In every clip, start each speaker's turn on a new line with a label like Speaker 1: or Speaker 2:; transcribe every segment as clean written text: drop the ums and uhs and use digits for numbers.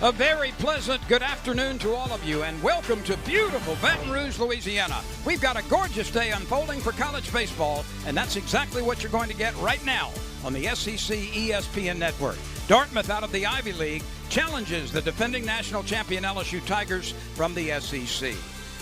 Speaker 1: A very pleasant good afternoon to all of you, and welcome to beautiful Baton Rouge, Louisiana. We've got a gorgeous day unfolding for college baseball, and that's exactly what you're going to get right now on the SEC ESPN network. Dartmouth, out of the Ivy League, challenges the defending national champion LSU Tigers from the SEC.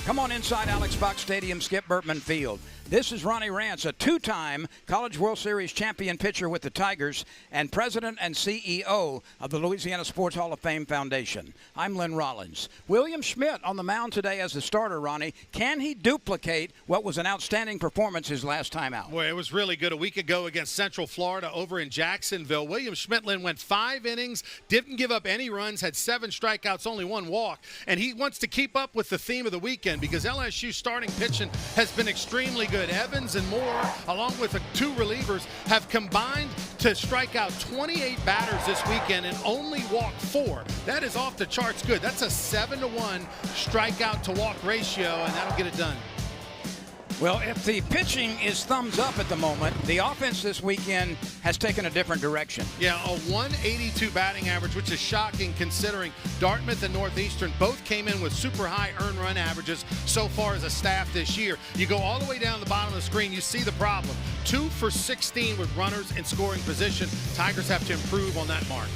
Speaker 1: Come on inside Alex Box Stadium, Skip Bertman Field. This is Ronnie Rance, a two-time College World Series champion pitcher with the Tigers and president and CEO of the Louisiana Sports Hall of Fame Foundation. I'm Lynn Rollins. William Schmidt on the mound today as the starter, Ronnie. Can he duplicate what was an outstanding performance his last time out?
Speaker 2: Boy, it was really good a week ago against Central Florida over in Jacksonville. William Schmidt went 5 innings, didn't give up any runs, had 7 strikeouts, only 1 walk. And he wants to keep up with the theme of the weekend because LSU starting pitching has been extremely good. Evans and Moore, along with the 2 relievers, have combined to strike out 28 batters this weekend and only walk 4. That is off the charts good. That's a 7-to-1 strikeout to walk ratio, and that'll get it done.
Speaker 1: Well, if the pitching is thumbs up at the moment, the offense this weekend has taken a different direction.
Speaker 2: Yeah, a 182 batting average, which is shocking considering Dartmouth and Northeastern both came in with super high earned run averages so far as a staff this year. You go all the way down the bottom of the screen, you see the problem. 2 for 16 with runners in scoring position. Tigers have to improve on that mark.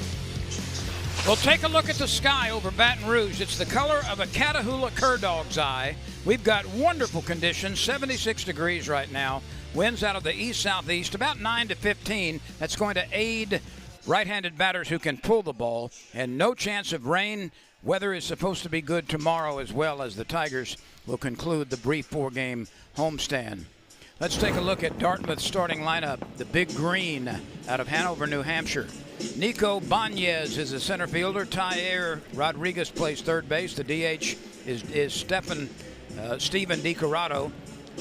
Speaker 1: Well, take a look at the sky over Baton Rouge. It's the color of a Catahoula cur dog's eye. We've got wonderful conditions, 76 degrees right now. Winds out of the east-southeast, about 9 to 15. That's going to aid right-handed batters who can pull the ball. And no chance of rain. Weather is supposed to be good tomorrow as well, as the Tigers will conclude the brief 4-game homestand. Let's take a look at Dartmouth's starting lineup. The Big Green out of Hanover, New Hampshire. Nico Banez is the center fielder. Tyer Rodriguez plays third base. The DH is Stephen DiCorrado.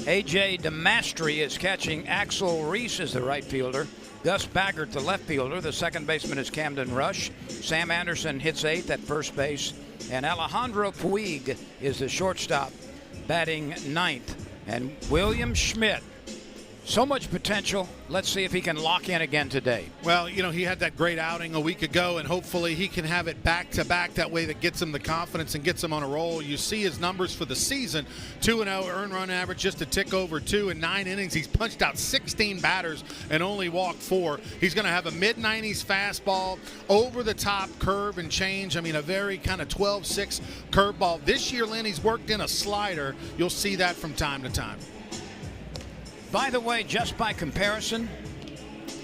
Speaker 1: A.J. DeMastri is catching. Axel Reese is the right fielder. Gus Baggert, the left fielder. The second baseman is Camden Rush. Sam Anderson hits 8th at first base. And Alejandro Puig is the shortstop, batting 9th. And William Schmidt, so much potential. Let's see if he can lock in again today.
Speaker 2: Well, you know, he had that great outing a week ago, and hopefully he can have it back-to-back. That way that gets him the confidence and gets him on a roll. You see his numbers for the season, 2-0 earned run average, just a tick over 2 in 9 innings. He's punched out 16 batters and only walked 4. He's going to have a mid-90s fastball, over-the-top curve and change. I mean, a very kind of 12-6 curveball. This year, Lynn, he's worked in a slider. You'll see that from time to time.
Speaker 1: By the way, just by comparison,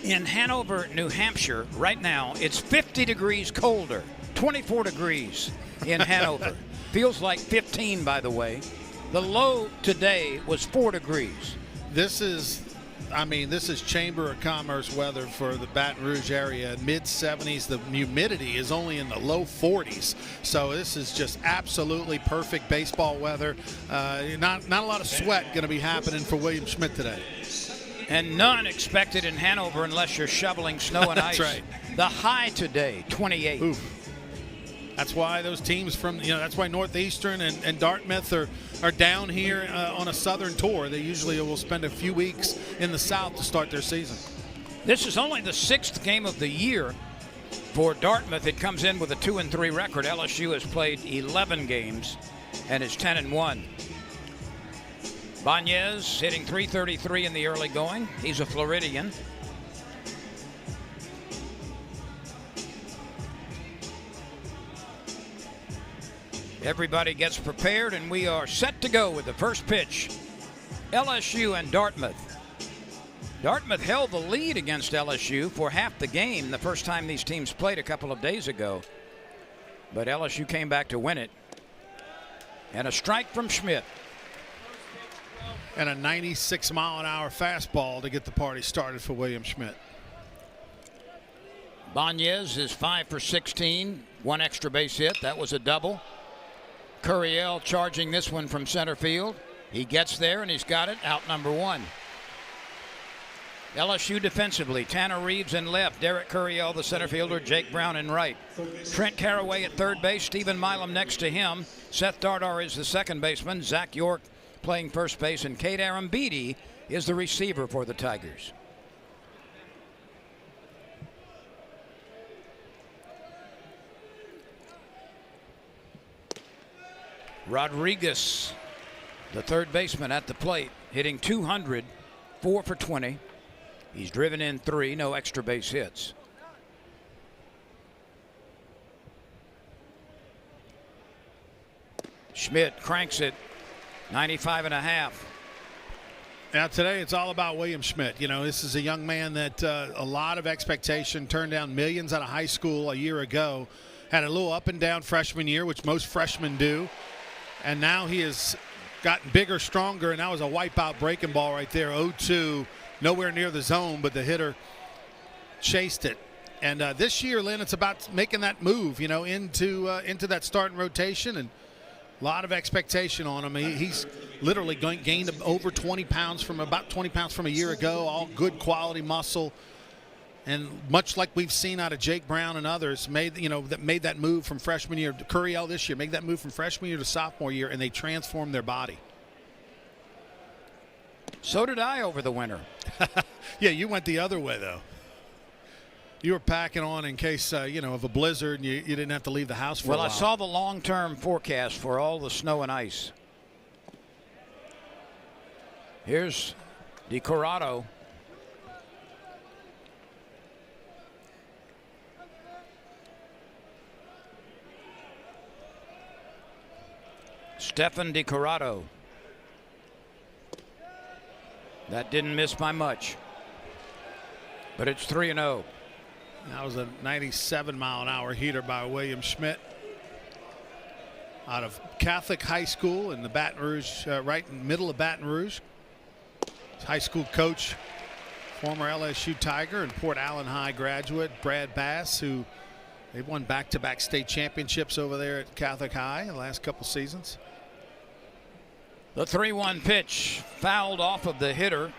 Speaker 1: in Hanover, New Hampshire, right now, it's 50 degrees colder, 24 degrees in Hanover. Feels like 15, by the way. The low today was 4 degrees.
Speaker 2: This is Chamber of Commerce weather for the Baton Rouge area. Mid-70s, the humidity is only in the low 40s. So this is just absolutely perfect baseball weather. Not a lot of sweat going to be happening for William Schmidt today.
Speaker 1: And none expected in Hanover unless you're shoveling snow and ice.
Speaker 2: That's right.
Speaker 1: The high today, 28.
Speaker 2: Oof. That's why those teams that's why Northeastern and Dartmouth are down here on a southern tour. They usually will spend a few weeks in the south to start their season.
Speaker 1: This is only the 6th game of the year for Dartmouth. It comes in with a 2-3 record. LSU has played 11 games and is 10-1. Banez hitting .333 in the early going. He's a Floridian. Everybody gets prepared, and we are set to go with the first pitch. LSU and Dartmouth. Dartmouth held the lead against LSU for half the game the first time these teams played a couple of days ago. But LSU came back to win it. And a strike from Schmidt.
Speaker 2: And a 96-mile-an-hour fastball to get the party started for William Schmidt.
Speaker 1: Banez is 5 for 16, 1 extra base hit. That was a double. Curiel charging this one from center field. He gets there, and he's got it, out number 1. LSU defensively, Tanner Reeves in left, Derek Curiel, the center fielder, Jake Brown in right. Trent Caraway at third base, Stephen Milam next to him. Seth Dardar is the second baseman, Zach York playing first base, and Kate Arambidi is the receiver for the Tigers. Rodriguez, the third baseman at the plate, hitting 200, 4 for 20. He's driven in 3, no extra base hits. Schmidt cranks it, 95.5.
Speaker 2: Now today it's all about William Schmidt. You know, this is a young man that a lot of expectation, turned down millions out of high school a year ago, had a little up and down freshman year, which most freshmen do, and now he has gotten bigger, stronger, and that was a wipeout breaking ball right there. 0-2, nowhere near the zone, but the hitter chased it. And this year, Lynn, it's about making that move, you know, into that starting rotation, and a lot of expectation on him. He's literally gained over 20 pounds from about 20 pounds from a year ago, all good quality muscle. And much like we've seen out of Jake Brown and others, made that move from freshman year. Curiel this year made that move from freshman year to sophomore year, and they transformed their body.
Speaker 1: So did I over the winter.
Speaker 2: Yeah, you went the other way, though. You were packing on in case, of a blizzard, and you didn't have to leave the house for a while.
Speaker 1: Well, I saw the long-term forecast for all the snow and ice. Here's DiCorrado. Stephen DiCorrado. That didn't miss by much, but it's 3-0.
Speaker 2: That was a 97-mile-an-hour heater by William Schmidt out of Catholic High School in the Baton Rouge, right in the middle of Baton Rouge. His high school coach, former LSU Tiger and Port Allen High graduate Brad Bass, who they've won back-to-back state championships over there at Catholic High in the last couple seasons.
Speaker 1: The 3-1 pitch fouled off of the hitter.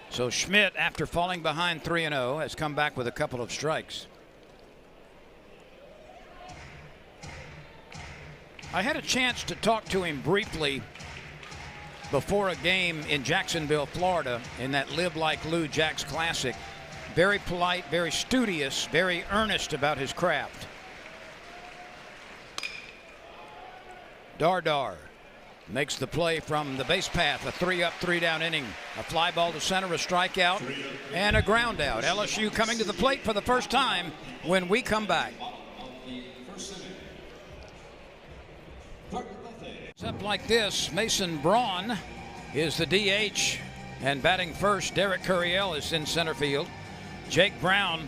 Speaker 1: So Schmidt, after falling behind 3-0, has come back with a couple of strikes. I had a chance to talk to him briefly before a game in Jacksonville, Florida, in that Live Like Lou Jacks Classic. Very polite, very studious, very earnest about his craft. Dardar makes the play from the base path. A 3-up, 3-down inning. A fly ball to center, a strikeout, and a ground out. LSU coming to the plate for the first time when we come back. Up like this, Mason Braun is the DH, and batting first, Derek Curiel is in center field. Jake Brown,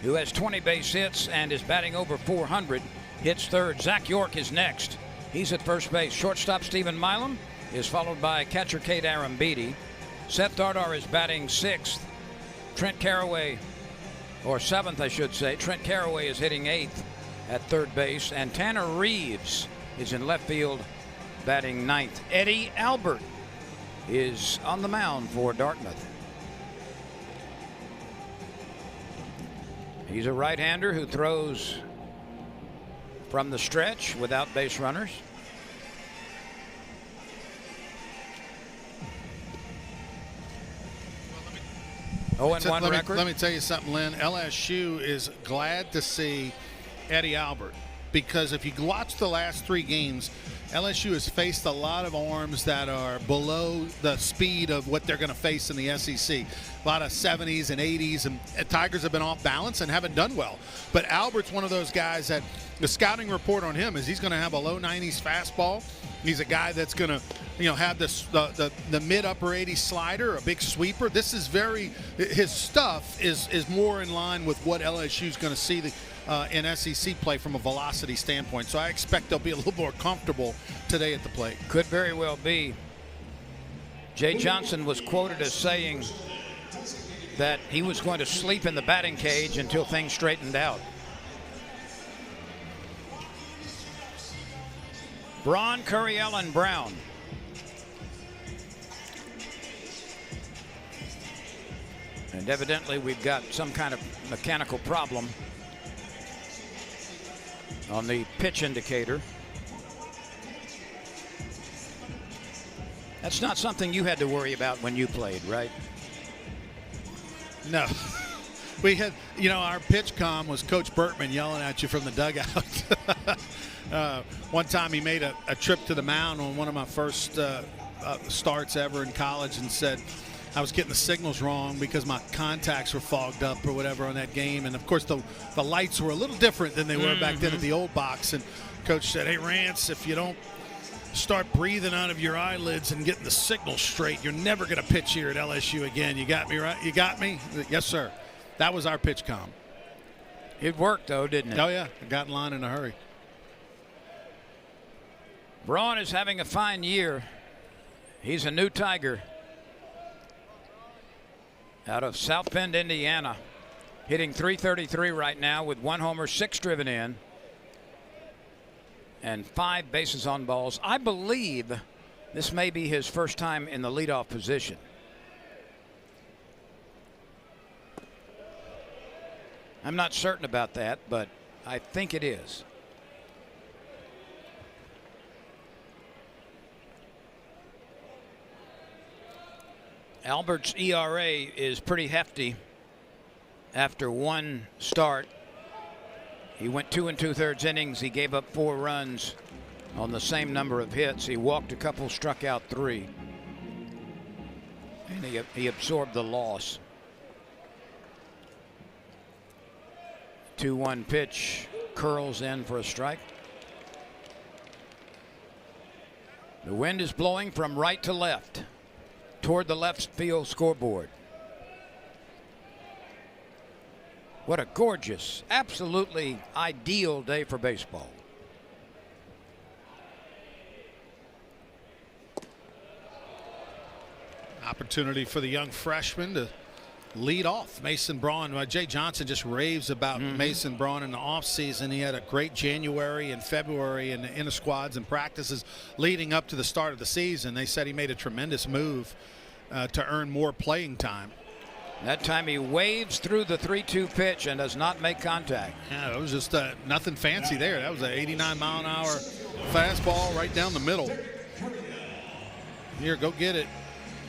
Speaker 1: who has 20 base hits and is batting over 400, hits third. Zach York is next. He's at first base. Shortstop Stephen Milam is followed by catcher Kate Arambidi. Seth Dardar is batting sixth. Trent Caraway, or seventh, I should say. Trent Caraway is hitting eighth at third base. And Tanner Reeves is in left field batting ninth. Eddie Albert is on the mound for Dartmouth. He's a right-hander who throws from the stretch without base runners. Oh, and one record.
Speaker 2: Let me tell you something, Lynn. LSU is glad to see Eddie Albert, because if you watch the last 3 games, LSU has faced a lot of arms that are below the speed of what they're going to face in the SEC. A lot of 70s and 80s, and Tigers have been off balance and haven't done well. But Albert's one of those guys that the scouting report on him is he's going to have a low 90s fastball. He's a guy that's going to, have the mid-upper 80s slider, a big sweeper. This is his stuff is more in line with what LSU is going to see in SEC play from a velocity standpoint. So I expect they'll be a little more comfortable today at the plate.
Speaker 1: Could very well be. Jay Johnson was quoted as saying that he was going to sleep in the batting cage until things straightened out. Braun, Curiel, and Brown. And evidently we've got some kind of mechanical problem on the pitch indicator. That's not something you had to worry about when you played, right?
Speaker 2: No. We had, our pitch comm was Coach Bertman yelling at you from the dugout. One time he made a trip to the mound on one of my first starts ever in college and said I was getting the signals wrong because my contacts were fogged up or whatever on that game. And, of course, the lights were a little different than they were back then at the old box. And Coach said, hey, Rance, if you don't start breathing out of your eyelids and getting the signal straight, you're never going to pitch here at LSU again. You got me, right? You got me? Yes, sir. That was our pitch comm.
Speaker 1: It worked, though, didn't it?
Speaker 2: Oh, yeah. I got in line in a hurry.
Speaker 1: Braun is having a fine year. He's a new Tiger out of South Bend, Indiana, hitting .333 right now with 1 homer, 6 driven in, and 5 bases on balls. I believe this may be his first time in the leadoff position. I'm not certain about that, but I think it is. Albert's ERA is pretty hefty after 1 start. He went 2 2/3 innings. He gave up 4 runs on the same number of hits. He walked a couple, struck out 3. And he absorbed the loss. 2-1 pitch, curls in for a strike. The wind is blowing from right to left toward the left field scoreboard. What a gorgeous, absolutely ideal day for baseball.
Speaker 2: Opportunity for the young freshman to lead off. Mason Braun. Jay Johnson just raves about Mason Braun in the offseason. He had a great January and February in the inter squads and practices leading up to the start of the season. They said he made a tremendous move to earn more playing time.
Speaker 1: That time he waves through the 3-2 pitch and does not make contact.
Speaker 2: Yeah, it was just nothing fancy there. That was an 89-mile-an-hour fastball right down the middle. Here, go get it.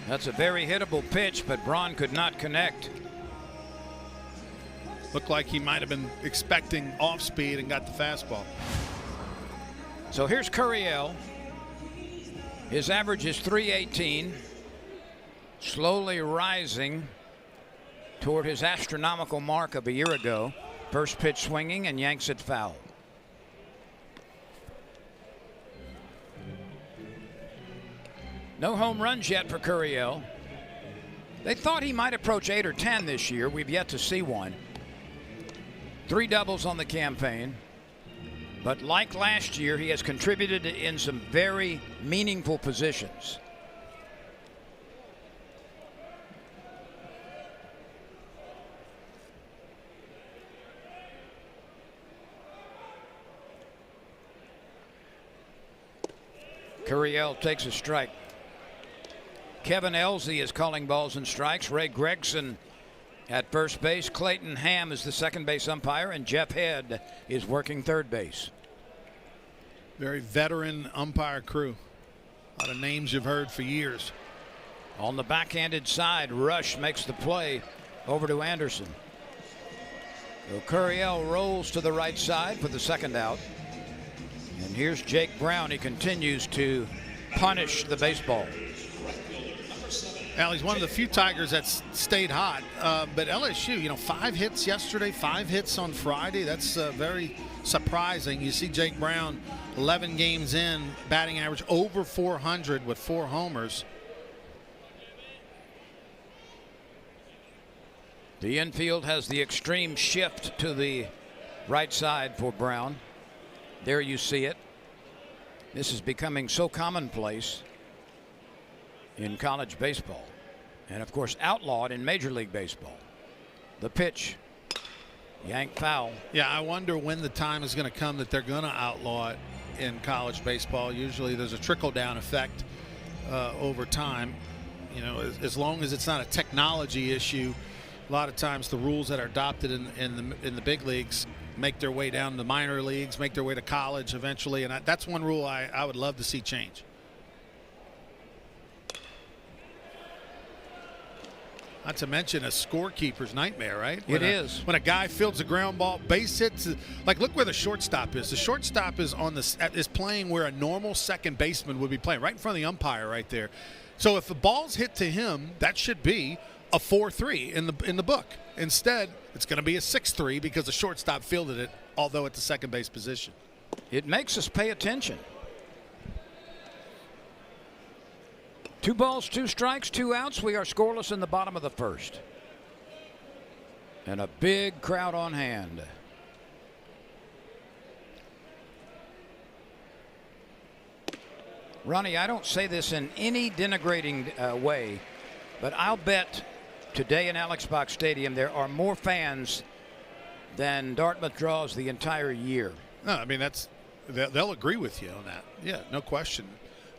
Speaker 1: That's a very hittable pitch, but Braun could not connect.
Speaker 2: Looked like he might have been expecting off speed and got the fastball.
Speaker 1: So here's Curiel. His average is .318, slowly rising toward his astronomical mark of a year ago. First pitch swinging and yanks it foul. No home runs yet for Curiel. They thought he might approach 8 or 10 this year. We've yet to see one. 3 doubles on the campaign. But like last year, he has contributed in some very meaningful positions. Curiel takes a strike. Kevin Elsey is calling balls and strikes. Ray Gregson at first base. Clayton Ham is the second base umpire, and Jeff Head is working third base.
Speaker 2: Very veteran umpire crew. A lot of names you've heard for years.
Speaker 1: On the backhanded side, Rush makes the play over to Anderson. So Curiel rolls to the right side for the second out. And here's Jake Brown. He continues to punish the baseball.
Speaker 2: Well, he's one of the few Tigers that's stayed hot. But LSU, 5 hits yesterday, 5 hits on Friday. That's very surprising. You see Jake Brown, 11 games in, batting average over 400 with 4 homers.
Speaker 1: The infield has the extreme shift to the right side for Brown. There you see it. This is becoming so commonplace in college baseball, and of course outlawed in Major League Baseball. The pitch, yanked foul.
Speaker 2: Yeah, I wonder when the time is going to come that they're going to outlaw it in college baseball. Usually there's a trickle-down effect over time. As long as it's not a technology issue, a lot of times the rules that are adopted in the big leagues make their way down to the minor leagues, make their way to college eventually, and that's one rule I would love to see change. Not to mention a scorekeeper's nightmare, right?
Speaker 1: It is.
Speaker 2: When a guy fields a ground ball, base hits, like look where the shortstop is. The shortstop is is playing where a normal second baseman would be playing, right in front of the umpire, right there. So if the ball's hit to him, that should be a 4-3 in the book. Instead, it's going to be a 6-3 because the shortstop fielded it, although at the second base position.
Speaker 1: It makes us pay attention. 2 balls, 2 strikes, 2 outs. We are scoreless in the bottom of the first. And a big crowd on hand. Ronnie, I don't say this in any denigrating way, but I'll bet today in Alex Box Stadium there are more fans than Dartmouth draws the entire year.
Speaker 2: No, I mean, they'll agree with you on that. Yeah, no question.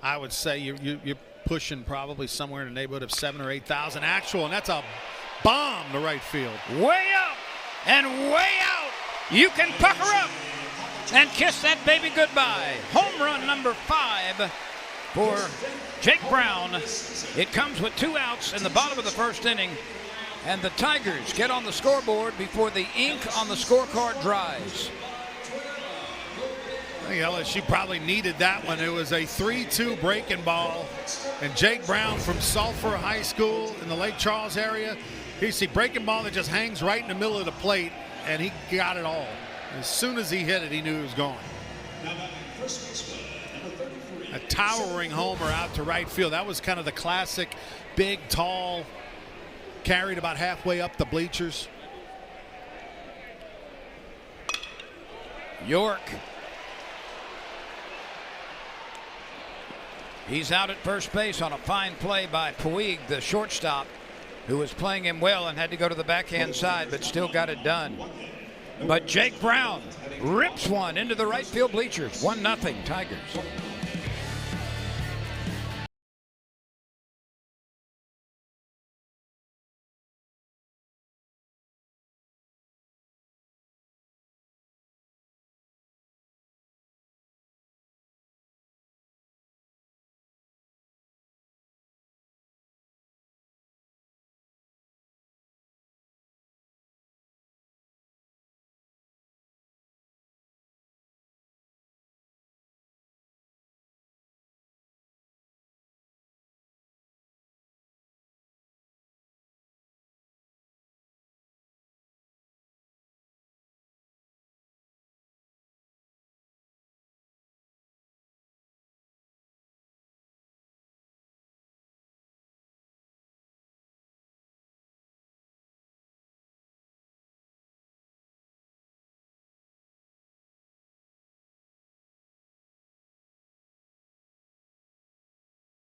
Speaker 2: I would say you're pushing probably somewhere in the neighborhood of 7,000 or 8,000 actual, and that's a bomb to right field.
Speaker 1: Way up and way out. You can pucker up and kiss that baby goodbye. Home run number 5 for Jake Brown. It comes with 2 outs in the bottom of the first inning, and the Tigers get on the scoreboard before the ink on the scorecard dries.
Speaker 2: I think LSU probably needed that one. It was a 3-2 breaking ball, and Jake Brown from Sulphur High School in the Lake Charles area, you see breaking ball that just hangs right in the middle of the plate, and he got it all. As soon as he hit it, he knew he was gone. A towering homer out to right field. That was kind of the classic big, tall, carried about halfway up the bleachers.
Speaker 1: York. He's out at first base on a fine play by Puig, the shortstop, who was playing him well and had to go to the backhand side, but still got it done. But Jake Brown rips one into the right field bleachers. 1-0 Tigers.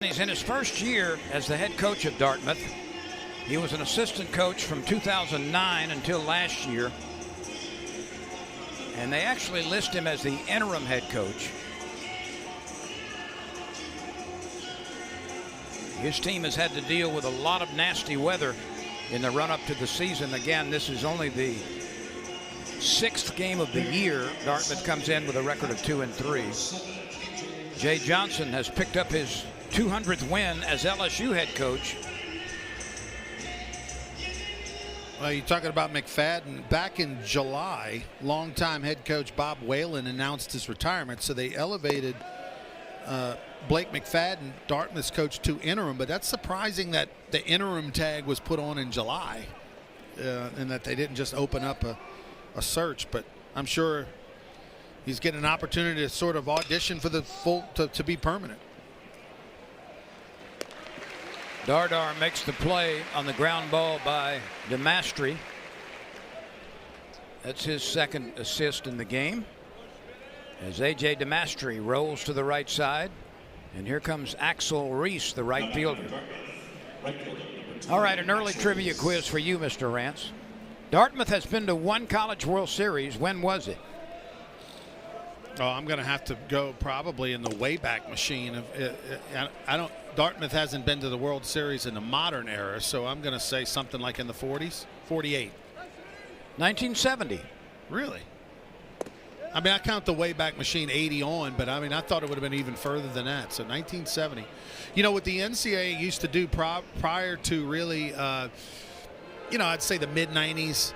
Speaker 1: He's in his first year as the head coach of Dartmouth. He was an assistant coach from 2009 until last year. And they actually list him as the interim head coach. His team has had to deal with a lot of nasty weather in the run-up to the season. Again, this is only the 6th game of the year. Dartmouth comes in with a record of 2-3. Jay Johnson has picked up his 200th win as LSU head coach.
Speaker 2: Well, you're talking about McFadden. Back in July, longtime head coach Bob Whalen announced his retirement, so they elevated Blake McFadden, Dartmouth's coach, to interim. But that's surprising that the interim tag was put on in July and that they didn't just open up a search. But I'm sure he's getting an opportunity to sort of audition for the full to be permanent.
Speaker 1: Dardar makes the play on the ground ball by DeMastri. That's his 2nd assist in the game. As A.J. DeMastri rolls to the right side. And here comes Axel Reese, the right fielder. All right, an early trivia quiz for you, Mr. Rance. Dartmouth has been to 1 College World Series. When was it?
Speaker 2: Oh, I'm going to have to go probably in the Wayback Machine. Dartmouth hasn't been to the World Series in the modern era, so I'm going to say something like in the 40s, 48.
Speaker 1: 1970.
Speaker 2: Really? I mean, I count the Wayback Machine 80 on, but I mean, I thought it would have been even further than that. So 1970. You know what the NCAA used to do prior to really I'd say the mid-'90s,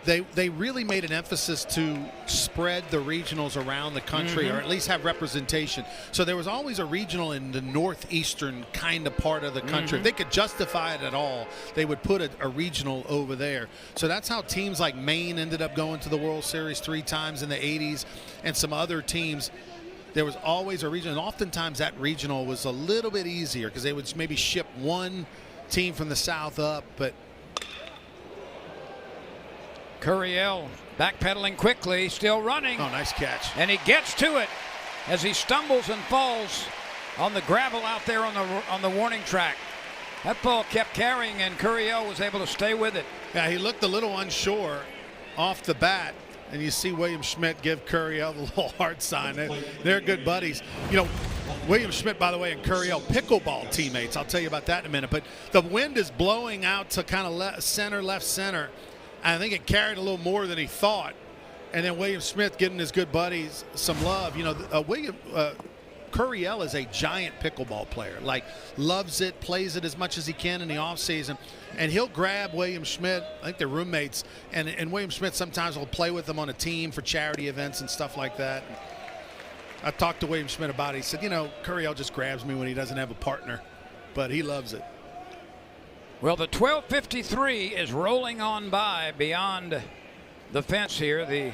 Speaker 2: they really made an emphasis to spread the regionals around the country, or at least have representation. So there was always a regional in the northeastern kind of part of the country. If they could justify it at all, they would put a regional over there. So that's how teams like Maine ended up going to the World Series 3 times in the 80s, and some other teams. There was always a regional, and oftentimes that regional was a little bit easier because they would maybe ship one team from the south up, but
Speaker 1: Curiel backpedaling quickly, still running.
Speaker 2: Oh, nice catch.
Speaker 1: And he gets to it as he stumbles and falls on the gravel out there on the warning track. That ball kept carrying, and Curiel was able to stay with it.
Speaker 2: Yeah, he looked a little unsure off the bat, and you see William Schmidt give Curiel the little heart sign. They're good buddies. William Schmidt, by the way, and Curiel, pickleball teammates. I'll tell you about that in a minute. But the wind is blowing out to kind of left center. I think it carried a little more than he thought. And then William Smith getting his good buddies some love. Curiel is a giant pickleball player. Like, loves it, plays it as much as he can in the offseason. And he'll grab William Schmidt. I think they're roommates. And William Schmidt sometimes will play with them on a team for charity events and stuff like that. I talked to William Schmidt about it. He said, Curiel just grabs me when he doesn't have a partner. But he loves it.
Speaker 1: Well, the 12:53 is rolling on by beyond the fence here. The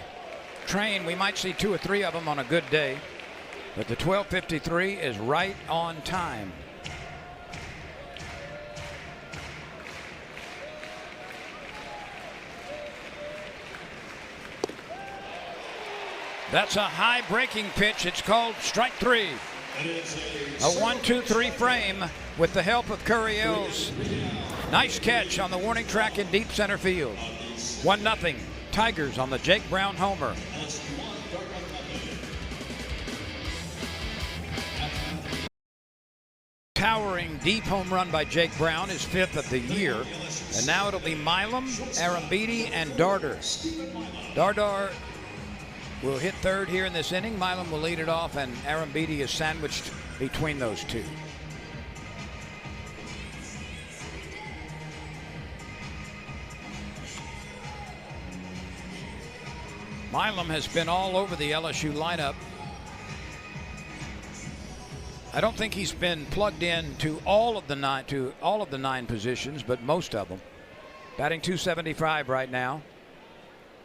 Speaker 1: train, we might see 2 or 3 of them on a good day, but the 12:53 is right on time. That's a high breaking pitch. It's called strike 3. A 1-2-3 frame with the help of Curiel's nice catch on the warning track in deep center field. 1-0 Tigers on the Jake Brown homer. Towering deep home run by Jake Brown, his 5th of the year. And now it'll be Milam, Arambidi, and Darter. Dardar will hit third here in this inning. Milam will lead it off, and Arambidi is sandwiched between those two. Milam has been all over the LSU lineup. I don't think he's been plugged in to all of the 9 positions, but most of them. Batting .275 right now.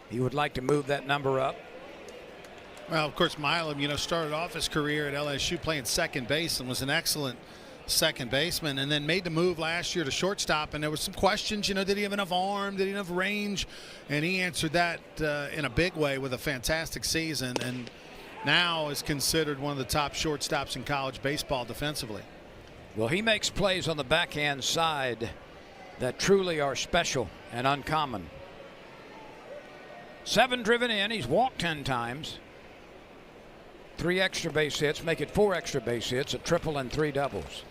Speaker 1: He would like to move that number up.
Speaker 2: Well, of course, Milam, started off his career at LSU playing second base and was an excellent second baseman, and then made the move last year to shortstop. And there was some questions, did he have enough arm? Did he have enough range? And he answered that in a big way with a fantastic season, and now is considered one of the top shortstops in college baseball defensively.
Speaker 1: Well, he makes plays on the backhand side that truly are special and uncommon. 7 driven in. He's walked 10 times. 3 extra base hits, make it 4 extra base hits, a triple and 3 doubles.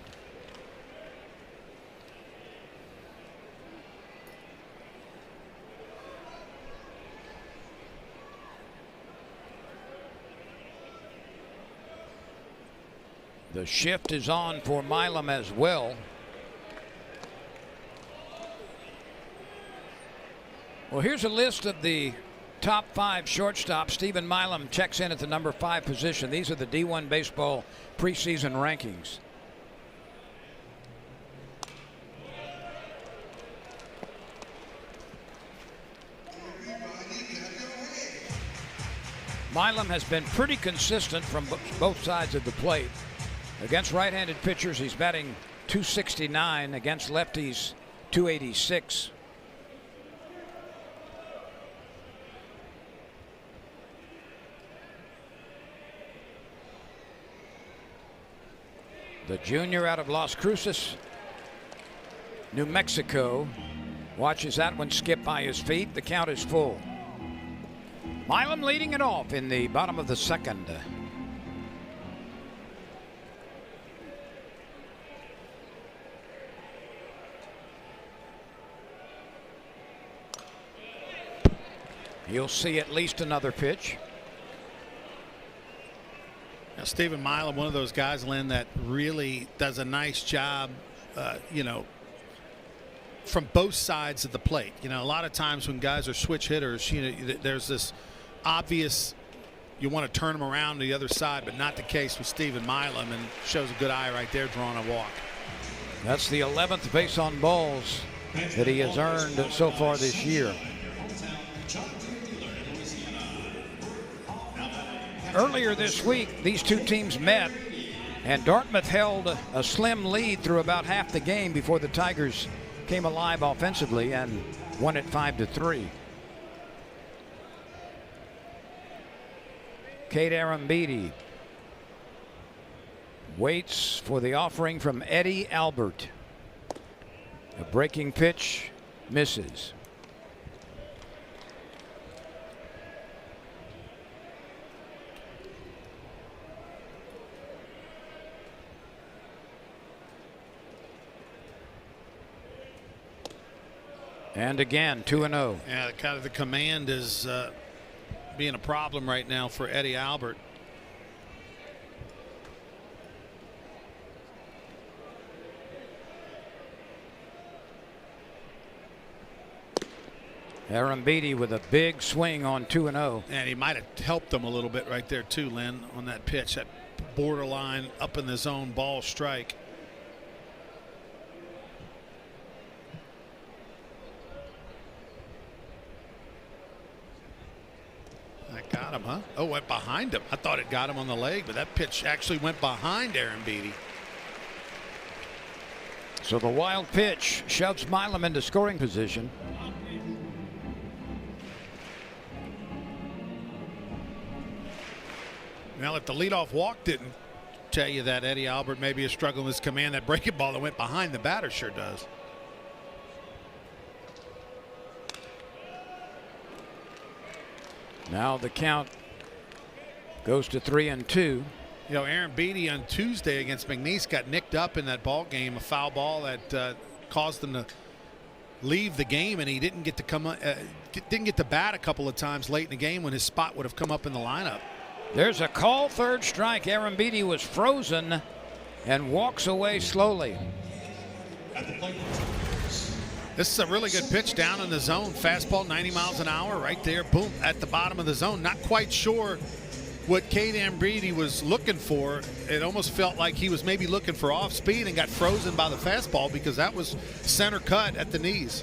Speaker 1: The shift is on for Milam as well. Well, here's a list of the top 5 shortstops. Stephen Milam checks in at the number 5 position. These are the D1 baseball preseason rankings. Milam has been pretty consistent from both sides of the plate. Against right-handed pitchers, he's batting .269. Against lefties, .286. The junior out of Las Cruces, New Mexico, watches that one skip by his feet. The count is full. Milam leading it off in the bottom of the 2nd. You'll see at least another pitch.
Speaker 2: Now, Stephen Milam, one of those guys, Lynn, that really does a nice job, from both sides of the plate. You know, a lot of times when guys are switch hitters, you know, there's this obvious you want to turn them around to the other side, but not the case with Stephen Milam, and shows a good eye right there drawing a walk.
Speaker 1: That's the 11th base on balls that he has earned so far this year. Earlier this week, these two teams met, and Dartmouth held a slim lead through about half the game before the Tigers came alive offensively and won it 5-3. Kate Arambidi waits for the offering from Eddie Albert. A breaking pitch misses. And again, 2-0.
Speaker 2: Yeah, kind of the command is being a problem right now for Eddie Albert.
Speaker 1: Arambidi with a big swing on 2-0.
Speaker 2: And he might have helped them a little bit right there too, Lynn, on that pitch, that borderline up in the zone ball strike. That got him, huh? Oh, went behind him. I thought it got him on the leg, but that pitch actually went behind Arambidi.
Speaker 1: So the wild pitch shoves Milam into scoring position.
Speaker 2: Well, if the leadoff walk didn't tell you that Eddie Albert maybe is struggling with his command, that breaking ball that went behind the batter sure does.
Speaker 1: Now the count goes to 3-2.
Speaker 2: You know, Arambidi on Tuesday against McNeese got nicked up in that ball game, a foul ball that caused them to leave the game, and he didn't get to bat a couple of times late in the game when his spot would have come up in the lineup.
Speaker 1: There's a call, third strike. Arambidi was frozen and walks away slowly.
Speaker 2: This is a really good pitch down in the zone. Fastball 90 miles an hour right there. Boom, at the bottom of the zone. Not quite sure what Kate Arambidi was looking for. It almost felt like he was maybe looking for off speed and got frozen by the fastball because that was center cut at the knees.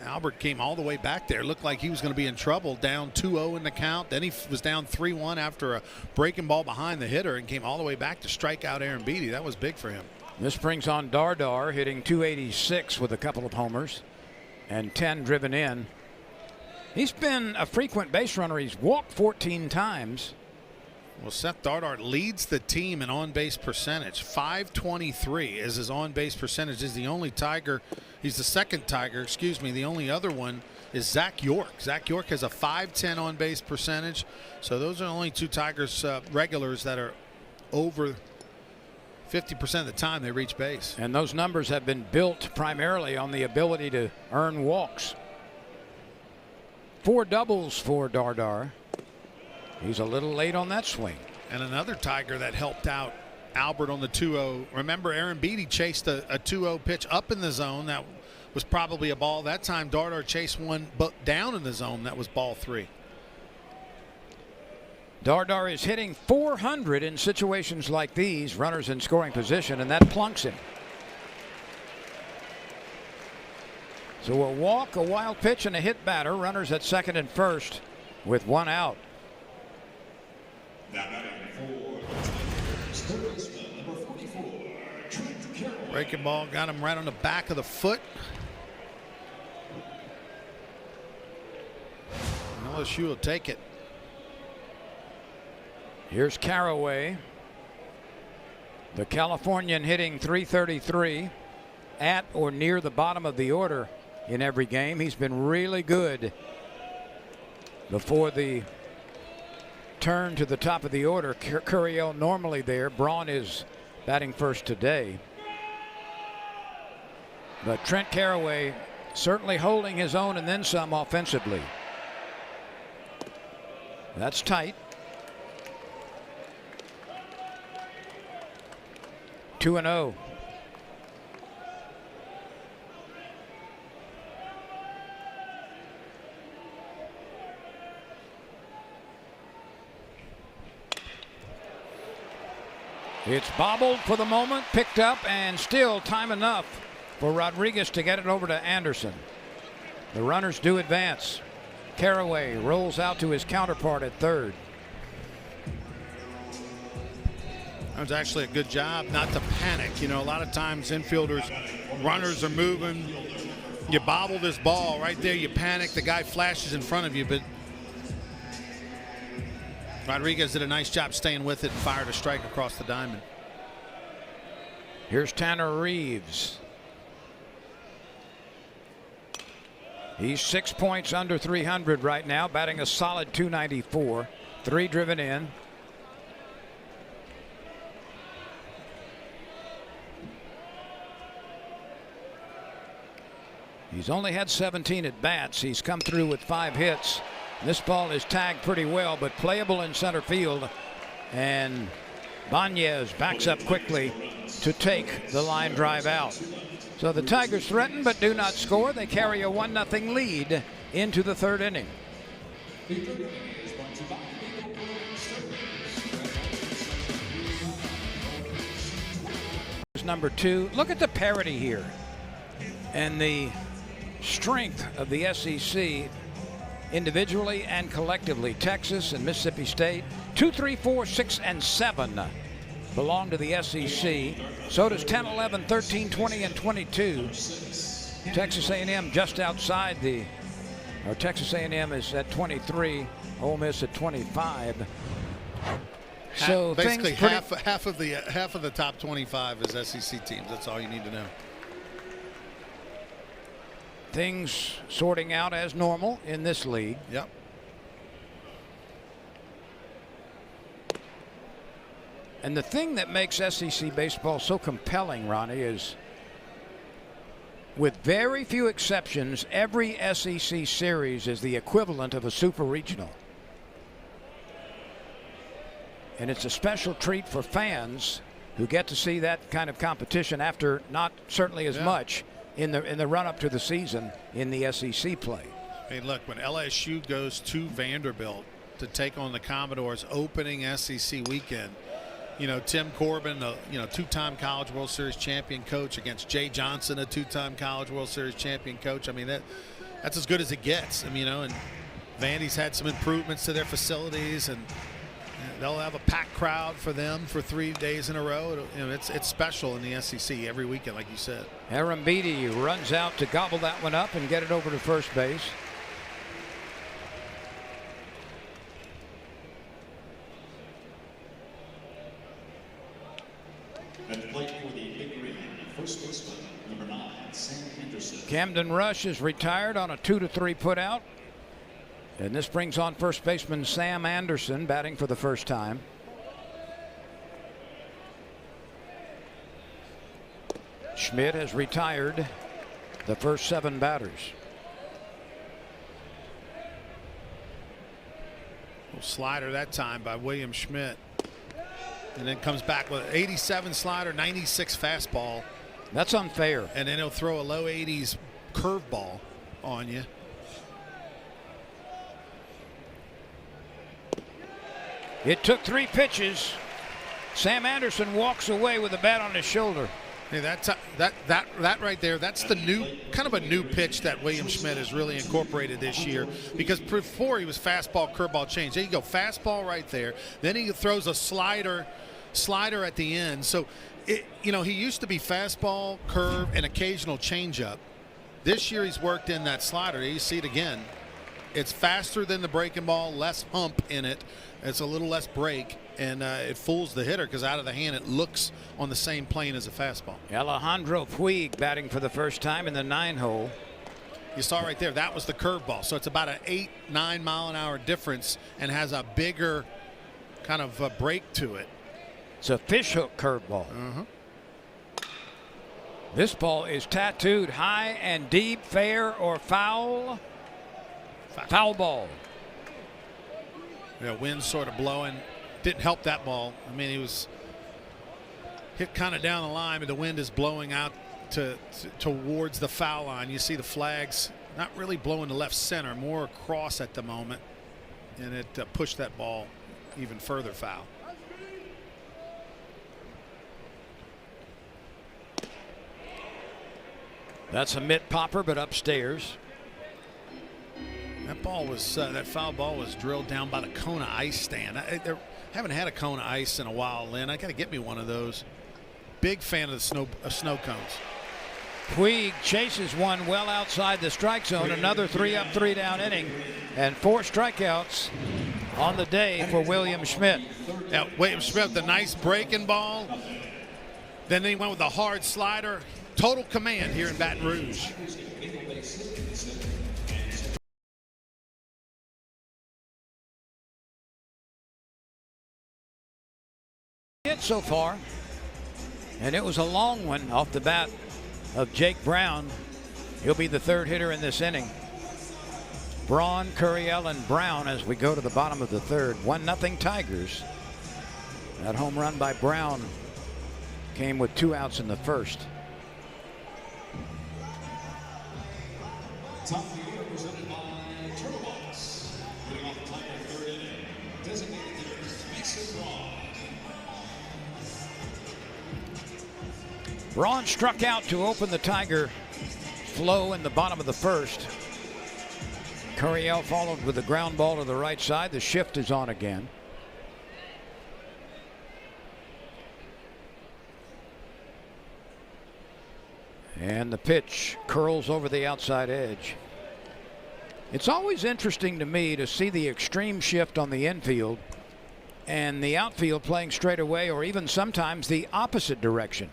Speaker 2: Albert came all the way back there. Looked like he was going to be in trouble, down 2-0 in the count. Then he was down 3-1 after a breaking ball behind the hitter and came all the way back to strike out Arambidi. That was big for him.
Speaker 1: This brings on Dardar, hitting .286 with a couple of homers and 10 driven in. He's been a frequent base runner. He's walked 14 times.
Speaker 2: Well, Seth Dardar leads the team in on-base percentage. .523 is his on-base percentage. He's the only Tiger. He's the second Tiger, excuse me. The only other one is Zach York. Zach York has a .510 on-base percentage. So those are the only two Tigers regulars that are over 50% of the time they reach base.
Speaker 1: And those numbers have been built primarily on the ability to earn walks. 4 doubles for Dardar. He's a little late on that swing.
Speaker 2: And another Tiger that helped out Albert on the 2-0. Remember, Arambidi chased a 2-0 pitch up in the zone. That was probably a ball. That time, Dardar chased one down in the zone. That was ball 3.
Speaker 1: Dardar is hitting .400 in situations like these, runners in scoring position, and that plunks him. So a walk, a wild pitch, and a hit batter. Runners at second and first with 1 out.
Speaker 2: Breaking ball got him right on the back of the foot. LSU will take it.
Speaker 1: Here's Caraway, the Californian, hitting .333, at or near the bottom of the order in every game. He's been really good before the turn to the top of the order. Curiel normally there. Braun is batting first today. But Trent Caraway certainly holding his own and then some offensively. That's tight. 2-0. It's bobbled for the moment, picked up, and still time enough for Rodriguez to get it over to Anderson. The runners do advance. Carraway rolls out to his counterpart at third.
Speaker 2: That was actually a good job not to panic. You know, a lot of times infielders, runners are moving. You bobble this ball right there, you panic, the guy flashes in front of you, but Rodriguez did a nice job staying with it and fired a strike across the diamond.
Speaker 1: Here's Tanner Reeves. He's 6 points under 300 right now, batting a solid .294. 3 driven in. He's only had 17 at bats. He's come through with 5 hits. This ball is tagged pretty well, but playable in center field. And Banez backs up quickly to take the line drive out. So the Tigers threaten but do not score. They carry a 1-0 lead into the third inning. Number 2. Look at the parity here and the strength of the SEC individually and collectively. Texas and Mississippi State, 2, 3, 4, 6, and 7 belong to the SEC. So does 10, 11, 13, 20, and 22. Texas A&M just outside Texas A&M is at 23. Ole Miss at 25. So
Speaker 2: basically half of the top 25 is SEC teams. That's all you need to know.
Speaker 1: Things sorting out as normal in this league.
Speaker 2: Yep.
Speaker 1: And the thing that makes SEC baseball so compelling, Ronnie, is with very few exceptions, every SEC series is the equivalent of a super regional. And it's a special treat for fans who get to see that kind of competition after not certainly as much in the run-up to the season in the SEC play.
Speaker 2: Hey, look, when LSU goes to Vanderbilt to take on the Commodores opening SEC weekend, you know, Tim Corbin, a two-time College World Series champion coach against Jay Johnson, a two-time College World Series champion coach. I mean, that's as good as it gets. I mean, and Vandy's had some improvements to their facilities, and they'll have a packed crowd for them for 3 days in a row. It's special in the SEC every weekend, like you said.
Speaker 1: Aaron Beatty runs out to gobble that one up and get it over to first base.
Speaker 3: At the plate for the Big Green, first baseman, number 9, Sam Anderson.
Speaker 1: Camden Rush is retired on a 2-3 putout. And this brings on first baseman Sam Anderson batting for the first time. Schmidt has retired the first 7 batters.
Speaker 2: Little slider that time by William Schmidt. And then comes back with an 87 slider, 96 fastball.
Speaker 1: That's unfair.
Speaker 2: And then he'll throw a low 80s curveball on you.
Speaker 1: It took 3 pitches. Sam Anderson walks away with a bat on his shoulder.
Speaker 2: Hey, that right there, that's the new kind of a new pitch that William Schmidt has really incorporated this year, because before he was fastball, curveball, change. There you go, fastball right there. Then he throws a slider at the end. So he used to be fastball, curve, and occasional changeup. This year he's worked in that slider. You see it again. It's faster than the breaking ball, less hump in it. It's a little less break, and it fools the hitter because out of the hand it looks on the same plane as a fastball.
Speaker 1: Alejandro Puig batting for the first time in the 9-hole.
Speaker 2: You saw right there, that was the curveball. So it's about an 8-9 mile an hour difference and has a bigger kind of break to it.
Speaker 1: It's a fishhook curveball. This ball is tattooed high and deep, fair or foul. Foul ball.
Speaker 2: Wind sort of blowing. Didn't help that ball. I mean, hit kind of down the line, and the wind is blowing out towards the foul line. You see the flags not really blowing to left center, more across at the moment, and it pushed that ball even further foul.
Speaker 1: That's a mitt popper, but upstairs.
Speaker 2: That ball was that foul ball was drilled down by the Kona ice stand. I haven't had a Kona ice in a while, Lynn. I got to get me one of those. Big fan of the snow cones.
Speaker 1: Puig chases one well outside the strike zone. Another 3-up, 3-down inning, and 4 strikeouts on the day for William Schmidt.
Speaker 2: Yeah, William Schmidt, the nice breaking ball. Then he went with a hard slider. Total command here in Baton Rouge.
Speaker 1: Hit so far, and it was a long one off the bat of Jake Brown. He'll be the 3rd hitter in this inning. Braun, Curiel, and Brown as we go to the bottom of the 3rd. 1-0 Tigers. That home run by Brown came with 2 outs in the 1st.
Speaker 3: Top of the order presented by Turtle Box. Leading off the top of the 3rd inning, designated hitters Mason Braun.
Speaker 1: Braun struck out to open the Tiger flow in the bottom of the 1st. Curiel followed with a ground ball to the right side. The shift is on again. And the pitch curls over the outside edge. It's always interesting to me to see the extreme shift on the infield and the outfield playing straight away, or even sometimes the opposite direction.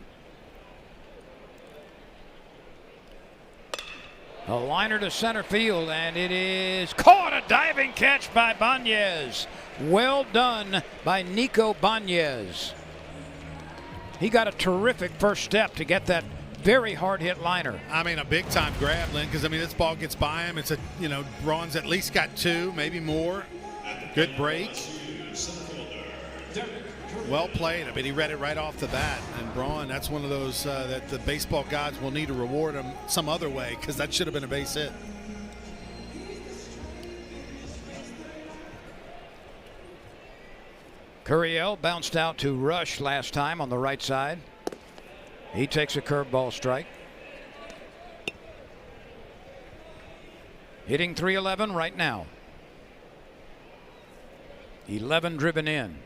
Speaker 1: A liner to center field, and it is caught. A diving catch by Banez. Well done by Nico Banez. He got a terrific first step to get that very hard hit liner.
Speaker 2: I mean, a big time grab, Lynn, because I mean, this ball gets by him. It's Braun's at least got 2, maybe more. Good break. Well played. I mean, he read it right off the bat. And Braun, that's one of those that the baseball gods will need to reward him some other way, because that should have been a base hit.
Speaker 1: Curiel bounced out to Rush last time on the right side. He takes a curveball strike. Hitting .311 right now. 11 driven in.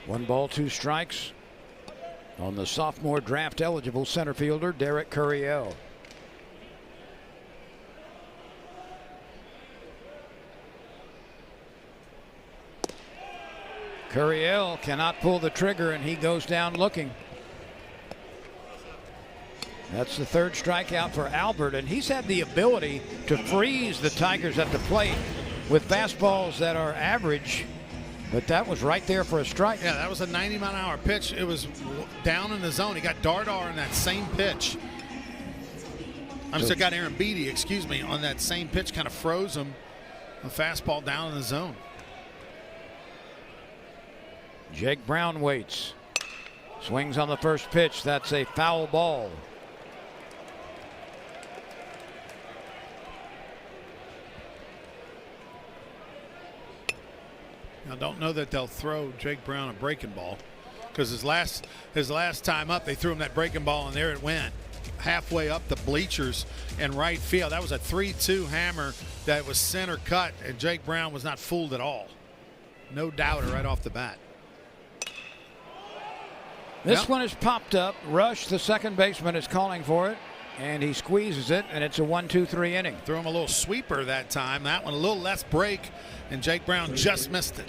Speaker 1: One ball, 2 strikes on the sophomore draft eligible center fielder, Derek Curiel. Curiel cannot pull the trigger, and he goes down looking. That's the 3rd strikeout for Albert, and he's had the ability to freeze the Tigers at the plate with fastballs that are average. But that was right there for a strike.
Speaker 2: Yeah, that was a 90-mile-an-hour pitch. It was down in the zone. He got Dardar in that same pitch. Got Aaron Beatty, excuse me, on that same pitch, kind of froze him. A fastball down in the zone.
Speaker 1: Jake Brown waits. Swings on the first pitch. That's a foul ball.
Speaker 2: I don't know that they'll throw Jake Brown a breaking ball, because his last time up, they threw him that breaking ball, and there it went halfway up the bleachers in right field. That was a 3-2 hammer that was center cut, and Jake Brown was not fooled at all. No doubter right off the bat.
Speaker 1: This one is popped up. Rush, the second baseman, is calling for it, and he squeezes it, and it's a 1-2-3 inning.
Speaker 2: Threw him a little sweeper that time. That one a little less break, and Jake Brown just missed it.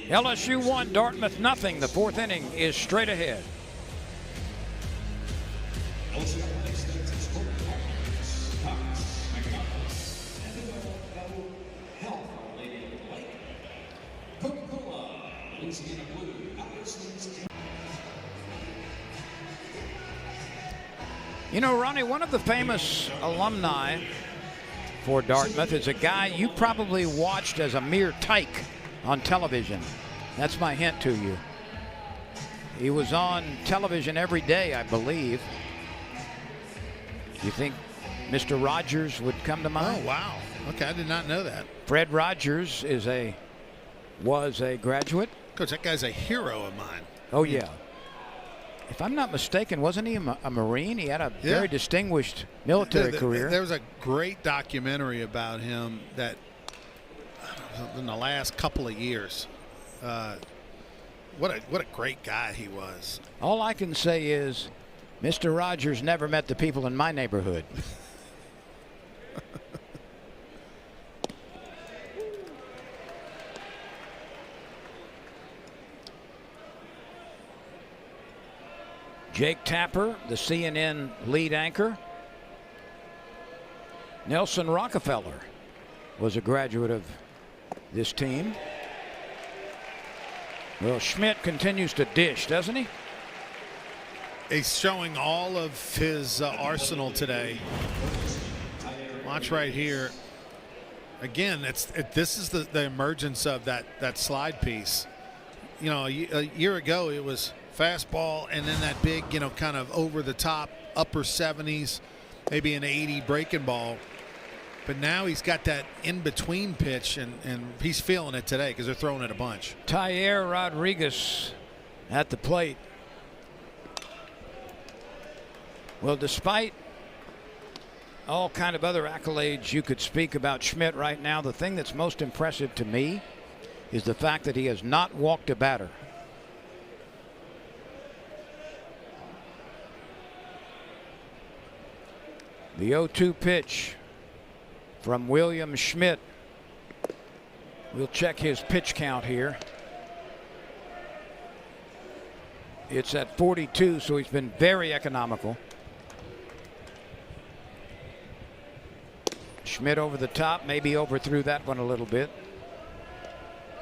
Speaker 1: LSU 1, Dartmouth nothing. The 4th inning is straight ahead.
Speaker 3: Louisiana Blue, Albertsons.
Speaker 1: You know, Ronnie, one of the famous alumni for Dartmouth is a guy you probably watched as a mere tyke on television. That's my hint to you. He was on television every day, I believe. You think Mr. Rogers would come to mind?
Speaker 2: Oh, wow. Okay, I did not know that.
Speaker 1: Fred Rogers was a graduate.
Speaker 2: Coach, that guy's a hero of mine.
Speaker 1: Oh, yeah. If I'm not mistaken, wasn't he a Marine? He had a very distinguished military career.
Speaker 2: There was a great documentary about him that in the last couple of years. What a great guy he was.
Speaker 1: All I can say is Mr. Rogers never met the people in my neighborhood. Jake Tapper, the CNN lead anchor. Nelson Rockefeller was a graduate of this team. Well, Schmidt continues to dish, doesn't he?
Speaker 2: He's showing all of his arsenal today. Watch right here. Again, this is the emergence of that slide piece. You know, a year ago it was fastball and then that big, kind of over the top upper 70s, maybe an 80 breaking ball. But now he's got that in-between pitch, and he's feeling it today because they're throwing it a bunch.
Speaker 1: Tyre Rodriguez at the plate. Well, despite all kind of other accolades you could speak about Schmidt right now, the thing that's most impressive to me is the fact that he has not walked a batter. The 0-2 pitch from William Schmidt. We'll check his pitch count here. It's at 42, so he's been very economical. Schmidt over the top, maybe overthrew that one a little bit.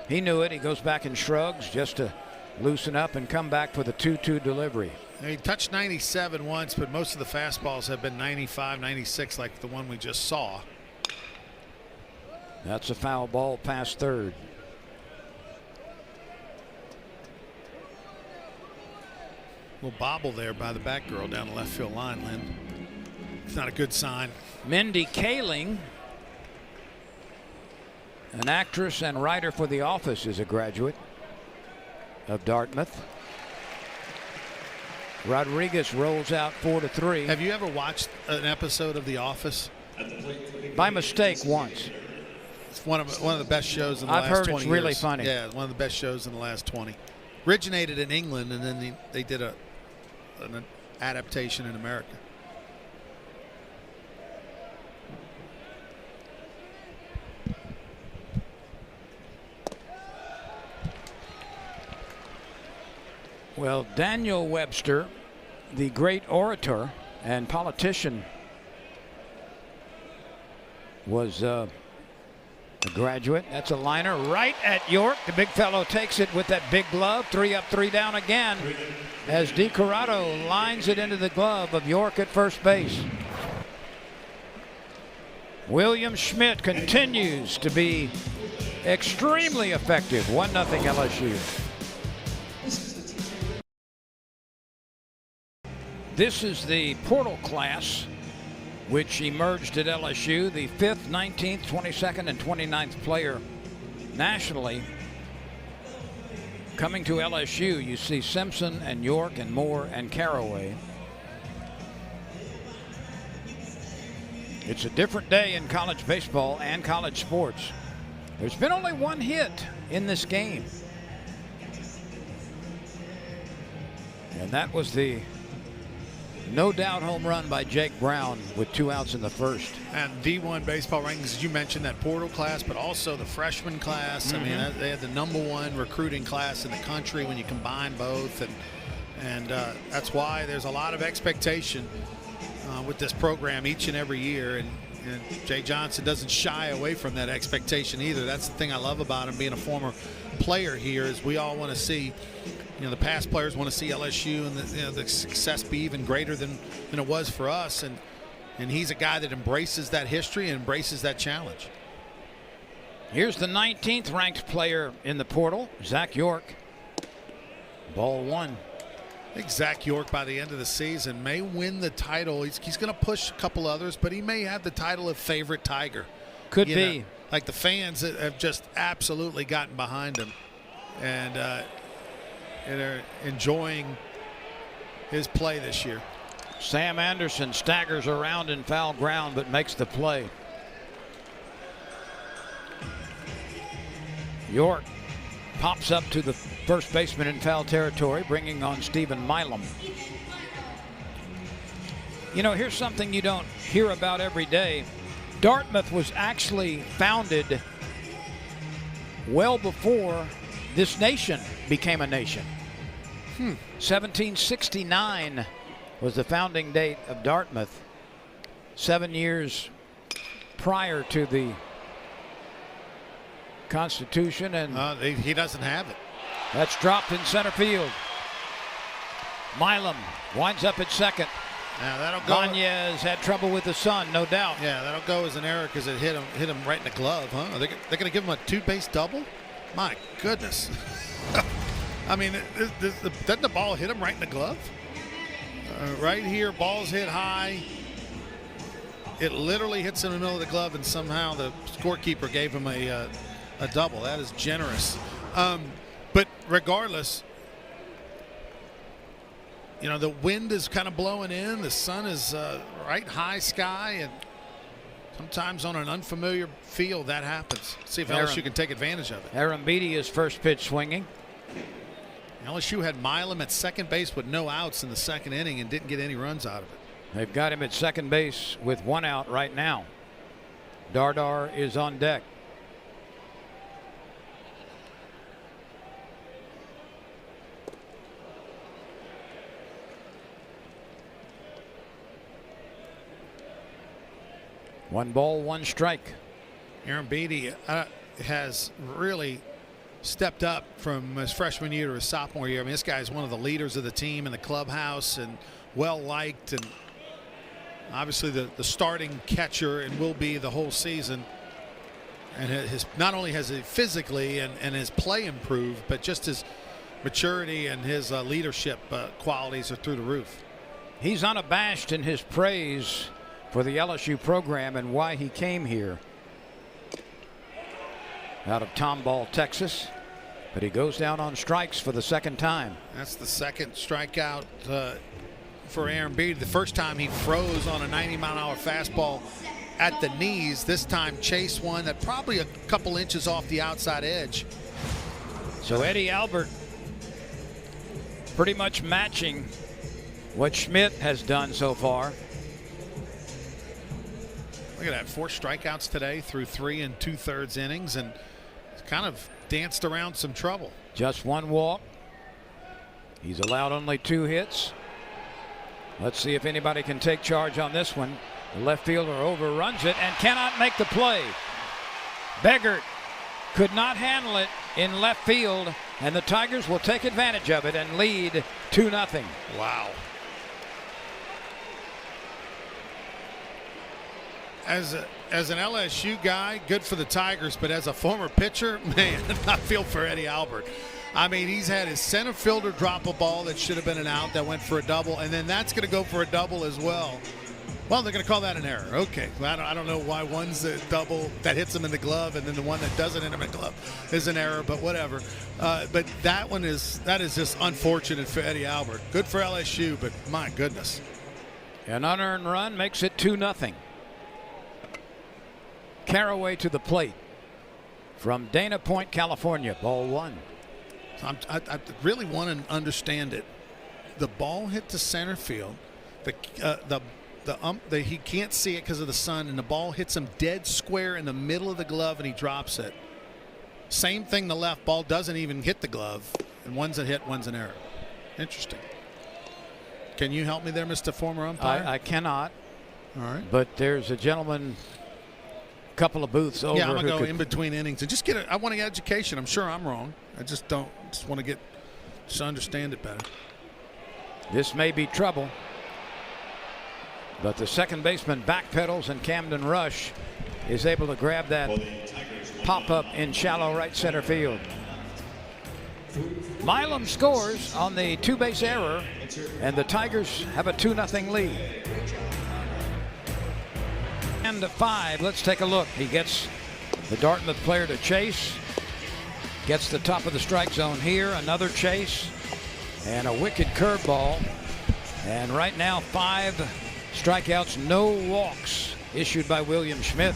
Speaker 1: He knew it. He goes back and shrugs just to loosen up and come back for the 2-2 delivery.
Speaker 2: He touched 97 once, but most of the fastballs have been 95, 96 like the one we just saw.
Speaker 1: That's a foul ball past third.
Speaker 2: Little bobble there by the back girl down the left field line, Lynn. It's not a good sign.
Speaker 1: Mindy Kaling, an actress and writer for The Office, is a graduate of Dartmouth. Rodriguez rolls out 4-3.
Speaker 2: Have you ever watched an episode of The Office?
Speaker 1: By mistake once.
Speaker 2: It's one of the best shows in the last 20 years.
Speaker 1: I've heard it's really funny.
Speaker 2: Yeah, one of the best shows in the last 20. Originated in England, and then they did an adaptation in America.
Speaker 1: Well, Daniel Webster, the great orator and politician, was a graduate. That's a liner right at York. The big fellow takes it with that big glove. 3 up, 3 down again as DiCorrado lines it into the glove of York at first base. William Schmidt continues to be extremely effective. 1-0 LSU. This is the portal class which emerged at LSU, the 5th, 19th, 22nd, and 29th player nationally. Coming to LSU, you see Simpson and York and Moore and Caraway. It's a different day in college baseball and college sports. There's been only one hit in this game, and that was the no doubt home run by Jake Brown with 2 outs in the first.
Speaker 2: And D1 baseball rankings, you mentioned that portal class, but also the freshman class. I mean, they had the #1 recruiting class in the country when you combine both, and that's why there's a lot of expectation with this program each and every year. And Jay Johnson doesn't shy away from that expectation either. That's the thing I love about him, being a former player here, as we all want to see. The past players want to see LSU and the success be even greater than it was for us, and he's a guy that embraces that history and embraces that challenge.
Speaker 1: Here's the 19th ranked player in the portal, Zach York. Ball one.
Speaker 2: I think Zach York by the end of the season may win the title. He's going to push a couple others, but he may have the title of favorite Tiger.
Speaker 1: Could be.
Speaker 2: Like the fans that have just absolutely gotten behind him and are enjoying his play this year.
Speaker 1: Sam Anderson staggers around in foul ground but makes the play. York pops up to the first baseman in foul territory, bringing on Stephen Milam. Here's something you don't hear about every day. Dartmouth was actually founded well before this nation became a nation. 1769 was the founding date of Dartmouth, 7 years prior to the Constitution, and
Speaker 2: he doesn't have it.
Speaker 1: That's dropped in center field. Milam winds up at second.
Speaker 2: Now that'll go.
Speaker 1: Gagnez had trouble with the sun, no doubt.
Speaker 2: Yeah, that'll go as an error because it hit him right in the glove, huh? They're going to give him a two-base double? My goodness. I mean, doesn't the ball hit him right in the glove? Right here, ball's hit high. It literally hits in the middle of the glove, and somehow the scorekeeper gave him a double. That is generous. But regardless, the wind is kind of blowing in. The sun is right high sky, and sometimes on an unfamiliar field that happens. See if LSU can take advantage of it.
Speaker 1: Aaron Beatty is first pitch swinging.
Speaker 2: LSU had Milam at second base with no outs in the second inning and didn't get any runs out of it.
Speaker 1: They've got him at second base with one out right now. Dardar is on deck. One ball, one strike.
Speaker 2: Aaron Beatty has really stepped up from his freshman year to his sophomore year. I mean, this guy is one of the leaders of the team in the clubhouse and well liked, and obviously the starting catcher and will be the whole season. And his not only has he physically and his play improved, but just his maturity and his leadership qualities are through the roof.
Speaker 1: He's unabashed in his praise for the LSU program and why he came here. Out of Tomball, Texas, but he goes down on strikes for the second time.
Speaker 2: That's the second strikeout for Aaron Beatty. The first time he froze on a 90-mile-an-hour fastball at the knees. This time chased one that probably a couple inches off the outside edge.
Speaker 1: So Eddie Albert pretty much matching what Schmidt has done so far.
Speaker 2: Look at that, 4 strikeouts today through 3 2/3 innings, and kind of danced around some trouble.
Speaker 1: Just one walk. He's allowed only 2 hits. Let's see if anybody can take charge on this one. The left fielder overruns it and cannot make the play. Beggert could not handle it in left field, and the Tigers will take advantage of it and lead 2-0.
Speaker 2: Wow. As an LSU guy, good for the Tigers, but as a former pitcher, man, I feel for Eddie Albert. I mean, he's had his center fielder drop a ball that should have been an out that went for a double, and then that's going to go for a double as well. Well, they're going to call that an error. Okay. I don't know why one's a double that hits him in the glove and then the one that doesn't hit him in the glove is an error, but whatever. But that is just unfortunate for Eddie Albert. Good for LSU, but my goodness.
Speaker 1: An unearned run makes it 2-0. Caraway to the plate from Dana Point, California. Ball 1.
Speaker 2: I really want to understand it. The ball hit to center field. He can't see it because of the sun, and the ball hits him dead square in the middle of the glove, and he drops it. Same thing, the left ball doesn't even hit the glove, and one's a hit, one's an error. Interesting. Can you help me there, Mr. Former Umpire?
Speaker 1: I cannot.
Speaker 2: All right.
Speaker 1: But there's a gentleman couple of booths over.
Speaker 2: Yeah, I'm going to go in between innings and just get it. I want to get education. I'm sure I'm wrong. I just want to just understand it better.
Speaker 1: This may be trouble. But the second baseman backpedals, and Camden Rush is able to grab that pop-up in shallow right center field. Milam scores on the two-base error, and the Tigers have a 2-0 lead. And 5, let's take a look. He gets the Dartmouth player to chase, gets the top of the strike zone here, another chase, and a wicked curveball. And right now, 5 strikeouts, no walks issued by William Schmidt.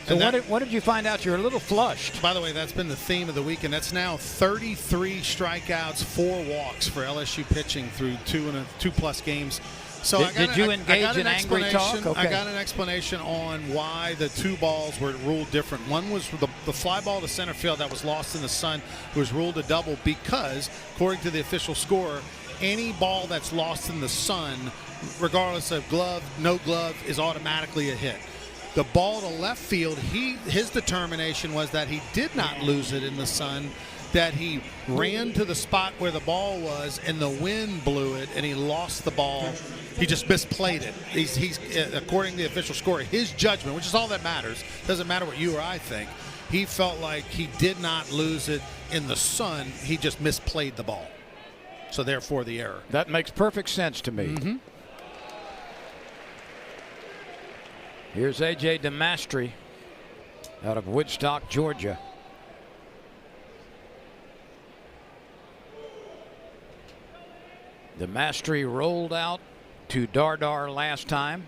Speaker 1: So what did you find out? You're a little flushed.
Speaker 2: By the way, that's been the theme of the weekend. That's now 33 strikeouts, 4 walks for LSU pitching through 2+ games. So
Speaker 1: did you engage in angry talk? Okay.
Speaker 2: I got an explanation on why the 2 balls were ruled different. One was the fly ball to center field that was lost in the sun was ruled a double because, according to the official score, any ball that's lost in the sun, regardless of glove, no glove, is automatically a hit. The ball to left field, his determination was that he did not lose it in the sun, that he ran to the spot where the ball was and the wind blew it and he lost the ball. He just misplayed it. He's according to the official score, his judgment, which is all that matters, doesn't matter what you or I think, he felt like he did not lose it in the sun, he just misplayed the ball. So therefore the error.
Speaker 1: That makes perfect sense to me.
Speaker 2: Mm-hmm.
Speaker 1: Here's A.J. DeMastri out of Woodstock, Georgia. DeMastri rolled out to Dardar last time.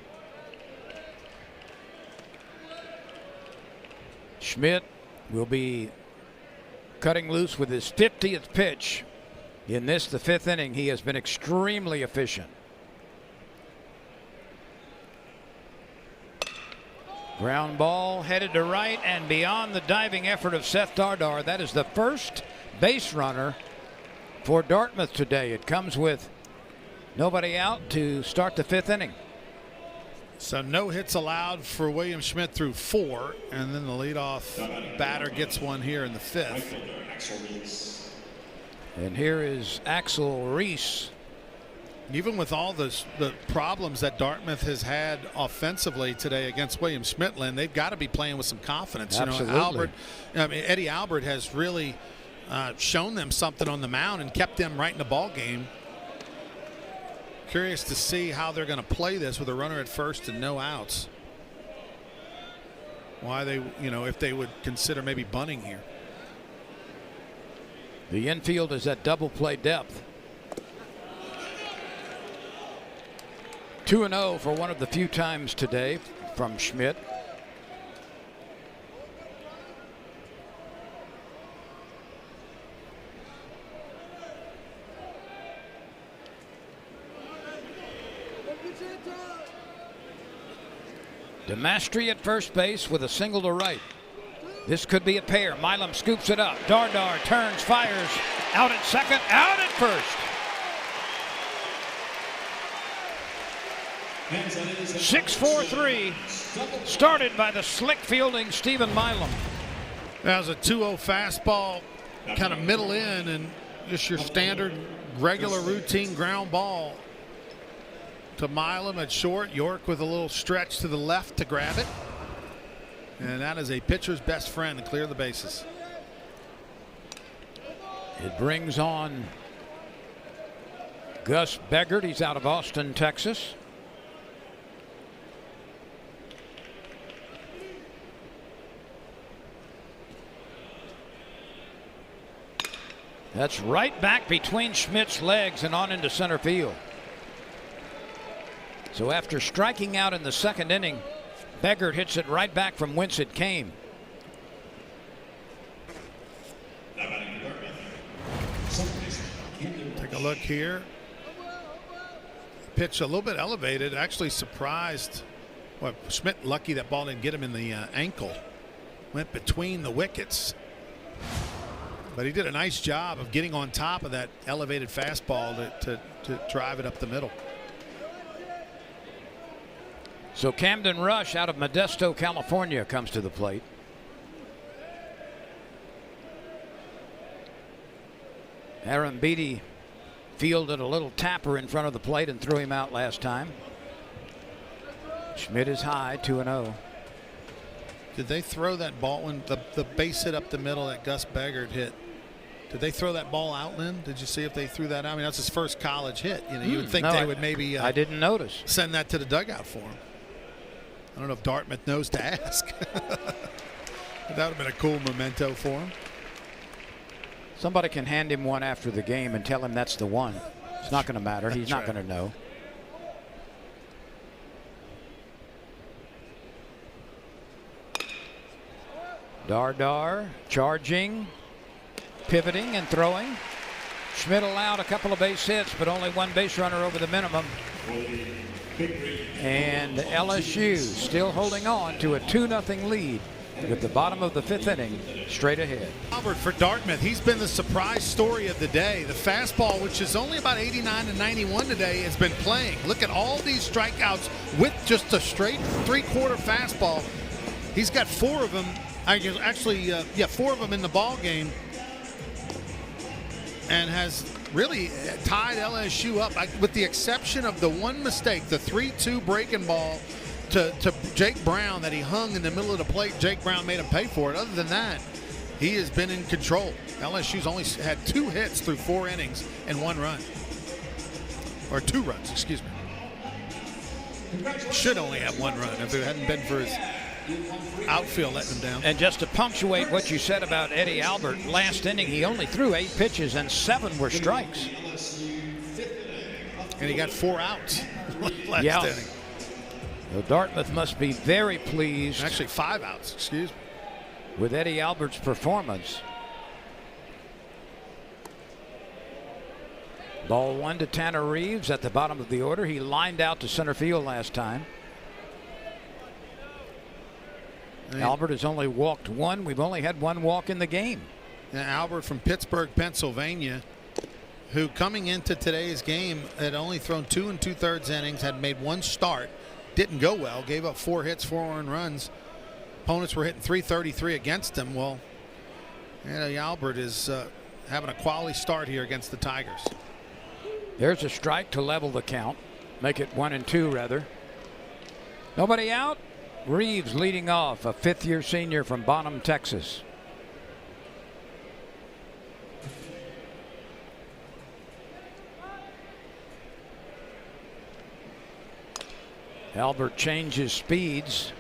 Speaker 1: Schmidt will be cutting loose with his 50th pitch. In this, the 5th inning, he has been extremely efficient. Ground ball headed to right and beyond the diving effort of Seth Dardar. That is the first base runner for Dartmouth today. It comes with nobody out to start the 5th inning.
Speaker 2: So no hits allowed for William Schmidt through 4, and then the leadoff batter gets one here in the 5th.
Speaker 1: And here is Axel Reese.
Speaker 2: Even with all the problems that Dartmouth has had offensively today against William Schmidtland, they've got to be playing with some confidence.
Speaker 1: Absolutely.
Speaker 2: Eddie Albert has really shown them something on the mound and kept them right in the ball game. Curious to see how they're going to play this with a runner at first and no outs. Why they, if they would consider maybe bunting here.
Speaker 1: The infield is at double play depth. 2-0 for one of the few times today from Schmidt. DeMastri at first base with a single to right. This could be a pair. Milam scoops it up. Dardar turns, fires. Out at second, out at first. 6-4-3. Started by the slick fielding Stephen Milam.
Speaker 2: That was a 2-0 fastball, kind of middle in, and just your standard, regular, routine ground ball to Milam at short. York with a little stretch to the left to grab it. And that is a pitcher's best friend to clear the bases.
Speaker 1: It brings on Gus Beggert. He's out of Austin, Texas. That's right back between Schmidt's legs and on into center field. So after striking out in the 2nd inning, Beggert hits it right back from whence it came.
Speaker 2: Take a look here. Pitch a little bit elevated. Actually surprised. Well, Schmidt lucky that ball didn't get him in the ankle. Went between the wickets. But he did a nice job of getting on top of that elevated fastball to drive it up the middle.
Speaker 1: So Camden Rush out of Modesto, California comes to the plate. Aaron Beatty fielded a little tapper in front of the plate and threw him out last time. Schmidt is high, 2-0.
Speaker 2: Did they throw that ball when the base hit up the middle that Gus Beggard hit? Did they throw that ball out, Lynn? Did you see if they threw that out? I mean, that's his first college hit. You know, you would think they would maybe
Speaker 1: I didn't notice.
Speaker 2: Send that to the dugout for him. I don't know if Dartmouth knows to ask. That would have been a cool memento for him.
Speaker 1: Somebody can hand him one after the game and tell him that's the one. It's not going to matter. He's not going to know. Dar charging, pivoting and throwing. Schmidt allowed a couple of base hits, but only one base runner over the minimum. And LSU still holding on to a 2-0 lead with the bottom of the 5th inning straight ahead.
Speaker 2: Albert for Dartmouth, he's been the surprise story of the day. The fastball, which is only about 89 to 91 today, has been playing. Look at all these strikeouts with just a straight 3/4 fastball. He's got 4 of them. Actually, 4 of them in the ball game, and has really tied LSU up, with the exception of the one mistake, the 3-2 breaking ball to Jake Brown that he hung in the middle of the plate. Jake Brown made him pay for it. Other than that, he has been in control. LSU's only had 2 hits through 4 innings and 1 run. Or 2 runs, excuse me. Should only have 1 run if it hadn't been for his outfield letting him down.
Speaker 1: And just to punctuate what you said about Eddie Albert, last inning he only threw 8 pitches and 7 were strikes.
Speaker 2: And he got 4 outs last inning.
Speaker 1: Well, Dartmouth must be very pleased.
Speaker 2: Actually 5 outs, excuse me.
Speaker 1: With Eddie Albert's performance. Ball 1 to Tanner Reeves at the bottom of the order. He lined out to center field last time. Albert has only walked 1. We've only had 1 walk in the game.
Speaker 2: Albert from Pittsburgh, Pennsylvania, who coming into today's game had only thrown 2 2/3 innings, had made 1 start, didn't go well, gave up 4 hits, 4 earned runs. Opponents were hitting .333 against him. Well, Albert is having a quality start here against the Tigers.
Speaker 1: There's a strike to level the count, make it 1-2 rather. Nobody out. Reeves leading off, a 5th-year senior from Bonham, Texas. Albert changes speeds.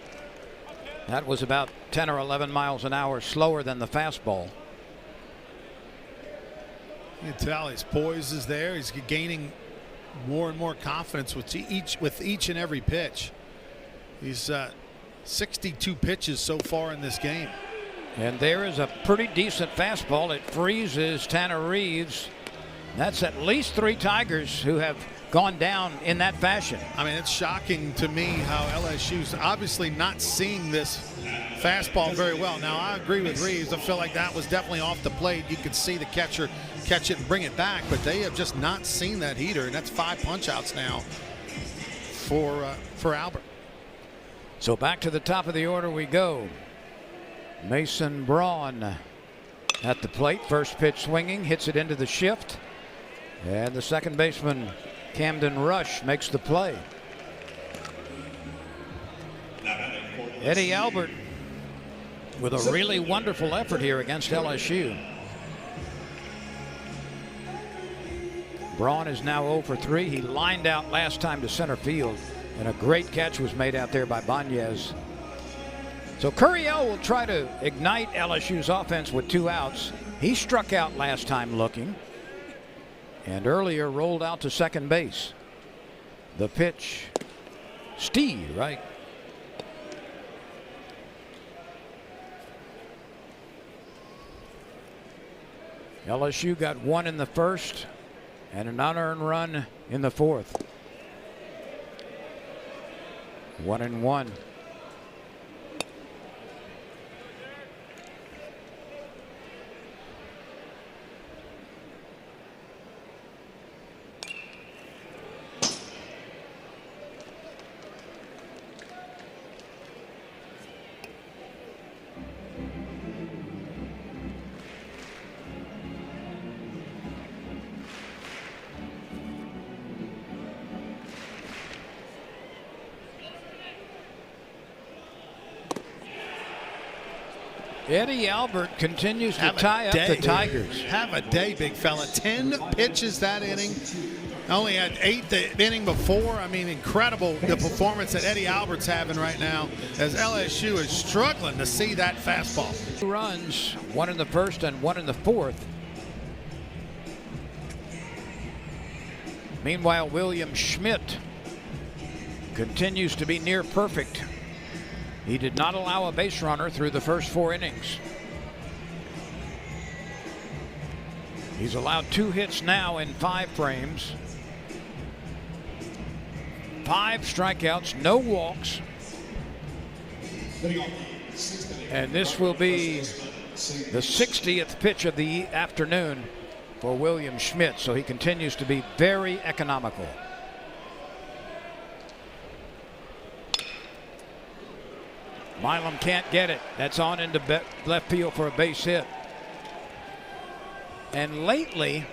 Speaker 1: That was about 10 or 11 miles an hour slower than the fastball.
Speaker 2: You can tell his poise is there. He's gaining more and more confidence with each and every pitch. He's 62 pitches so far in this game.
Speaker 1: And there is a pretty decent fastball. It freezes Tanner Reeves. That's at least 3 Tigers who have gone down in that fashion.
Speaker 2: I mean, it's shocking to me how LSU's obviously not seeing this fastball very well. Now, I agree with Reeves. I feel like that was definitely off the plate. You could see the catcher catch it and bring it back, but they have just not seen that heater, and that's 5 punch-outs now for Albert.
Speaker 1: So back to the top of the order we go. Mason Braun at the plate. First pitch swinging, hits it into the shift. And the second baseman, Camden Rush, makes the play. Eddie Albert with a really wonderful effort here against LSU. Braun is now 0 for 3. He lined out last time to center field, and a great catch was made out there by Banez. So Curiel will try to ignite LSU's offense with 2 outs. He struck out last time looking, and earlier rolled out to second base. The pitch, Steve, right? LSU got 1 in the first and an unearned run in the 4th. 1-1. Eddie Albert continues to tie up the Tigers.
Speaker 2: Have a day, big fella. 10 pitches that inning. Only had 8 the inning before. I mean, incredible the performance that Eddie Albert's having right now as LSU is struggling to see that fastball.
Speaker 1: 2 runs, 1 in the first and 1 in the fourth. Meanwhile, William Schmidt continues to be near perfect. He did not allow a base runner through the first 4 innings. He's allowed 2 hits now in 5 frames. 5 strikeouts, no walks. And this will be the 60th pitch of the afternoon for William Schmidt, so he continues to be very economical. Milam can't get it. That's on into left field for a base hit. And lately,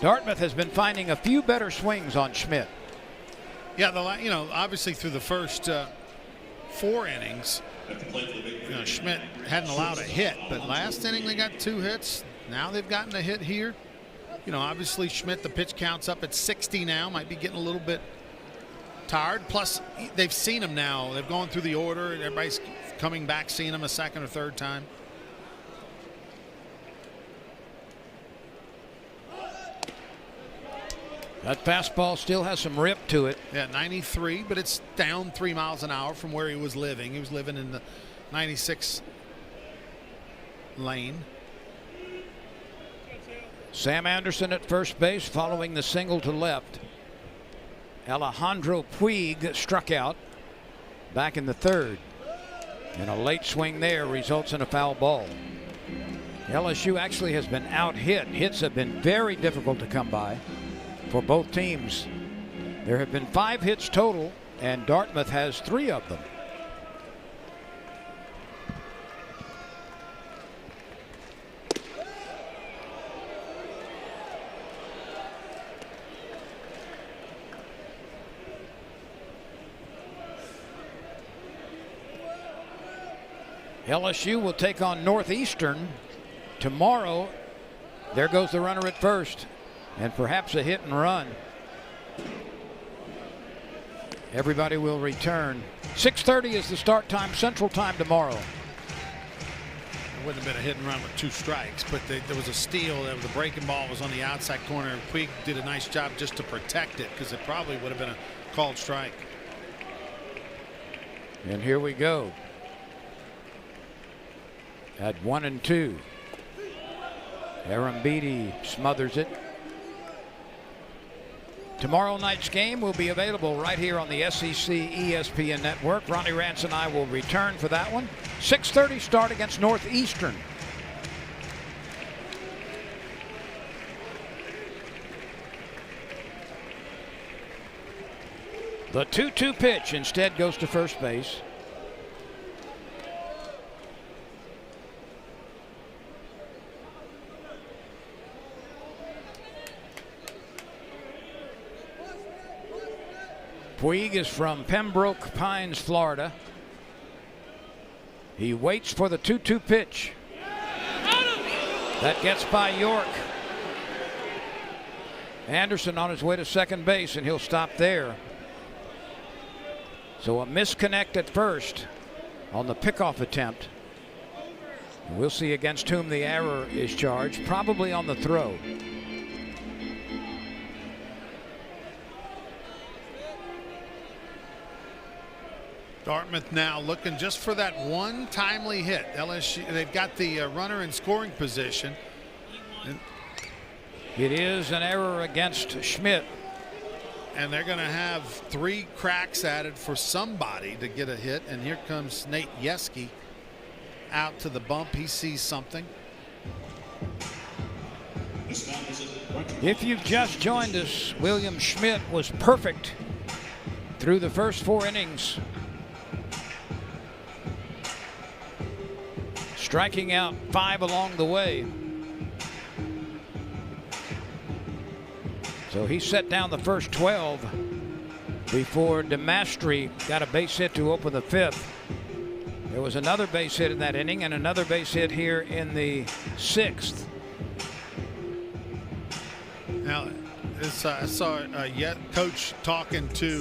Speaker 1: Dartmouth has been finding a few better swings on Schmidt.
Speaker 2: Yeah, obviously through the first 4 innings, Schmidt hadn't allowed a hit, but last inning they got 2 hits. Now they've gotten a hit here. Obviously Schmidt, the pitch count's up at 60 now, might be getting a little bit tired. Plus, they've seen him now. They've gone through the order. Everybody's coming back, seeing him a second or third time.
Speaker 1: That fastball still has some rip to it.
Speaker 2: Yeah, 93, but it's down 3 miles an hour from where he was living. He was living in the 96 lane.
Speaker 1: Sam Anderson at first base following the single to left. Alejandro Puig struck out back in the 3rd. And a late swing there results in a foul ball. LSU actually has been out hit. Hits have been very difficult to come by for both teams. There have been 5 hits total, and Dartmouth has 3 of them. LSU will take on Northeastern tomorrow. There goes the runner at first, and perhaps a hit and run. Everybody will return. 6:30 is the start time, Central Time tomorrow.
Speaker 2: It wouldn't have been a hit and run with 2 strikes, but there was a steal. The breaking ball was on the outside corner, and Puig did a nice job just to protect it, because it probably would have been a called strike.
Speaker 1: And here we go. At 1-2. Aaron Beatty smothers it. Tomorrow night's game will be available right here on the SEC ESPN network. Ronnie Rance and I will return for that one. 6:30 start against Northeastern. The 2-2 pitch instead goes to first base. Puig is from Pembroke Pines, Florida. He waits for the 2-2 pitch. That gets by York. Anderson on his way to second base, and he'll stop there. So a misconnect at first on the pickoff attempt. We'll see against whom the error is charged, probably on the throw.
Speaker 2: Dartmouth now looking just for that one timely hit. LSU, they've got the runner in scoring position.
Speaker 1: It is an error against Schmidt.
Speaker 2: And they're going to have 3 cracks at it for somebody to get a hit. And here comes Nate Yeske out to the bump. He sees something.
Speaker 1: If you've just joined us, William Schmidt was perfect through the first 4 innings. Striking out 5 along the way. So he set down the first 12 before DeMastri got a base hit to open the 5th. There was another base hit in that inning and another base hit here in the 6th.
Speaker 2: Now, I saw yet coach talking to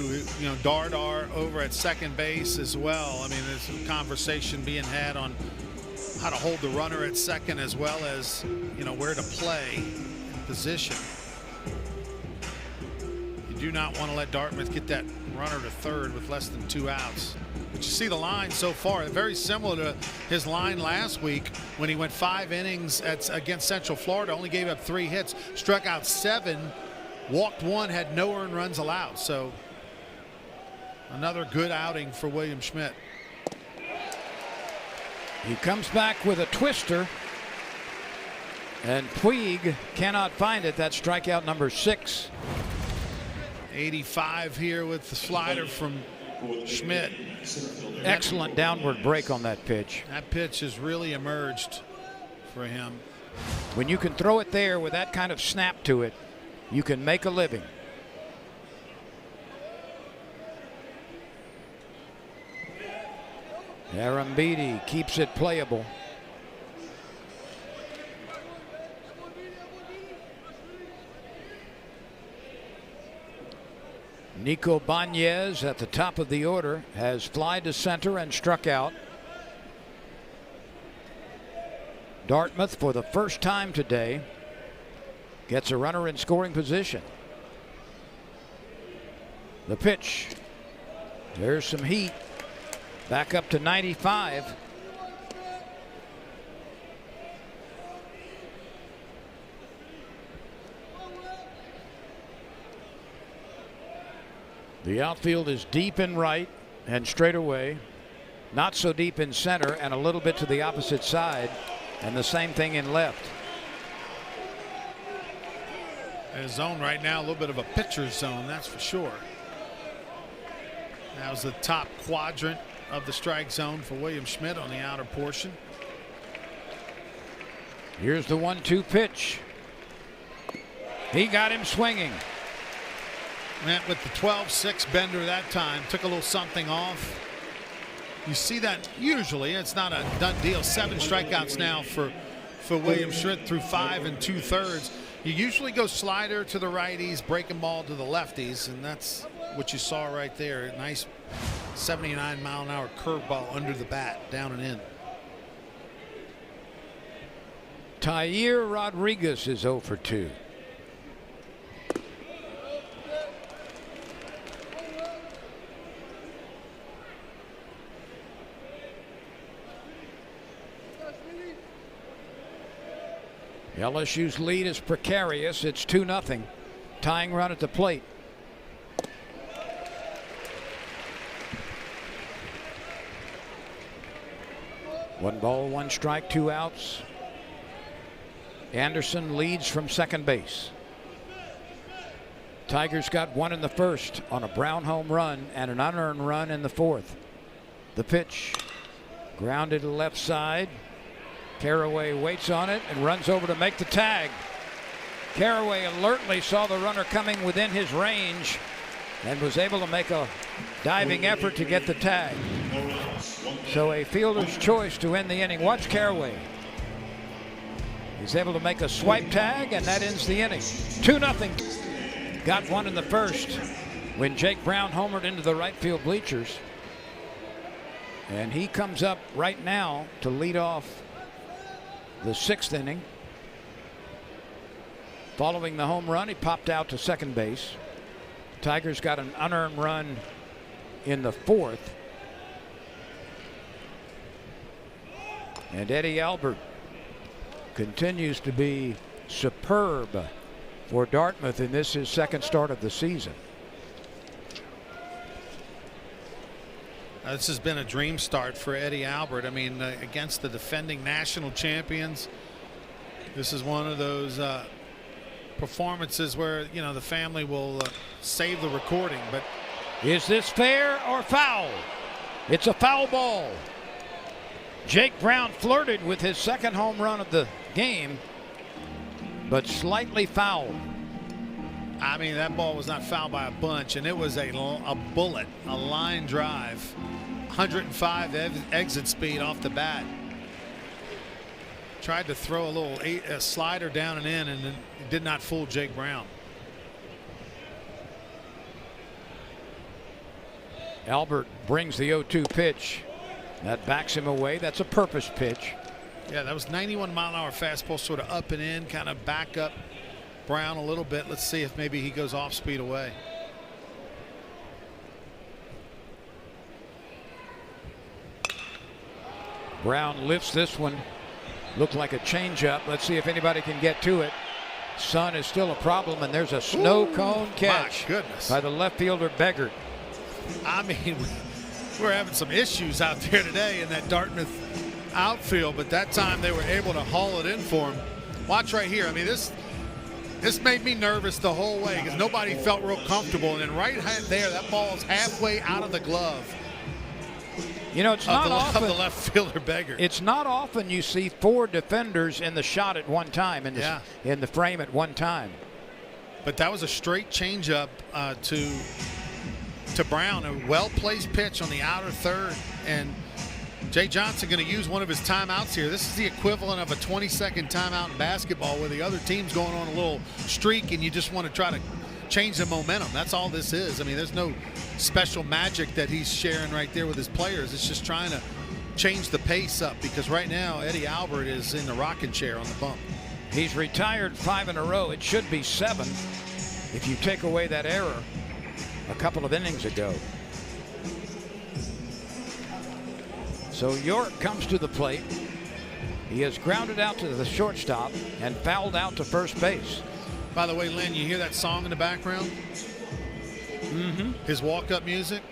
Speaker 2: Dardar over at second base as well. I mean, there's a conversation being had on how to hold the runner at second as well as where to play in position. You do not want to let Dartmouth get that runner to third with less than 2 outs. But you see the line so far, very similar to his line last week when he went 5 innings against Central Florida, only gave up 3 hits, struck out 7, walked 1, had no earned runs allowed. So another good outing for William Schmidt.
Speaker 1: He comes back with a twister, and Puig cannot find it. That's strikeout number 6.
Speaker 2: 85 here with the slider from Schmidt.
Speaker 1: Excellent downward break on that pitch.
Speaker 2: That pitch has really emerged for him.
Speaker 1: When you can throw it there with that kind of snap to it, you can make a living. Arambidi keeps it playable. Nico Banez at the top of the order has flied to center and struck out. Dartmouth, for the first time today, gets a runner in scoring position. The pitch. There's some heat. Back up to 95. The outfield is deep in right and straight away, not so deep in center and a little bit to the opposite side, and the same thing in left.
Speaker 2: His zone right now, a little bit of a pitcher's zone, that's for sure. That was the top quadrant of the strike zone for William Schmidt on the outer portion.
Speaker 1: Here's the 1-2 pitch. He got him swinging.
Speaker 2: Went with the 12-6 bender that time. Took a little something off. You see that usually. It's not a done deal. 7 strikeouts now for William Schmidt through 5 2/3. You usually go slider to the righties, breaking ball to the lefties, and that's what you saw right there. Nice 79-mile-an-hour curveball under the bat, down and in.
Speaker 1: Tair Rodriguez is 0 for 2. LSU's lead is precarious. It's 2-0. Tying run at the plate. One ball, 1 strike, 2 outs. Anderson leads from second base. Tigers got 1 in the first on a Brown home run and an unearned run in the 4th. The pitch grounded to left side. Carraway waits on it and runs over to make the tag. Carraway alertly saw the runner coming within his range and was able to make a diving effort to get the tag. So a fielder's choice to end the inning. Watch Carraway. He's able to make a swipe tag, and that ends the inning. 2-0. Got 1 in the first when Jake Brown homered into the right field bleachers. And he comes up right now to lead off the 6th inning. Following the home run, he popped out to second base. Tigers got an unearned run in the 4th. And Eddie Albert continues to be superb for Dartmouth in this his 2nd start of the season.
Speaker 2: This has been a dream start for Eddie Albert. I mean, against the defending national champions, this is one of those performances where, the family will save the recording. But
Speaker 1: is this fair or foul? It's a foul ball. Jake Brown flirted with his 2nd home run of the game, but slightly foul.
Speaker 2: I mean, that ball was not fouled by a bunch, and it was a bullet, a line drive 105 exit speed off the bat. Tried to throw a slider down and in, and it did not fool Jake Brown.
Speaker 1: Albert brings the 0-2 pitch. That backs him away. That's a purpose pitch.
Speaker 2: Yeah, that was 91 mile an hour fastball, sort of up and in, kind of back up Brown a little bit. Let's see if maybe he goes off speed away.
Speaker 1: Brown lifts this one. Looked like a changeup. Let's see if anybody can get to it. Sun is still a problem, and there's a snow cone catch by the left fielder Beggart.
Speaker 2: I mean, we're having some issues out there today in that Dartmouth outfield, but that time they were able to haul it in for him. Watch right here. I mean, this made me nervous the whole way because nobody felt real comfortable. And then right there, that ball is halfway out of the glove.
Speaker 1: You know, it's not often
Speaker 2: the left fielder Beggart.
Speaker 1: It's not often you see 4 defenders in the shot at one time, in the frame at one time.
Speaker 2: But that was a straight changeup to Brown, a well-placed pitch on the outer third, and Jay Johnson going to use one of his timeouts here. This is the equivalent of a 20-second timeout in basketball where the other team's going on a little streak and you just want to try to change the momentum. That's all this is. I mean, there's no special magic that he's sharing right there with his players. It's just trying to change the pace up because right now Eddie Albert is in the rocking chair on the bump.
Speaker 1: He's retired 5 in a row. It should be 7 if you take away that error a couple of innings ago. So York comes to the plate. He has grounded out to the shortstop and fouled out to first base.
Speaker 2: By the way, Lynn, you hear that song in the background?
Speaker 1: Mm-hmm.
Speaker 2: His walk-up music.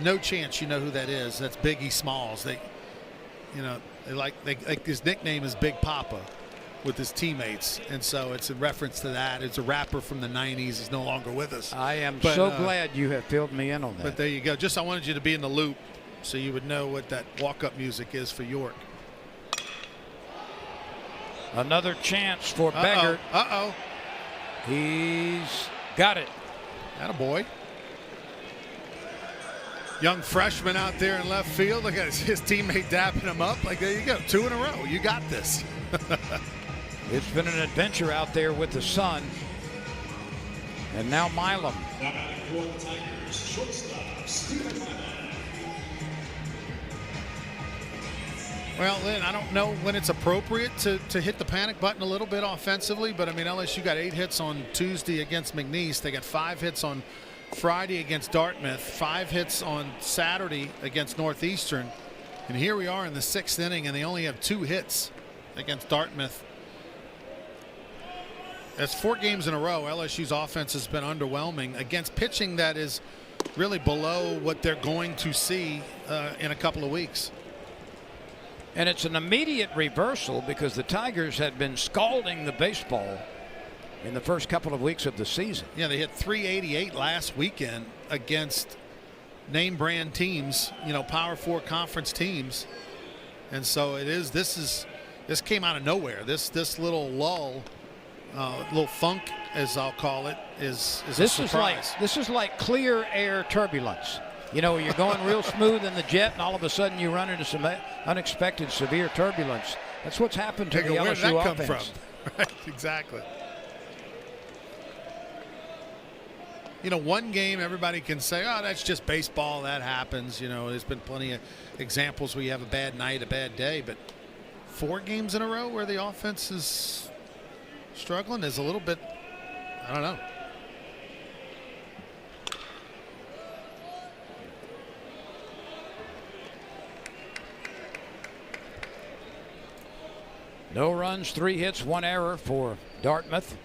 Speaker 2: No chance you know who that is. That's Biggie Smalls. They like his nickname is Big Papa with his teammates, and so it's a reference to that. It's a rapper from the 90s. He's no longer with us.
Speaker 1: I am so glad you have filled me in on that.
Speaker 2: But there you go. Just I wanted you to be in the loop so you would know what that walk-up music is for York.
Speaker 1: Another chance for Beggart.
Speaker 2: Uh-oh.
Speaker 1: He's got it.
Speaker 2: Attaboy. Young freshman out there in left field. Look at his teammate dapping him up. Like, there you go. 2 in a row. You got this.
Speaker 1: It's been an adventure out there with the Sun. And now Milam.
Speaker 2: Well, Lynn, I don't know when it's appropriate to hit the panic button a little bit offensively, but I mean, LSU got 8 hits on Tuesday against McNeese. They got 5 hits on Friday against Dartmouth, 5 hits on Saturday against Northeastern. And here we are in the 6th inning, and they only have 2 hits against Dartmouth. That's 4 games in a row. LSU's offense has been underwhelming against pitching that is really below what they're going to see in a couple of weeks.
Speaker 1: And it's an immediate reversal because the Tigers had been scalding the baseball in the first couple of weeks of the season.
Speaker 2: Yeah, they hit .388 last weekend against name brand teams, Power 4 conference teams. And so this came out of nowhere. This little lull, little funk, as I'll call it, is a surprise.
Speaker 1: This is like clear air turbulence. You're going real smooth in the jet, and all of a sudden you run into some unexpected severe turbulence. That's what's happened to the LSU
Speaker 2: Where did that
Speaker 1: offense.
Speaker 2: come from? Right, exactly. One game everybody can say, oh, that's just baseball. That happens. There's been plenty of examples where you have a bad night, a bad day. But 4 games in a row where the offense is struggling is a little bit, I don't know.
Speaker 1: No runs, 3 hits, 1 error for Dartmouth.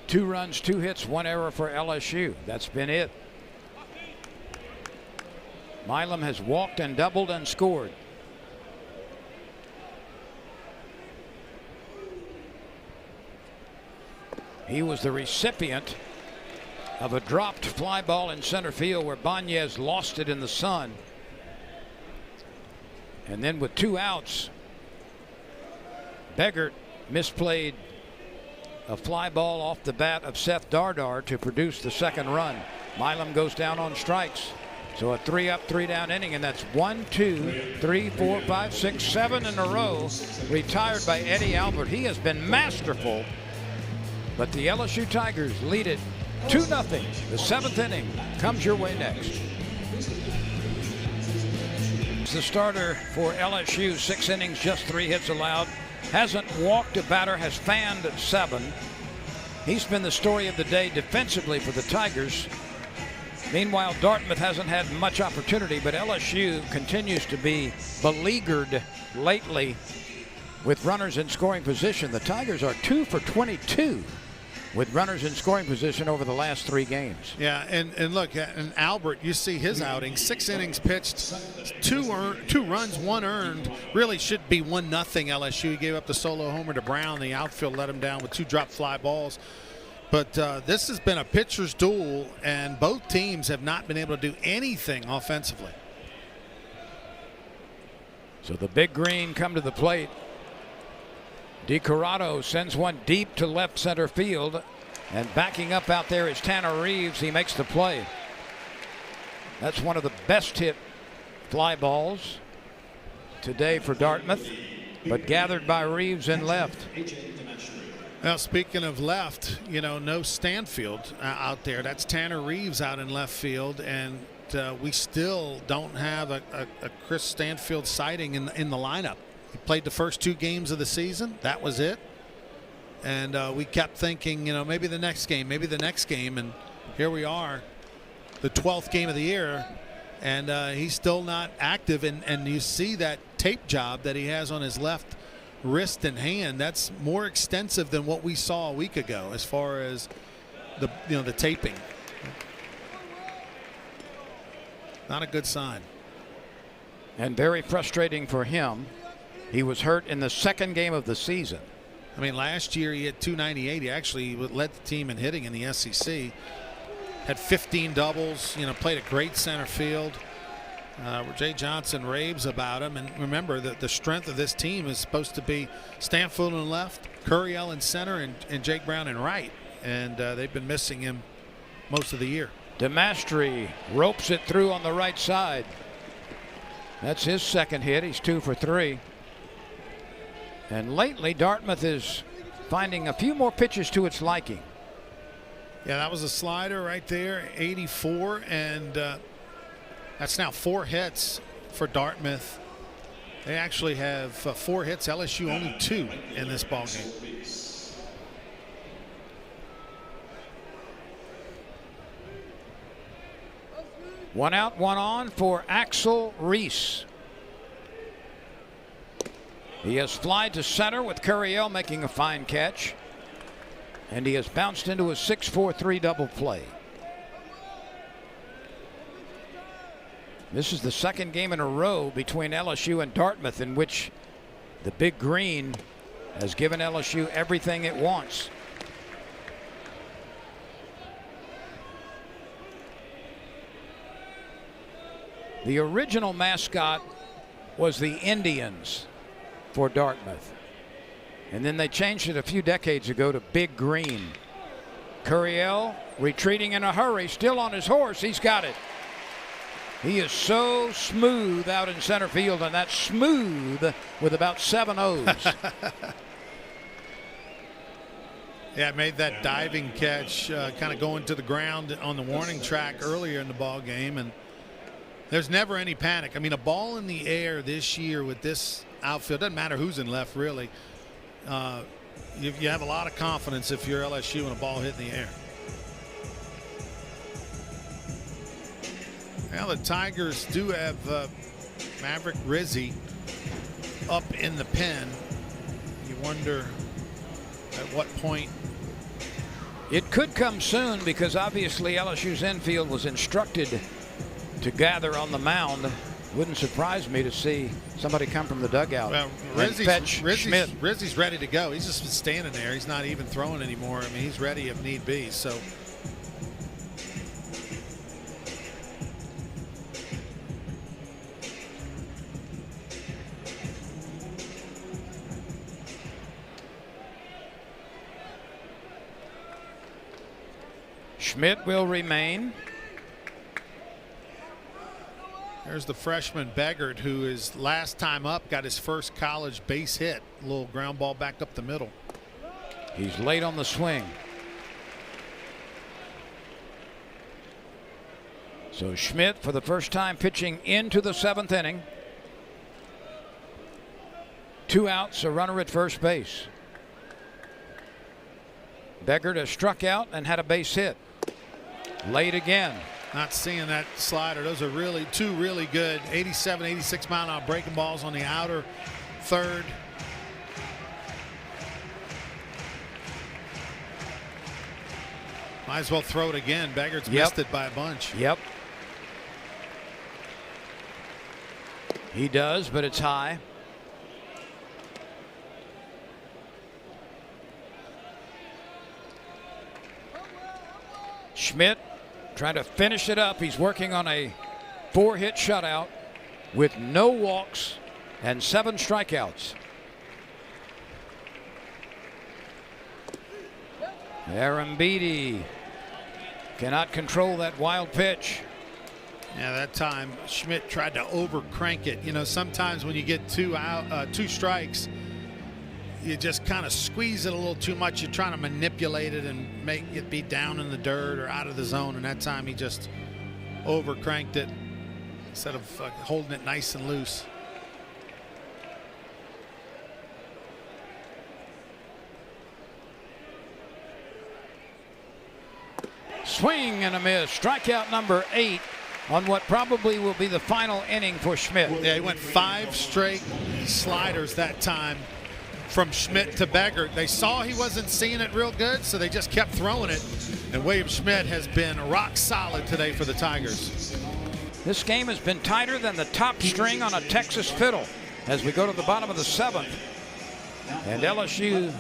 Speaker 1: 2 runs, 2 hits, 1 error for LSU. That's been it. Milam has walked and doubled and scored. He was the recipient of a dropped fly ball in center field where Banez lost it in the sun. And then with 2 outs, Beggart misplayed a fly ball off the bat of Seth Dardar to produce the 2nd run. Milam goes down on strikes. So a 3-up, 3-down inning, and that's 1, 2, 3, 4, 5, 6, 7 in a row retired by Eddie Albert. He has been masterful, but the LSU Tigers lead it 2-0. The 7th inning comes your way next. The starter for LSU, 6 innings, just 3 hits allowed. Hasn't walked a batter, has fanned 7. He's been the story of the day defensively for the Tigers. Meanwhile, Dartmouth hasn't had much opportunity, but LSU continues to be beleaguered lately with runners in scoring position. The Tigers are 2 for 22 with runners in scoring position over the last 3 games.
Speaker 2: Yeah, and look, and Albert, you see his outing, 6 innings pitched, 2 runs, 1 earned. Really should be 1-0 LSU. He gave up the solo homer to Brown. The outfield let him down with 2 drop fly balls. But this has been a pitcher's duel, and both teams have not been able to do anything offensively.
Speaker 1: So the big green come to the plate. DiCorrado sends one deep to left center field, and backing up out there is Tanner Reeves. He makes the play. That's one of the best hit fly balls today for Dartmouth, but gathered by Reeves in left.
Speaker 2: Now, speaking of left, you know, no Stanfield out there. That's Tanner Reeves out in left field, and we still don't have a Chris Stanfield sighting in the lineup. He played the first 2 games of the season. That was it. And we kept thinking, you know, maybe the next game, and here we are, the 12th game of the year, and he's still not active. And you see that tape job that he has on his left wrist and hand. That's more extensive than what we saw a week ago as far as the taping. Not a good sign.
Speaker 1: And very frustrating for him. He was hurt in the 2nd game of the season.
Speaker 2: I mean, last year he had 298. He actually led the team in hitting in the SEC. Had 15 doubles, you know, played a great center field. Jay Johnson raves about him, and remember that the strength of this team is supposed to be Stanfield in left, Curriell in center, and Jake Brown in right, and they've been missing him most of the year.
Speaker 1: DeMastri ropes it through on the right side. That's his 2nd hit. He's 2 for 3. And lately, Dartmouth is finding a few more pitches to its liking.
Speaker 2: Yeah, that was a slider right there, 84, and that's now 4 hits for Dartmouth. They actually have 4 hits. LSU only 2 in this ball game.
Speaker 1: One out, one on for Axel Reese. He has flied to center with Curriell making a fine catch, and he has bounced into a 6-4-3 double play. This is the 2nd game in a row between LSU and Dartmouth in which the big green has given LSU everything it wants. The original mascot was the Indians for Dartmouth, and then they changed it a few decades ago to Big Green. Curriell retreating in a hurry, still on his horse. He's got it. He is so smooth out in center field, and that's smooth with about 7 O's.
Speaker 2: Yeah, made that diving catch, kind of going to the ground on the warning track earlier in the ball game, and there's never any panic. I mean, a ball in the air this year with this outfield, doesn't matter who's in left really. You have a lot of confidence if you're LSU and a ball hit in the air. Now the Tigers do have Maverick Rizzi up in the pen. You wonder at what point.
Speaker 1: It could come soon because obviously LSU's infield was instructed to gather on the mound. Wouldn't surprise me to see somebody come from the dugout.
Speaker 2: Well, Rizzi's ready to go. He's just been standing there. He's not even throwing anymore. I mean, he's ready if need be. So.
Speaker 1: Schmidt will remain.
Speaker 2: There's the freshman Beggard, who is last time up got his first college base hit. A little ground ball back up the middle.
Speaker 1: He's late on the swing. So Schmidt, for the first time, pitching into the 7th inning. 2 outs, a runner at first base. Beggard has struck out and had a base hit. Late again.
Speaker 2: Not seeing that slider. Those are two really good 87, 86 mile an hour breaking balls on the outer third. Might as well throw it again. Beggard's missed it by a bunch.
Speaker 1: Yep. He does, but it's high. Schmidt trying to finish it up. He's working on a 4-hit shutout with no walks and 7 strikeouts. Arambidi cannot control that wild pitch.
Speaker 2: Yeah, that time Schmidt tried to over crank it. You know, sometimes when you get 2 strikes, you just kind of squeeze it a little too much. You're trying to manipulate it and make it be down in the dirt or out of the zone. And that time he just over cranked it instead of holding it nice and loose.
Speaker 1: Swing and a miss. Strikeout number 8 on what probably will be the final inning for Schmidt.
Speaker 2: Yeah, he went 5 straight sliders that time from Schmidt to Beggard. They saw he wasn't seeing it real good, so they just kept throwing it. And William Schmidt has been rock solid today for the Tigers.
Speaker 1: This game has been tighter than the top string on a Texas fiddle as we go to the bottom of the 7th. And LSU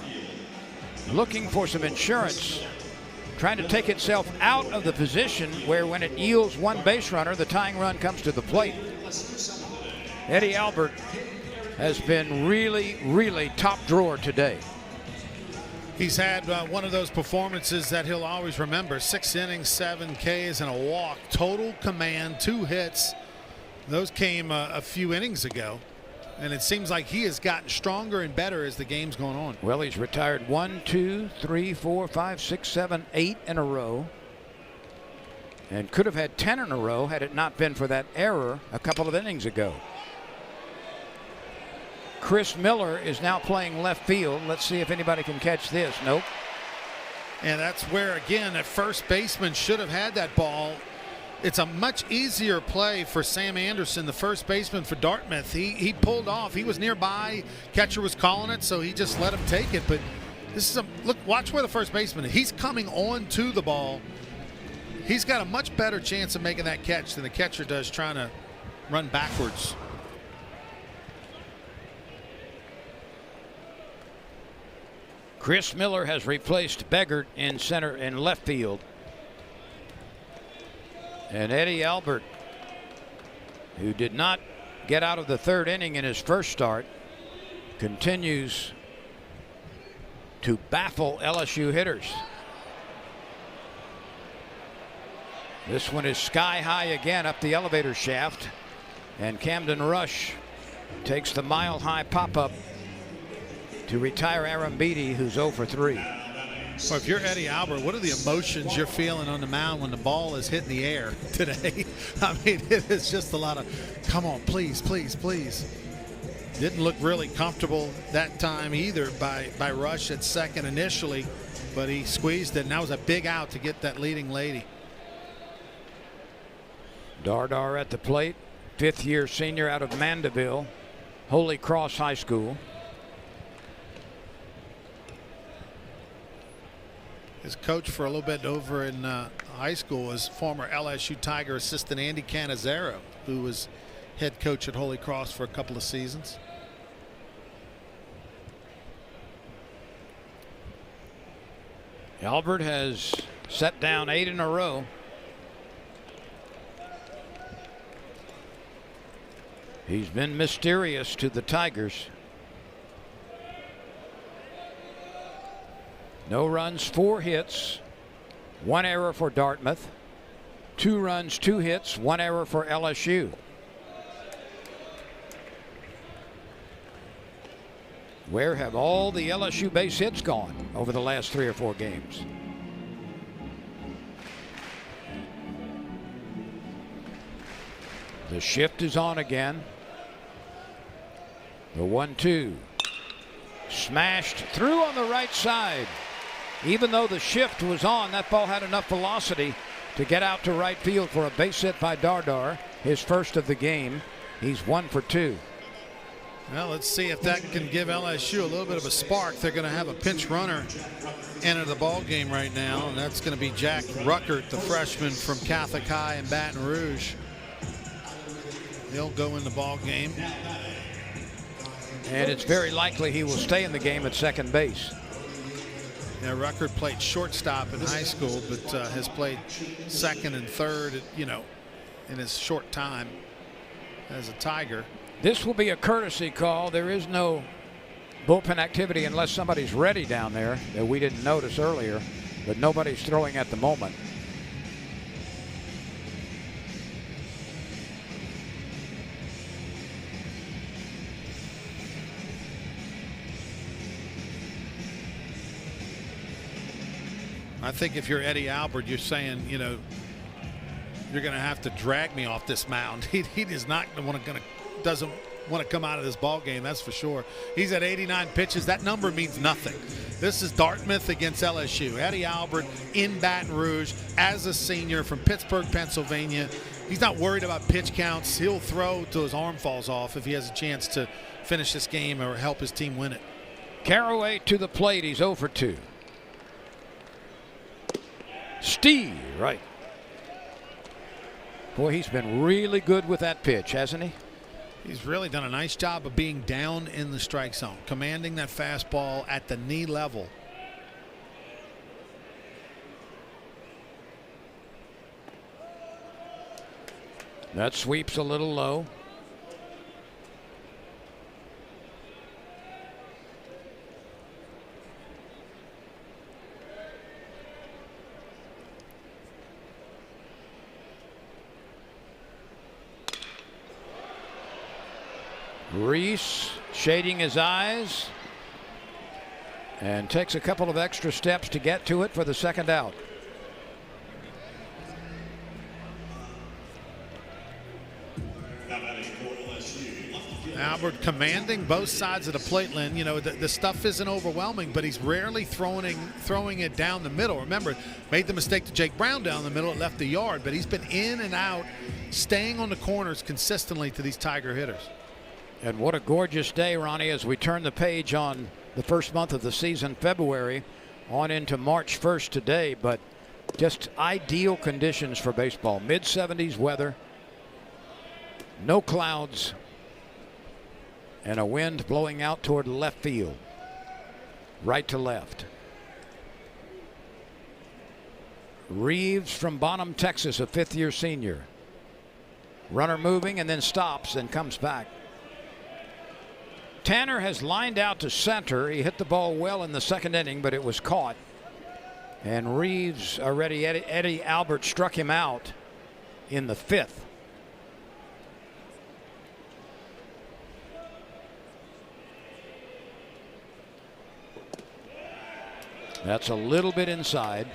Speaker 1: looking for some insurance, trying to take itself out of the position where when it yields 1 base runner, the tying run comes to the plate. Eddie Albert has been really top drawer today.
Speaker 2: He's had one of those performances that he'll always remember. 6 innings, 7 Ks, and a walk. Total command, 2 hits. Those came a few innings ago. And it seems like he has gotten stronger and better as the game's going on.
Speaker 1: Well, he's retired 1, 2, 3, 4, 5, 6, 7, 8 in a row. And could have had 10 in a row had it not been for that error a couple of innings ago. Chris Miller is now playing left field. Let's see if anybody can catch this. Nope.
Speaker 2: And that's where, again, that first baseman should have had that ball. It's a much easier play for Sam Anderson, the first baseman for Dartmouth. He pulled off. He was nearby. Catcher was calling it, so he just let him take it. But this is look, watch where the first baseman is. He's coming on to the ball. He's got a much better chance of making that catch than the catcher does trying to run backwards.
Speaker 1: Chris Miller has replaced Beggard in center and left field. And Eddie Albert, who did not get out of the 3rd inning in his first start, continues to baffle LSU hitters. This one is sky high again up the elevator shaft, and Camden Rush takes the mile-high pop-up to retire Arambidi, who's 0 for 3.
Speaker 2: Well, if you're Eddie Albert, what are the emotions you're feeling on the mound when the ball is hitting the air today? I mean, it is just a lot of, come on, please, please, please. Didn't look really comfortable that time either by Rush at second initially, but he squeezed it, and that was a big out to get that leading lady.
Speaker 1: Dardar at the plate, 5th-year senior out of Mandeville, Holy Cross High School.
Speaker 2: His coach for a little bit over in high school was former LSU Tiger assistant Andy Cannizzaro, who was head coach at Holy Cross for a couple of seasons.
Speaker 1: Albert has set down 8 in a row. He's been mysterious to the Tigers. No runs, 4 hits, 1 error for Dartmouth. 2 runs, 2 hits, 1 error for LSU. Where have all the LSU base hits gone over the last 3 or 4 games? The shift is on again. The 1-2. Smashed through on the right side. Even though the shift was on, that ball had enough velocity to get out to right field for a base hit by Dardar, his first of the game. He's 1 for 2.
Speaker 2: Well, let's see if that can give LSU a little bit of a spark. They're going to have a pinch runner enter the ball game right now, and that's going to be Jack Ruckert, the freshman from Catholic High in Baton Rouge. He'll go in the ball game.
Speaker 1: And it's very likely he will stay in the game at second base.
Speaker 2: Yeah, Ruckert played shortstop in high school, but has played second and third, in his short time as a Tiger.
Speaker 1: This will be a courtesy call. There is no bullpen activity unless somebody's ready down there that we didn't notice earlier, but nobody's throwing at the moment.
Speaker 2: I think if you're Eddie Albert, you're saying, you're going to have to drag me off this mound. He does not doesn't want to come out of this ball game, that's for sure. He's at 89 pitches. That number means nothing. This is Dartmouth against LSU. Eddie Albert in Baton Rouge as a senior from Pittsburgh, Pennsylvania. He's not worried about pitch counts. He'll throw till his arm falls off if he has a chance to finish this game or help his team win it.
Speaker 1: Carraway to the plate. He's 0 for 2. Steve, right. Boy, he's been really good with that pitch, hasn't he?
Speaker 2: He's really done a nice job of being down in the strike zone, commanding that fastball at the knee level.
Speaker 1: That sweeps a little low. Reese shading his eyes and takes a couple of extra steps to get to it for the second out.
Speaker 2: Albert commanding both sides of the plate, Lynn. The stuff isn't overwhelming, but he's rarely throwing it down the middle. Remember, made the mistake to Jake Brown down the middle. It left the yard, but he's been in and out, staying on the corners consistently to these Tiger hitters.
Speaker 1: And what a gorgeous day, Ronnie, as we turn the page on the first month of the season, February, on into March 1st today. But just ideal conditions for baseball. Mid-70s weather, no clouds, and a wind blowing out toward left field, right to left. Reeves from Bonham, Texas, a fifth-year senior. Runner moving and then stops and comes back. Tanner has lined out to center. He hit the ball well in the second inning, but it was caught. And Reeves already, Eddie Albert struck him out in the fifth. That's a little bit inside.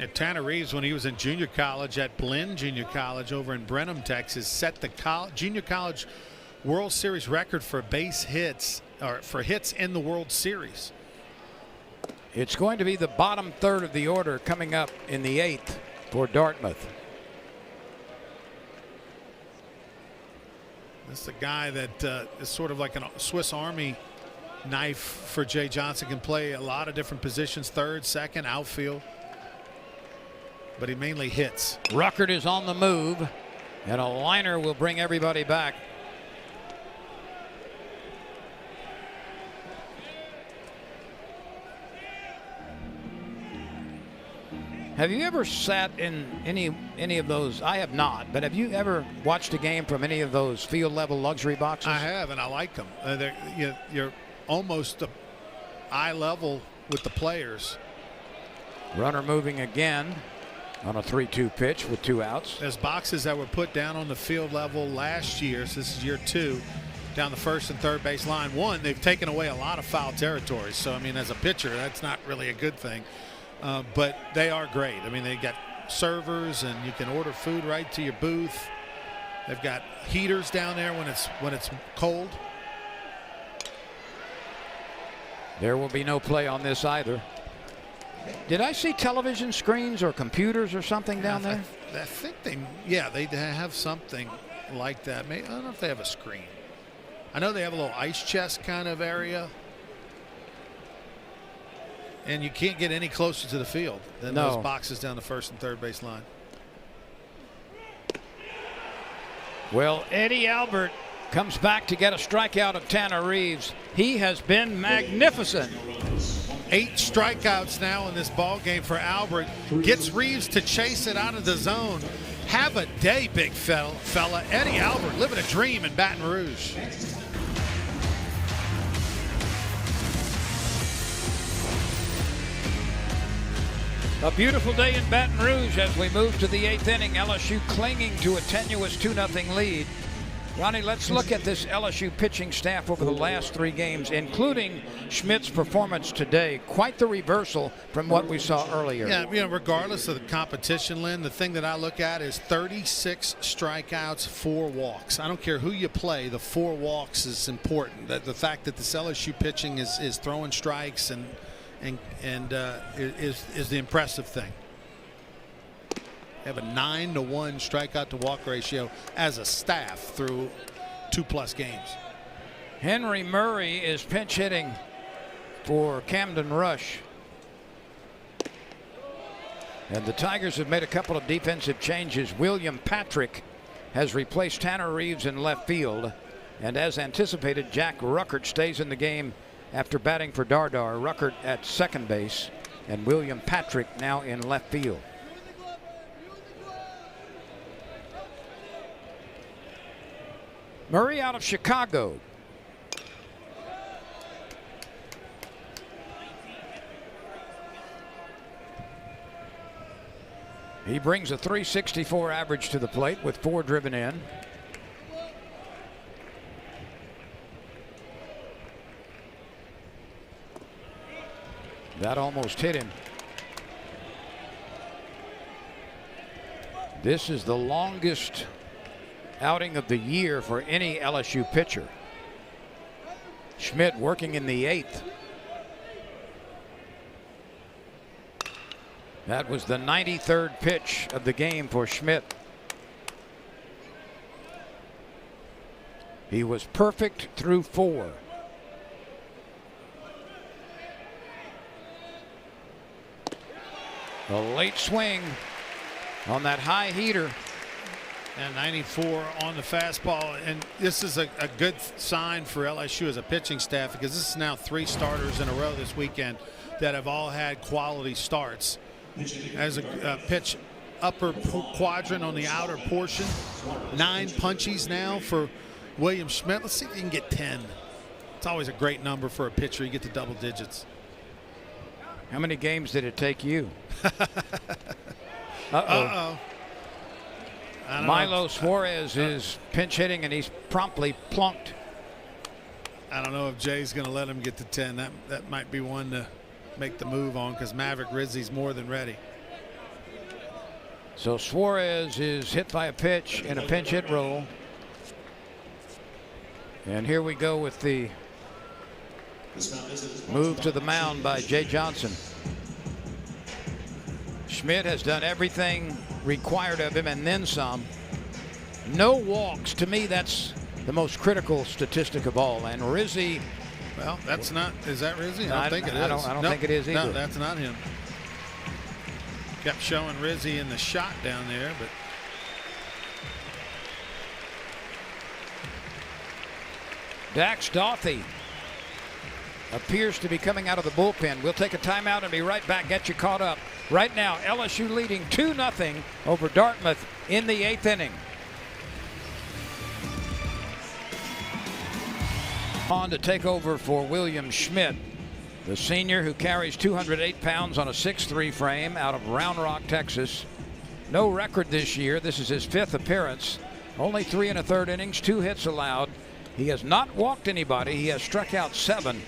Speaker 2: And Tanner Reeves, when he was in junior college at Blinn Junior College over in Brenham, Texas, set the junior college World Series record for base hits, or for hits in the World Series.
Speaker 1: It's going to be the bottom third of the order coming up in the 8th for Dartmouth.
Speaker 2: This is a guy that is sort of like a Swiss Army knife for Jay Johnson. Can play a lot of different positions, third, second, outfield. But he mainly hits.
Speaker 1: Ruckert is on the move, and a liner will bring everybody back. Have you ever sat in any of those? I have not, but have you ever watched a game from any of those field level luxury boxes?
Speaker 2: I have, and I like them. You're almost eye level with the players.
Speaker 1: Runner moving again. On a 3-2 pitch with 2 outs.
Speaker 2: There's boxes that were put down on the field level last year, so this is year 2, down the first and third base line. One, they've taken away a lot of foul territories, so I mean, as a pitcher, that's not really a good thing. But they are great. I mean, they got servers, and you can order food right to your booth. They've got heaters down there when it's cold.
Speaker 1: There will be no play on this either. Did I see television screens or computers or something down there?
Speaker 2: I think they have something like that. Maybe, I don't know if they have a screen. I know they have a little ice chest kind of area. And you can't get any closer to the field than those boxes down the first and third base line.
Speaker 1: Well, Eddie Albert comes back to get a strikeout of Tanner Reeves. He has been magnificent.
Speaker 2: 8 strikeouts now in this ball game for Albert. Gets Reeves to chase it out of the zone. Have a day, big fella. Eddie Albert living a dream in Baton Rouge.
Speaker 1: A beautiful day in Baton Rouge as we move to the 8th inning. LSU clinging to a tenuous 2-0 lead. Ronnie, let's look at this LSU pitching staff over the last 3 games, including Schmidt's performance today. Quite the reversal from what we saw earlier.
Speaker 2: Yeah, regardless of the competition, Lynn, the thing that I look at is 36 strikeouts, 4 walks. I don't care who you play, the 4 walks is important. The fact that this LSU pitching is throwing strikes and is the impressive thing. They have a 9-to-1 strikeout to walk ratio as a staff through 2+ games.
Speaker 1: Henry Murray is pinch hitting for Camden Rush. And the Tigers have made a couple of defensive changes. William Patrick has replaced Tanner Reeves in left field. And as anticipated, Jack Ruckert stays in the game after batting for Dardar. Ruckert at second base and William Patrick now in left field. Murray out of Chicago. He brings a .364 average to the plate with 4 driven in. That almost hit him. This is the longest outing of the year for any LSU pitcher. Schmidt working in the 8th. That was the 93rd pitch of the game for Schmidt. He was perfect through 4. A late swing on that high heater.
Speaker 2: And 94 on the fastball. And this is a good sign for LSU as a pitching staff, because this is now 3 starters in a row this weekend that have all had quality starts. As a pitch upper quadrant on the outer portion. 9 punchies now for William Schmidt. Let's see if you can get 10. It's always a great number for a pitcher. You get to double digits.
Speaker 1: How many games did it take you?
Speaker 2: Uh-oh.
Speaker 1: Milo Suarez is pinch hitting, and he's promptly plunked.
Speaker 2: I don't know if Jay's going to let him get to 10. That might be one to make the move on, because Maverick Rizzi's more than ready.
Speaker 1: So Suarez is hit by a pitch in a pinch hit roll. And here we go with the move to the mound by Jay Johnson. Schmidt has done everything required of him and then some. No walks. To me, that's the most critical statistic of all. And Rizzi.
Speaker 2: Well, that's not. Is that Rizzi? I don't think it is.
Speaker 1: I don't think it is either.
Speaker 2: No, that's not him. Kept showing Rizzi in the shot down there, but.
Speaker 1: Dax Daughtry appears to be coming out of the bullpen. We'll take a timeout and be right back. Get you caught up. Right now, LSU leading 2-0 over Dartmouth in the 8th inning. On to take over for William Schmidt, the senior who carries 208 pounds on a 6'3" frame out of Round Rock, Texas. no record this year. This is his 5th appearance. Only 3 1/3 innings, 2 hits allowed. He has not walked anybody. He has struck out 7.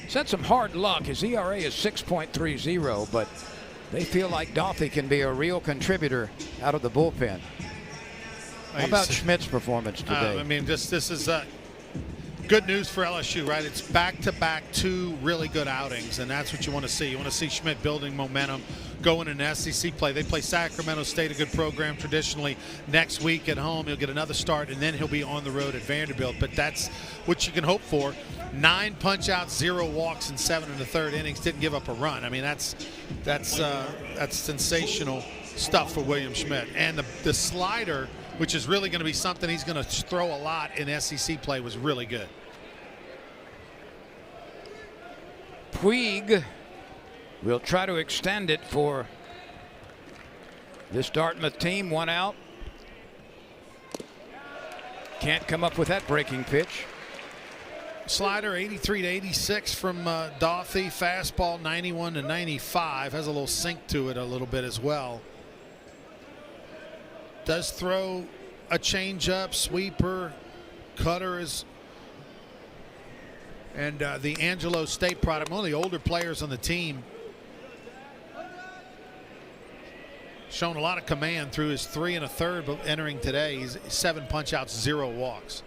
Speaker 1: He's had some hard luck. His ERA is 6.30, but they feel like Dartmouth can be a real contributor out of the bullpen. How about Schmidt's performance today?
Speaker 2: I mean, this is good news for LSU, right? It's back-to-back 2 really good outings, and that's what you want to see. You want to see Schmidt building momentum, going into SEC play. They play Sacramento State, a good program traditionally. Next week at home, he'll get another start, and then he'll be on the road at Vanderbilt. But that's what you can hope for. 9 punch-outs, 0 walks in 7 1/3 innings. Didn't give up a run. I mean, that's sensational stuff for William Schmidt. And the slider, which is really going to be something he's going to throw a lot in SEC play, was really good.
Speaker 1: Puig will try to extend it for this Dartmouth team. 1 out. Can't come up with that breaking pitch.
Speaker 2: Slider 83 to 86 from Dartmouth. Fastball 91 to 95. Has a little sink to it a little bit as well. Does throw a changeup, sweeper, cutter is. And the Angelo State product, one of the older players on the team, shown a lot of command through his 3 1/3, but entering today, he's 7 punch-outs, 0 walks.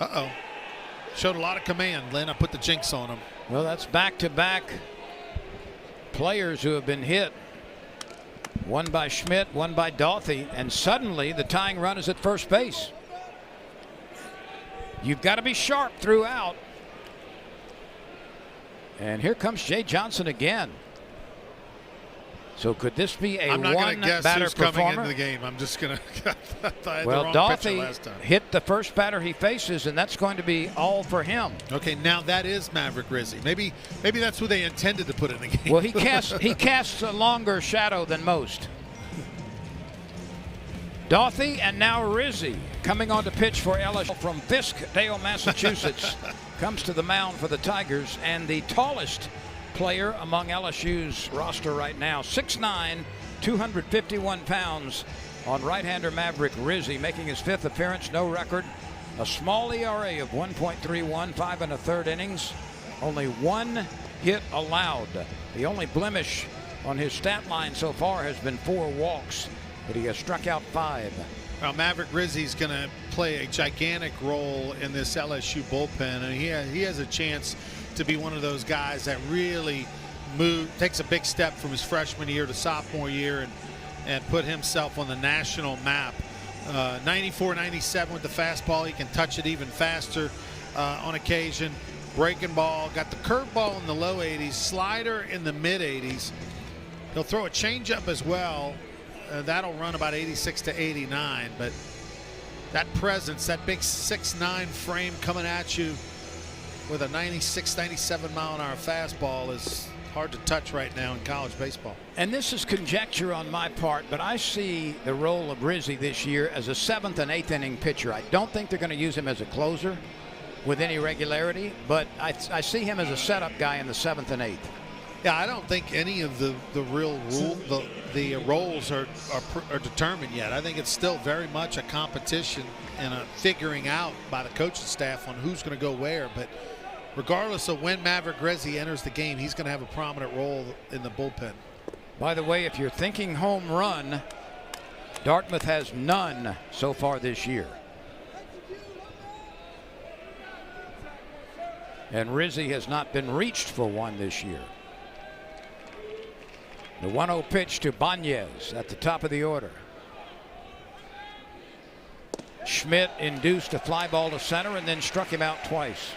Speaker 2: Uh-oh. Showed a lot of command, Lynn. I put the jinx on him.
Speaker 1: Well, that's back-to-back players who have been hit. One by Schmidt, one by Dartmouth, and suddenly the tying run is at first base. You've got to be sharp throughout. And here comes Jay Johnson again. So could this be a
Speaker 2: I'm not going to guess who's
Speaker 1: performer?
Speaker 2: coming into the game. I'm just going to.
Speaker 1: Well, Dartmouth hit the first batter he faces, and that's going to be all for him.
Speaker 2: Okay, now that is Maverick Rizzi. Maybe that's who they intended to put in the game.
Speaker 1: Well, he casts a longer shadow than most. Dartmouth and now Rizzi coming on to pitch for LSU from Fiskdale, Massachusetts. Comes to the mound for the Tigers, and the tallest player among LSU's roster right now, 6'9", 251 pounds, on right-hander Maverick Rizzi, making his 5th appearance, no record. A small ERA of 1.31, 5 1/3 innings, only 1 hit allowed. The only blemish on his stat line so far has been 4 walks, but he has struck out 5.
Speaker 2: Well, Maverick Rizzi's going to play a gigantic role in this LSU bullpen, and he has a chance to be one of those guys that really takes a big step from his freshman year to sophomore year and put himself on the national map. 94, 97 with the fastball. He can touch it even faster on occasion. Breaking ball, got the curveball in the low 80s, slider in the mid 80s. He'll throw a changeup as well. That'll run about 86 to 89, but that presence, that big 6'9" frame coming at you with a 96, 97 mile-an-hour fastball is hard to touch right now in college baseball.
Speaker 1: And this is conjecture on my part, but I see the role of Rizzi this year as a 7th and 8th inning pitcher. I don't think they're going to use him as a closer with any regularity, but I see him as a setup guy in the 7th and 8th.
Speaker 2: Yeah, I don't think any of the real the roles are determined yet. I think it's still very much a competition and a figuring out by the coaching staff on who's going to go where. But regardless of when Maverick Rizzi enters the game, he's going to have a prominent role in the bullpen.
Speaker 1: By the way, if you're thinking home run, Dartmouth has none so far this year. And Rizzi has not been reached for one this year. The 1-0 pitch to Banez at the top of the order. Schmidt induced a fly ball to center and then struck him out twice.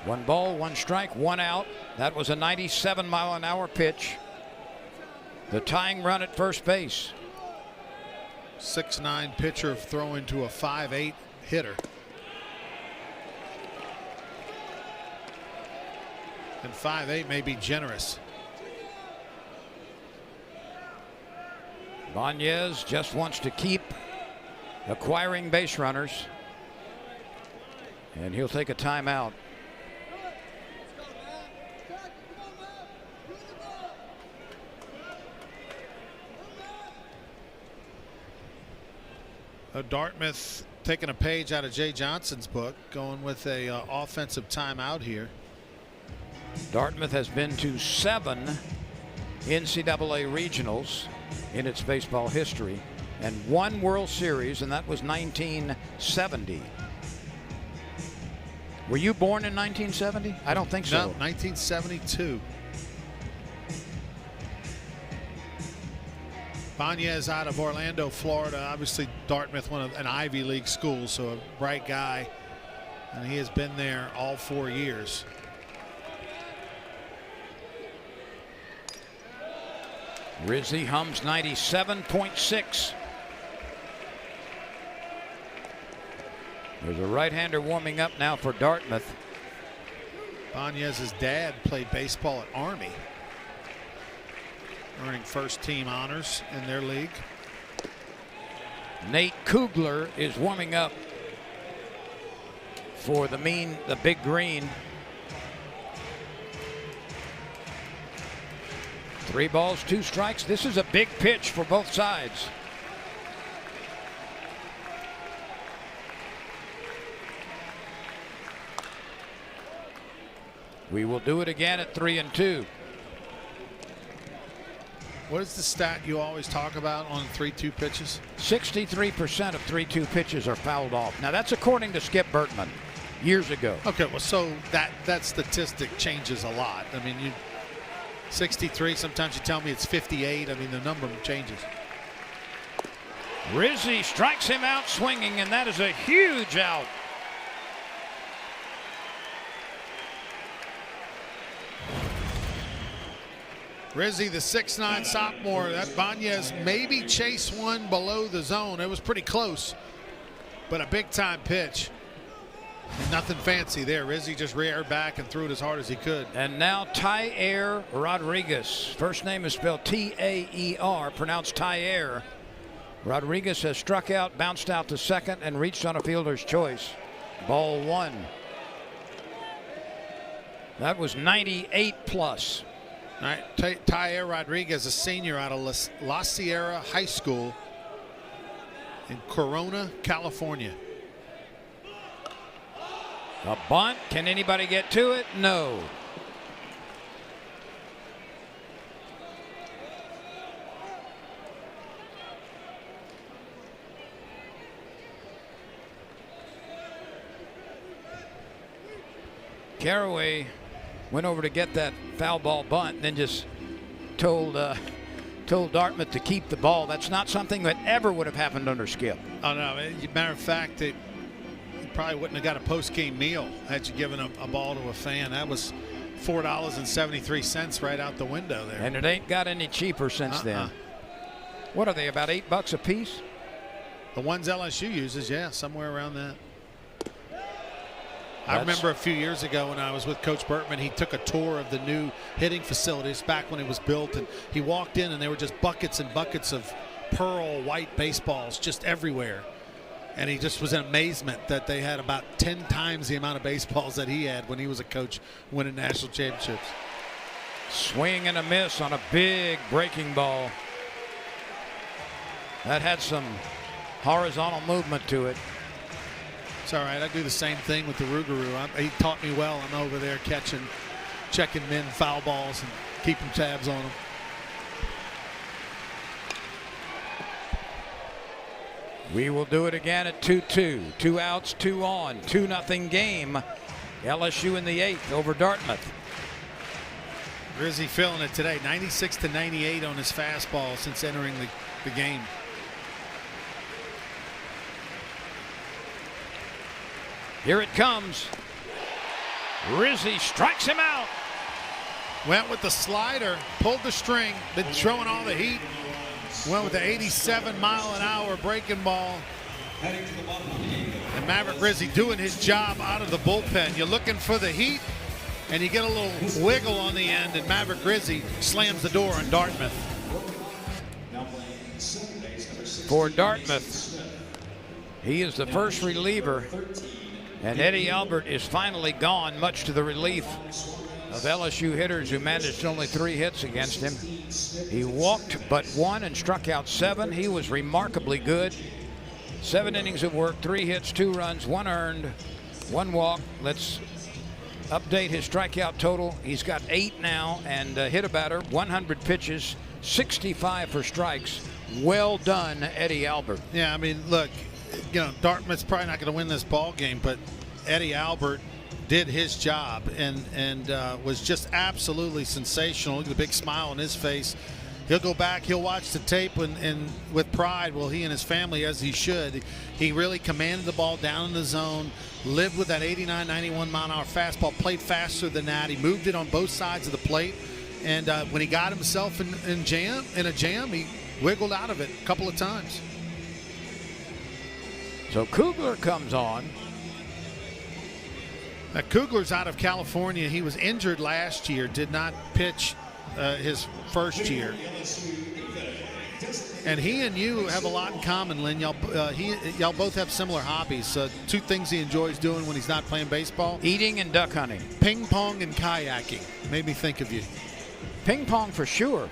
Speaker 1: 1 ball, 1 strike, 1 out. That was a 97 mile-an-hour pitch. The tying run at first base.
Speaker 2: 6'9" pitcher throwing to a 5'8" hitter. And 5'8" may be generous.
Speaker 1: Banez just wants to keep acquiring base runners, and he'll take a timeout.
Speaker 2: Dartmouth taking a page out of Jay Johnson's book, going with a offensive timeout here.
Speaker 1: Dartmouth has been to 7 NCAA regionals in its baseball history and 1 World Series, and that was 1970. Were you born in 1970? I don't think so.
Speaker 2: No, 1972. Banez out of Orlando, Florida. Obviously, Dartmouth, an Ivy League school, so a bright guy. And he has been there all 4 years.
Speaker 1: Rizzi hums 97.6. There's a right-hander warming up now for Dartmouth.
Speaker 2: Banez's dad played baseball at Army, earning first-team honors in their league.
Speaker 1: Nate Kugler is warming up for the Big Green. 3 balls, 2 strikes. This is a big pitch for both sides. We will do it again at 3-2.
Speaker 2: What is the stat you always talk about on 3-2 pitches?
Speaker 1: 63% of 3-2 pitches are fouled off. Now that's according to Skip Bertman years ago.
Speaker 2: Okay, well, so that statistic changes a lot. I mean, 63, sometimes you tell me it's 58. I mean, the number changes.
Speaker 1: Rizzi strikes him out swinging, and that is a huge out.
Speaker 2: Rizzi, the 6'9" sophomore, that Banez maybe chased one below the zone. It was pretty close, but a big-time pitch. Nothing fancy there. Rizzi just reared back and threw it as hard as he could.
Speaker 1: And now Tair Rodriguez. First name is spelled T-A-E-R, pronounced Tair. Rodriguez has struck out, bounced out to second, and reached on a fielder's choice. Ball 1. That was 98 plus.
Speaker 2: All right, Tair Rodriguez, a senior out of La Sierra High School in Corona, California.
Speaker 1: A bunt. Can anybody get to it? No. Caraway went over to get that foul ball bunt and then just told Dartmouth to keep the ball. That's not something that ever would have happened under Skip.
Speaker 2: Oh, no. Matter of fact, you probably wouldn't have got a post-game meal had you given a ball to a fan. That was $4.73 right out the window there.
Speaker 1: And it ain't got any cheaper since then. What are they, about $8 a piece?
Speaker 2: The ones LSU uses, yeah, somewhere around that. I remember a few years ago when I was with Coach Bertman, he took a tour of the new hitting facilities back when it was built, and he walked in and there were just buckets and buckets of pearl white baseballs just everywhere. And he just was in amazement that they had about 10 times the amount of baseballs that he had when he was a coach winning national championships.
Speaker 1: Swing and a miss on a big breaking ball. That had some horizontal movement to it.
Speaker 2: It's all right. I do the same thing with the Rougarou. He taught me well. I'm over there checking men foul balls and keeping tabs on them.
Speaker 1: We will do it again at 2-2. 2 outs, 2 on. 2-0 game. LSU in the 8th over Dartmouth.
Speaker 2: Rizzi feeling it today. 96-98 on his fastball since entering the game.
Speaker 1: Here it comes. Rizzi strikes him out.
Speaker 2: Went with the slider, pulled the string, been throwing all the heat. Went with the 87-mile-an-hour breaking ball. And Maverick Rizzi doing his job out of the bullpen. You're looking for the heat, and you get a little wiggle on the end, and Maverick Rizzi slams the door on Dartmouth.
Speaker 1: For Dartmouth, he is the first reliever, and Eddie Albert is finally gone, much to the relief of LSU hitters who managed only 3 hits against him. He walked but 1 and struck out 7. He was remarkably good. 7 innings of work, 3 hits, 2 runs, 1 earned, 1 walk. Let's update his strikeout total. He's got 8 now and hit a batter, 100 pitches, 65 for strikes. Well done, Eddie Albert.
Speaker 2: Yeah, I mean, look, Dartmouth's probably not going to win this ball game, but Eddie Albert did his job and was just absolutely sensational. Look at the big smile on his face. He'll go back, he'll watch the tape and with pride, well, he and his family, as he should. He really commanded the ball down in the zone, lived with that 89, 91 mile an hour fastball, played faster than that. He moved it on both sides of the plate. And when he got himself in a jam, he wiggled out of it a couple of times.
Speaker 1: So Kugler comes on.
Speaker 2: Now, Kugler's out of California. He was injured last year, did not pitch his first year. And he and you have a lot in common, Lynn. Y'all both have similar hobbies. 2 things he enjoys doing when he's not playing baseball.
Speaker 1: Eating and duck hunting.
Speaker 2: Ping pong and kayaking. Made me think of you.
Speaker 1: Ping pong for sure.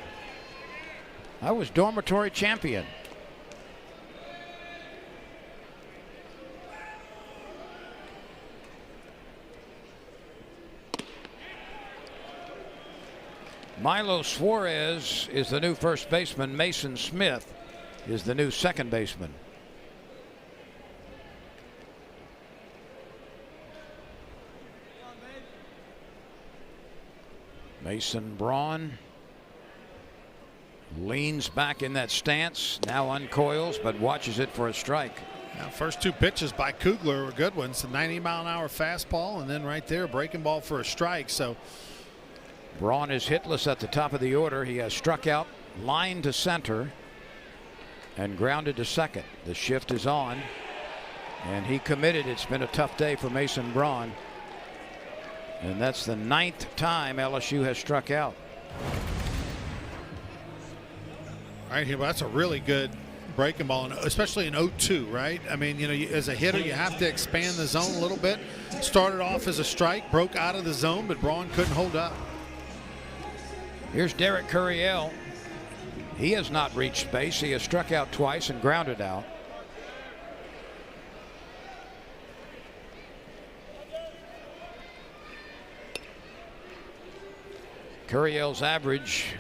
Speaker 1: I was dormitory champion. Milo Suarez is the new first baseman. Mason Smith is the new second baseman. Mason Braun leans back in that stance, now uncoils, but watches it for a strike.
Speaker 2: Now, first 2 pitches by Kugler were good ones. A 90 mile an hour fastball, and then right there, breaking ball for a strike. So
Speaker 1: Braun is hitless at the top of the order. He has struck out, line to center, and grounded to second. The shift is on, and he committed. It's been a tough day for Mason Braun. And that's the 9th time LSU has struck out.
Speaker 2: All right, here, well, that's a really good breaking ball, especially in 0-2, right? I mean, as a hitter, you have to expand the zone a little bit. Started off as a strike, broke out of the zone, but Braun couldn't hold up.
Speaker 1: Here's Derek Curiel. He has not reached base. He has struck out twice and grounded out. Curiel's average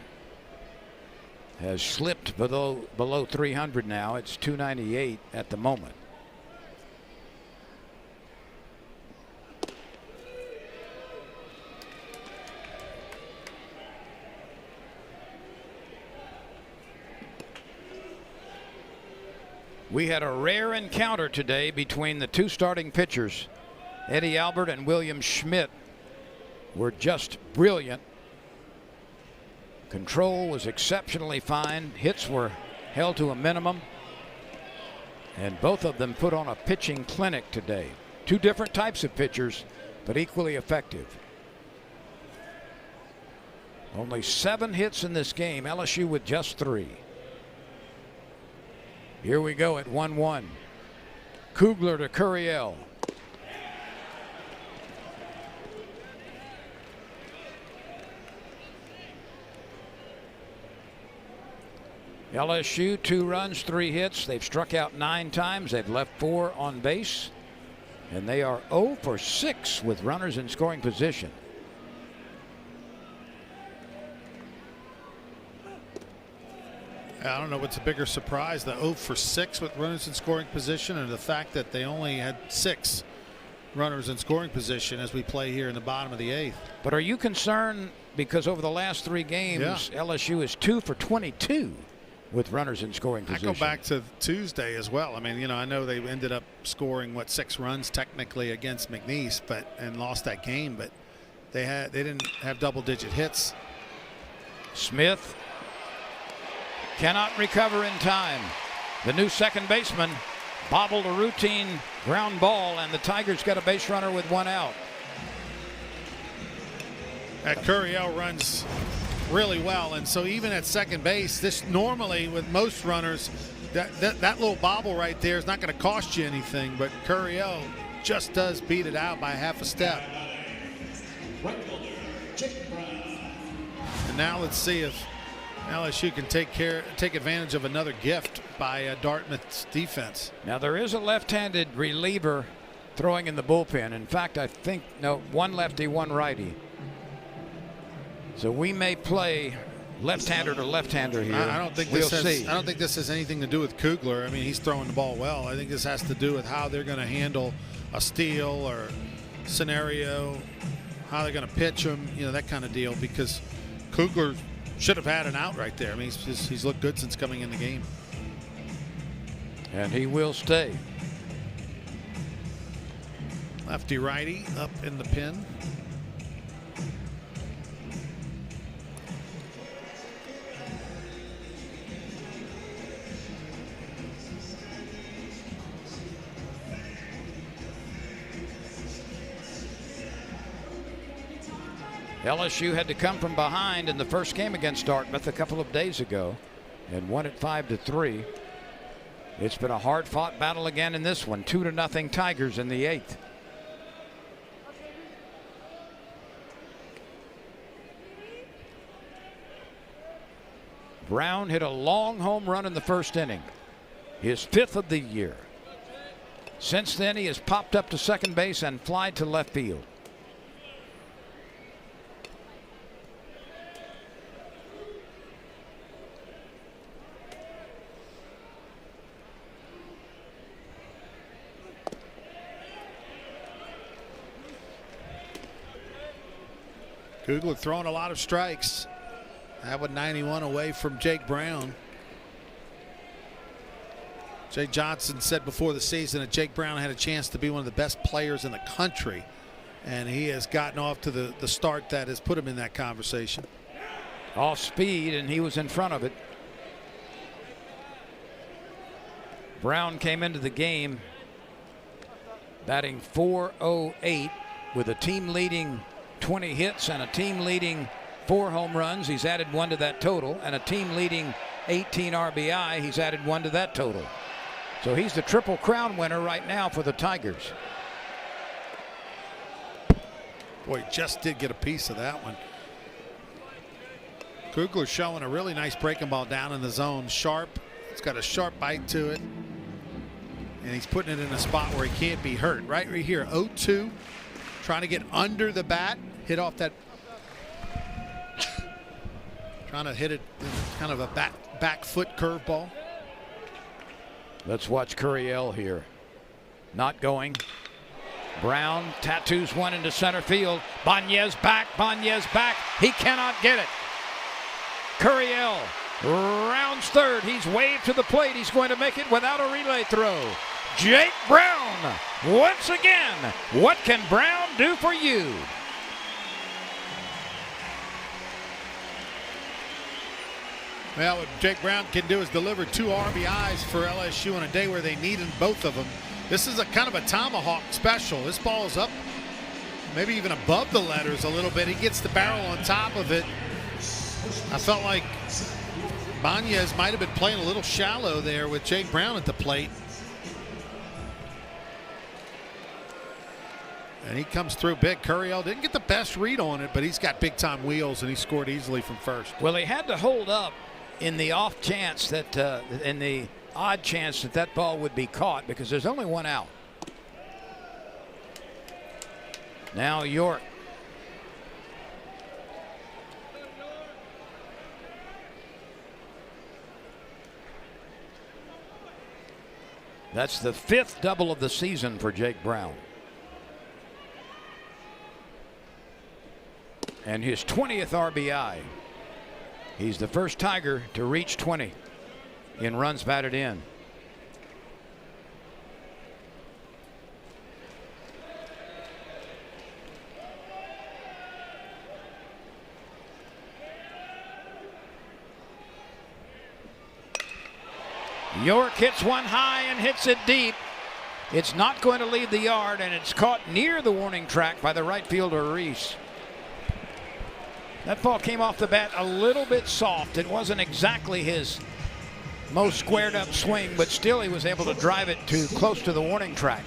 Speaker 1: has slipped below 300 now. It's 298 at the moment. We had a rare encounter today between the 2 starting pitchers. Eddie Albert and William Schmidt were just brilliant. Control was exceptionally fine. Hits were held to a minimum. And both of them put on a pitching clinic today. 2 different types of pitchers, but equally effective. Only 7 hits in this game, LSU with just 3. Here we go at 1-1. Kugler to Curiel. LSU 2 runs, 3 hits. They've struck out 9 times. They've left 4 on base. And they are 0 for 6 with runners in scoring position.
Speaker 2: I don't know what's a bigger surprise, the 0 for 6 with runners in scoring position, or the fact that they only had 6 runners in scoring position as we play here in the bottom of the 8th.
Speaker 1: But are you concerned because over the last 3 games, LSU is 2 for 22 with runners in scoring position?
Speaker 2: I go back to Tuesday as well. I mean, I know they ended up scoring 6 runs technically against McNeese, and lost that game, but they didn't have double-digit hits.
Speaker 1: Smith cannot recover in time. The new second baseman bobbled a routine ground ball, and the Tigers got a base runner with 1 out.
Speaker 2: Curiel runs really well, and so even at second base, this normally with most runners, that little bobble right there is not going to cost you anything, but Curiel just does beat it out by half a step. And now let's see if LSU can take advantage of another gift by Dartmouth's defense.
Speaker 1: Now there is a left-handed reliever throwing in the bullpen. In fact, I think one lefty, one righty. So we may play left-hander to left-hander here.
Speaker 2: I don't think this has anything to do with Kugler. I mean, he's throwing the ball well. I think this has to do with how they're going to handle a steal or scenario, how they're going to pitch him, that kind of deal. Because Kugler should have had an out right there. I mean, he's looked good since coming in the game.
Speaker 1: And he will stay.
Speaker 2: Lefty righty up in the pin.
Speaker 1: LSU had to come from behind in the first game against Dartmouth a couple of days ago and won it 5-3. It's been a hard-fought battle again in this one. 2-0 Tigers in the 8th. Brown hit a long home run in the first inning, his 5th of the year. Since then, he has popped up to second base and flied to left field.
Speaker 2: Kugler throwing a lot of strikes. That was 91 away from Jake Brown. Jay Johnson said before the season that Jake Brown had a chance to be one of the best players in the country, and he has gotten off to the start that has put him in that conversation.
Speaker 1: Off speed, and he was in front of it. Brown came into the game batting .408 with a team leading 20 hits and a team leading 4 home runs. He's added 1 to that total, and a team leading 18 RBI. He's added 1 to that total. So he's the Triple Crown winner right now for the Tigers.
Speaker 2: Boy, he just did get a piece of that one. Kugler showing a really nice breaking ball down in the zone. Sharp. It's got a sharp bite to it. And he's putting it in a spot where he can't be hurt. Right here, 0-2. Trying to get under the bat. Hit off that. Trying to hit it, kind of a back foot curveball.
Speaker 1: Let's watch Curiel here. Not going. Brown tattoos one into center field. Banez back. He cannot get it. Curiel rounds third. He's waved to the plate. He's going to make it without a relay throw. Jake Brown once again. What can Brown do for you?
Speaker 2: Well, what Jake Brown can do is deliver 2 RBIs for LSU on a day where they needed both of them. This is a kind of a tomahawk special. This ball is up, maybe even above the letters a little bit. He gets the barrel on top of it. I felt like Banez might have been playing a little shallow there with Jake Brown at the plate. And he comes through big. Curiel didn't get the best read on it, but he's got big-time wheels, and he scored easily from first.
Speaker 1: Well, he had to hold up in the off chance that, in the odd chance that that ball would be caught, because there's only 1 out. Now York. That's the 5th double of the season for Jake Brown. And his 20th RBI. He's the first Tiger to reach 20 in runs batted in. York hits one high and hits it deep. It's not going to leave the yard, and it's caught near the warning track by the right fielder Reese. That ball came off the bat a little bit soft. It wasn't exactly his most squared up swing, but still he was able to drive it to close to the warning track.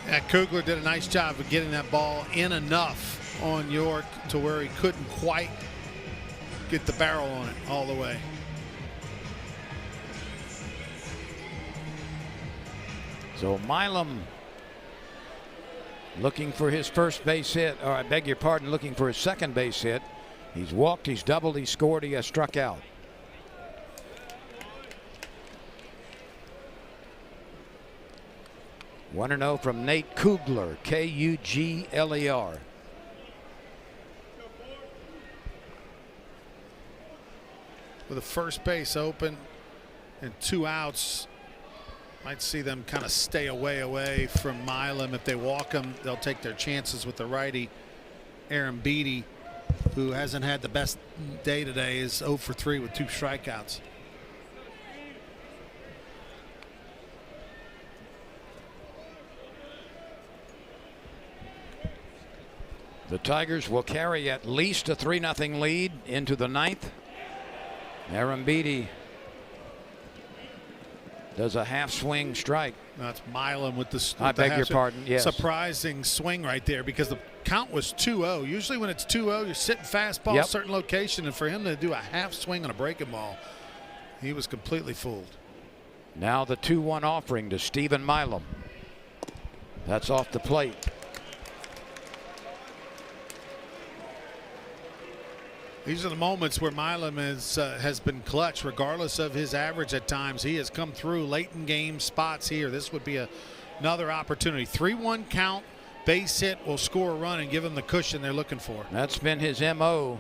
Speaker 2: Yeah, Kugler did a nice job of getting that ball in enough on York to where he couldn't quite get the barrel on it all the way.
Speaker 1: So Milam looking for his first base hit, or I beg your pardon, looking for his second base hit. He's walked, he's doubled, he's scored, he has struck out. Want to know from Nate Kugler, Kugler.
Speaker 2: With the first base open and 2 outs, might see them kind of stay away from Milam. If they walk him, they'll take their chances with the righty. Aaron Beatty, who hasn't had the best day today, is 0 for 3 with 2 strikeouts.
Speaker 1: The Tigers will carry at least a 3-0 lead into the 9th. Aaron Beatty does a half swing strike.
Speaker 2: That's Milam with the
Speaker 1: I beg your pardon. Yes.
Speaker 2: Surprising swing right there, because the count was 2-0. Usually when it's 2-0, you're sitting fastball,
Speaker 1: Yep.
Speaker 2: certain location, and for him to do a half swing on a breaking ball, he was completely fooled.
Speaker 1: Now the 2-1 offering to Stephen Milam. That's off the plate.
Speaker 2: These are the moments where Milam has been clutch, regardless of his average at times. He has come through late in game spots here. This would be another opportunity. 3-1 count, base hit will score a run and give him the cushion they're looking for.
Speaker 1: That's been his MO,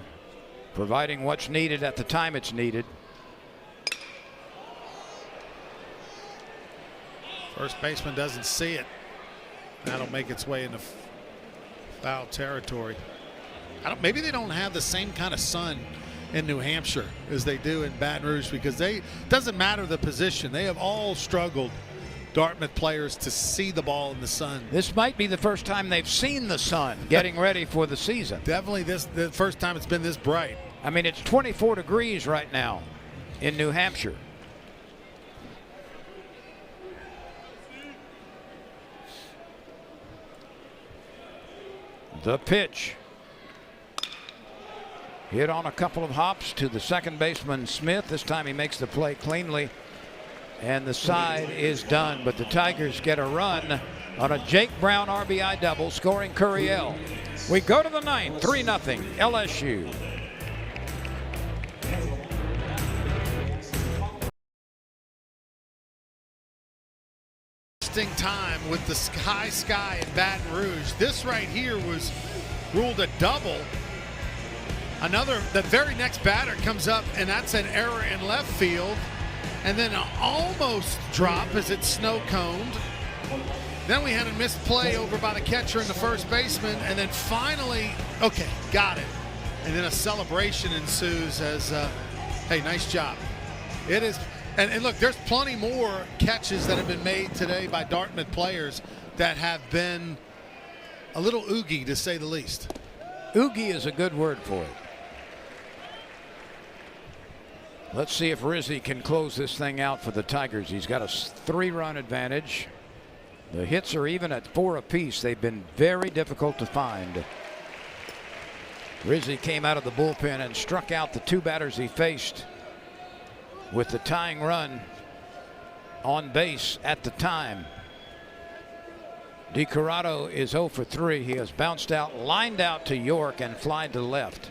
Speaker 1: providing what's needed at the time it's needed.
Speaker 2: First baseman doesn't see it. That'll make its way into foul territory. Maybe they don't have the same kind of sun in New Hampshire as they do in Baton Rouge, because doesn't matter the position. They have all struggled, Dartmouth players, to see the ball in the sun.
Speaker 1: This might be the first time they've seen the sun getting ready for the season.
Speaker 2: Definitely the first time it's been this bright.
Speaker 1: I mean, it's 24 degrees right now in New Hampshire. The pitch. Hit on a couple of hops to the second baseman Smith. This time he makes the play cleanly, and the side is done. But the Tigers get a run on a Jake Brown RBI double, scoring Curiel. We go to the 9th, 3-0 LSU.
Speaker 2: Interesting time with the high sky in Baton Rouge. This right here was ruled a double. The very next batter comes up, and that's an error in left field, and then an almost drop as it's snow coned. Then we had a missed play over by the catcher and the first baseman, and then finally, okay, got it. And then a celebration ensues as, hey, nice job. It is, and look, there's plenty more catches that have been made today by Dartmouth players that have been a little oogie, to say the least.
Speaker 1: Oogie is a good word for it. Let's see if Rizzi can close this thing out for the Tigers. He's got a 3-run advantage. The hits are even at 4 apiece. They've been very difficult to find. Rizzi came out of the bullpen and struck out the 2 batters he faced with the tying run on base at the time. DiCorrado is 0 for 3. He has bounced out, lined out to York, and flied to left.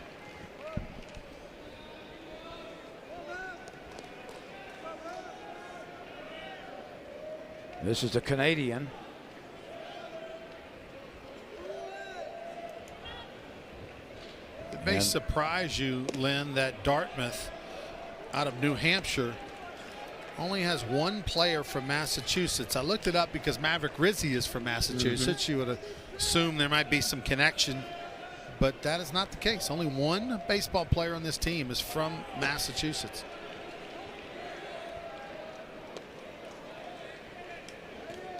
Speaker 1: This is a Canadian.
Speaker 2: It may surprise you, Lynn, that Dartmouth out of New Hampshire only has 1 player from Massachusetts. I looked it up because Maverick Rizzi is from Massachusetts. You would assume there might be some connection, but that is not the case. Only 1 baseball player on this team is from Massachusetts.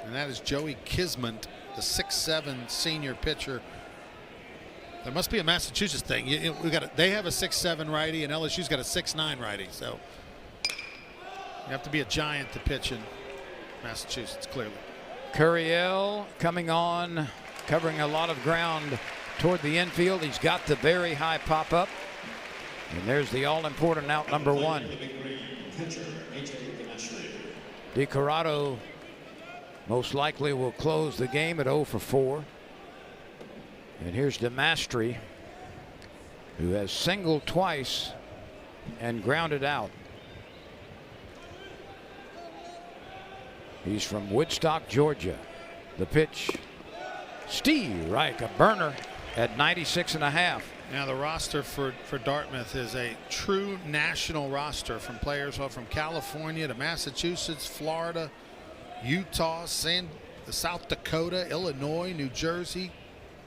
Speaker 2: And that is Joey Kismont, the 6'7" senior pitcher. There must be a Massachusetts thing. They have a 6'7" righty, and LSU's got a 6'9" righty. So you have to be a giant to pitch in Massachusetts, clearly.
Speaker 1: Curiel coming on, covering a lot of ground toward the infield. He's got the very high pop-up. And there's the all-important out number 1. DiCorrado Most likely will close the game at 0 for 4. And here's DeMastri, who has singled twice and grounded out. He's from Woodstock, Georgia. The pitch. Steve Reich, a burner at 96.5.
Speaker 2: Now the roster for Dartmouth is a true national roster, from players from California to Massachusetts, Florida, Utah, South Dakota, Illinois, New Jersey,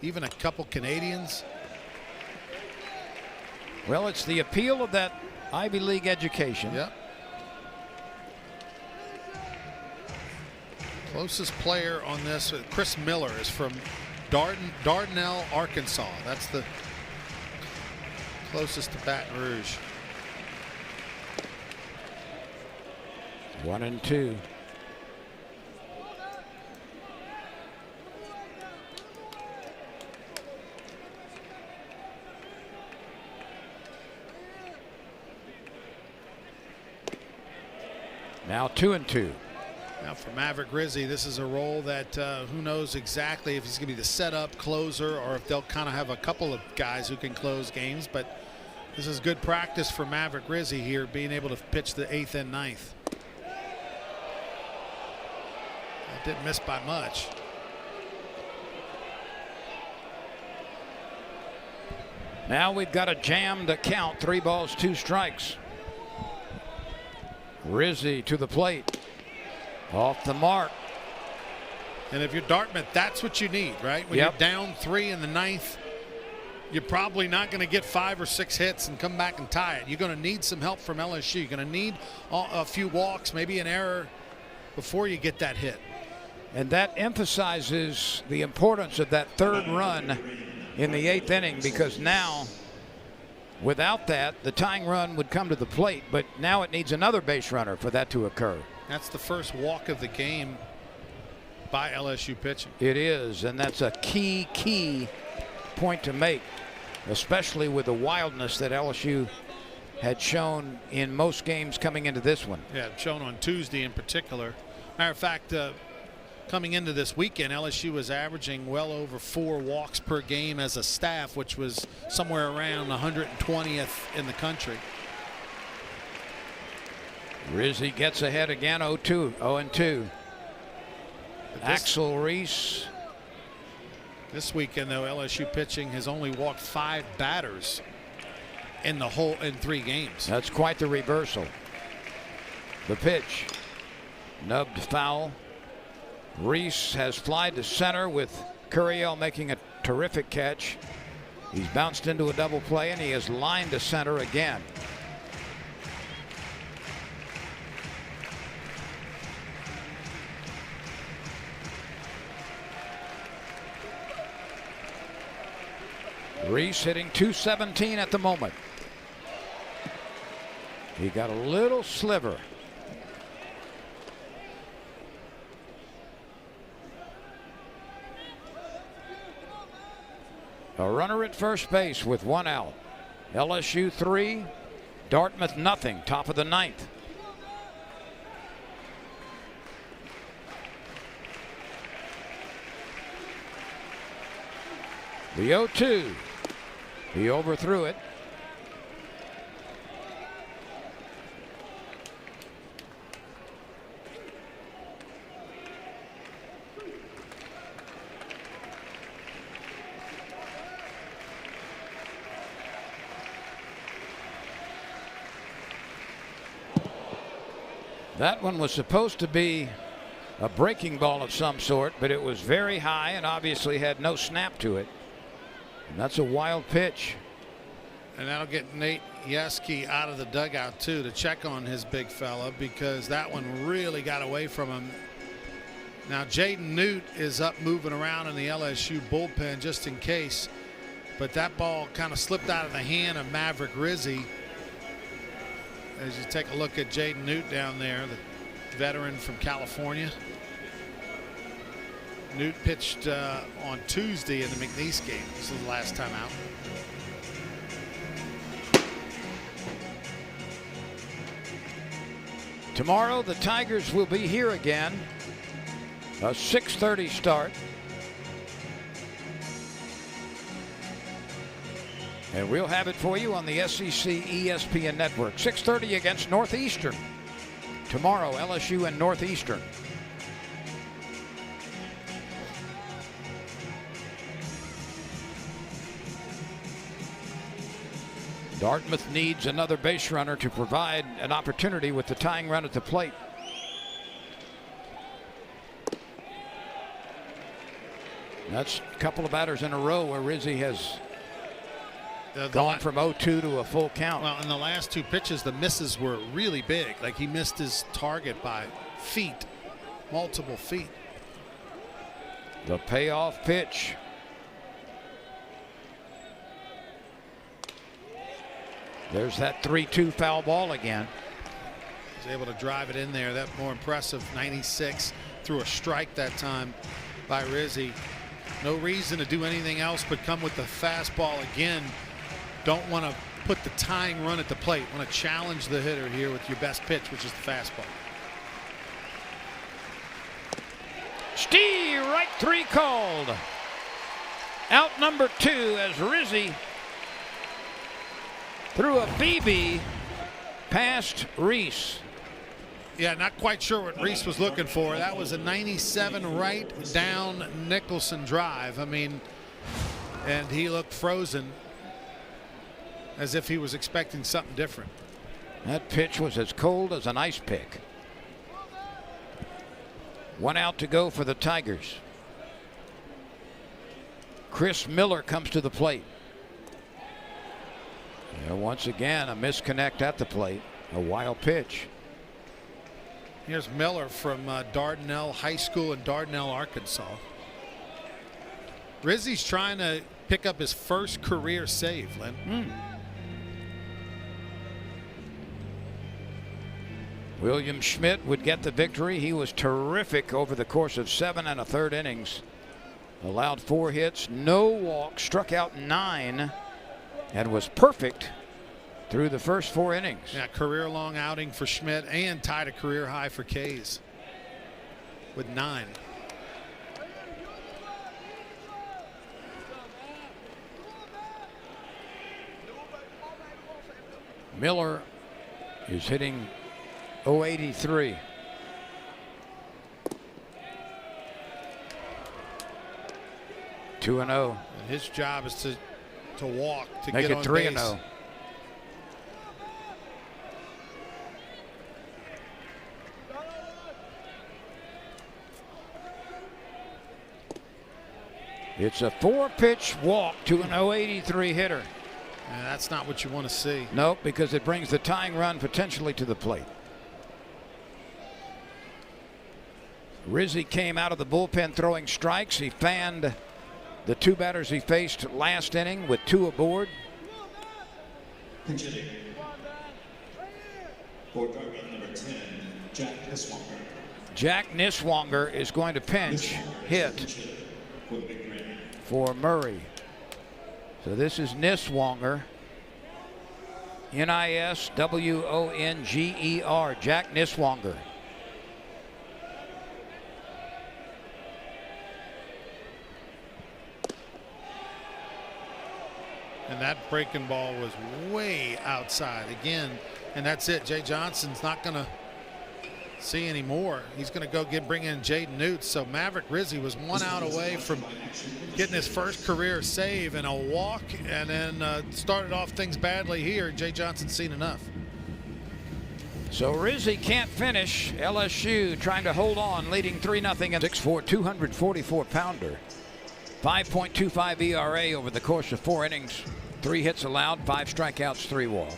Speaker 2: even a couple Canadians.
Speaker 1: Well, it's the appeal of that Ivy League education.
Speaker 2: Yep. Closest player on this, Chris Miller, is from Dardanelle, Arkansas. That's the closest to Baton Rouge.
Speaker 1: 1-2. Now 2-2.
Speaker 2: Now for Maverick Rizzi, this is a role that who knows exactly if he's going to be the setup closer or if they'll kind of have a couple of guys who can close games. But this is good practice for Maverick Rizzi here, being able to pitch the 8th and 9th. That didn't miss by much.
Speaker 1: Now we've got a jammed count, 3 balls, 2 strikes. Rizzi to the plate. Off the mark.
Speaker 2: And if you're Dartmouth, that's what you need, right? When
Speaker 1: Yep.
Speaker 2: you're down 3 in the 9th, you're probably not going to get 5 or 6 hits and come back and tie it. You're going to need some help from LSU. You're going to need a few walks, maybe an error before you get that hit.
Speaker 1: And that emphasizes the importance of that 3rd run in the 8th inning, because now, without that, the tying run would come to the plate, but now it needs another base runner for that to occur.
Speaker 2: That's the first walk of the game by LSU pitching.
Speaker 1: It is, and that's a key point to make, especially with the wildness that LSU had shown in most games coming into this one.
Speaker 2: Yeah, shown on Tuesday in particular. Matter of fact, coming into this weekend, LSU was averaging well over 4 walks per game as a staff, which was somewhere around 120th in the country.
Speaker 1: Rizzi gets ahead again, 0-2. Axel Reese.
Speaker 2: This weekend, though, LSU pitching has only walked 5 batters in 3 games.
Speaker 1: That's quite the reversal. The pitch. Nubbed foul. Reese has flied to center with Curiel making a terrific catch. He's bounced into a double play and he has lined to center again. Reese hitting .217 at the moment. He got a little sliver. A runner at first base with 1 out. LSU 3, Dartmouth nothing, top of the 9th. The 0-2. He overthrew it. That one was supposed to be a breaking ball of some sort, but it was very high and obviously had no snap to it. And that's a wild pitch.
Speaker 2: And that'll get Nate Yeski out of the dugout, too, to check on his big fella, because that one really got away from him. Now, Jaden Newt is up moving around in the LSU bullpen just in case. But that ball kind of slipped out of the hand of Maverick Rizzi. As you take a look at Jaden Newt down there, the veteran from California. Newt pitched on Tuesday in the McNeese game. This is the last time out.
Speaker 1: Tomorrow the Tigers will be here again A 6:30 start. And we'll have it for you on the SEC ESPN network. 6:30 against Northeastern. Tomorrow, LSU and Northeastern. Dartmouth needs another base runner to provide an opportunity with the tying run at the plate. That's a couple of batters in a row where Rizzi has gone from 0-2 to a full count.
Speaker 2: Well, in the last two pitches, the misses were really big. Like he missed his target by feet, multiple feet.
Speaker 1: The payoff pitch. There's that 3-2 foul ball again.
Speaker 2: He's able to drive it in there. That more impressive 96 through a strike that time by Rizzi. No reason to do anything else but come with the fastball again. Don't want to put the tying run at the plate. Want to challenge the hitter here with your best pitch, which is the fastball.
Speaker 1: Steve, right 3 called. Out number 2 as Rizzi threw a BB past Reese.
Speaker 2: Yeah, not quite sure what Reese was looking for. That was a 97 right down Nicholson drive. I mean, and he looked frozen as if he was expecting something different.
Speaker 1: That pitch was as cold as an ice pick. 1 out to go for the Tigers. Chris Miller comes to the plate. Once again, a misconnect at the plate. A wild pitch.
Speaker 2: Here's Miller from Dardanelle High School in Dardanelle, Arkansas. Rizzi's trying to pick up his first career save, Lynn.
Speaker 1: William Schmidt would get the victory. He was terrific over the course of 7 1/3 innings. Allowed 4 hits, no walks, struck out 9, and was perfect through the first 4 innings.
Speaker 2: Yeah, career-long outing for Schmidt and tied a career high for Kays with 9.
Speaker 1: Miller is hitting .083. Two and 0.
Speaker 2: And his job is to walk to
Speaker 1: make
Speaker 2: get
Speaker 1: it
Speaker 2: on
Speaker 1: 3
Speaker 2: base.
Speaker 1: and 0. It's a 4-pitch walk to an .083 hitter.
Speaker 2: And that's not what you want to see.
Speaker 1: Nope, because it brings the tying run potentially to the plate. Rizzi came out of the bullpen throwing strikes. He fanned the 2 batters he faced last inning with 2 aboard.
Speaker 3: Pitch hitting. For target number 10, Jack Niswanger.
Speaker 1: Jack Niswanger is going to pinch hit for Murray. So this is Niswanger. Niswonger. Jack Niswanger.
Speaker 2: And that breaking ball was way outside again. And that's it. Jay Johnson's not going to see any more. He's going to go bring in Jaden Newt. So Maverick Rizzi was 1 out away from getting his first career save and a walk, and then started off things badly here. Jay Johnson's seen enough.
Speaker 1: So Rizzi can't finish. LSU trying to hold on, leading 3-0 and 6'4", 244-pounder. 5.25 ERA over the course of 4 innings. 3 hits allowed, 5 strikeouts, 3 walks.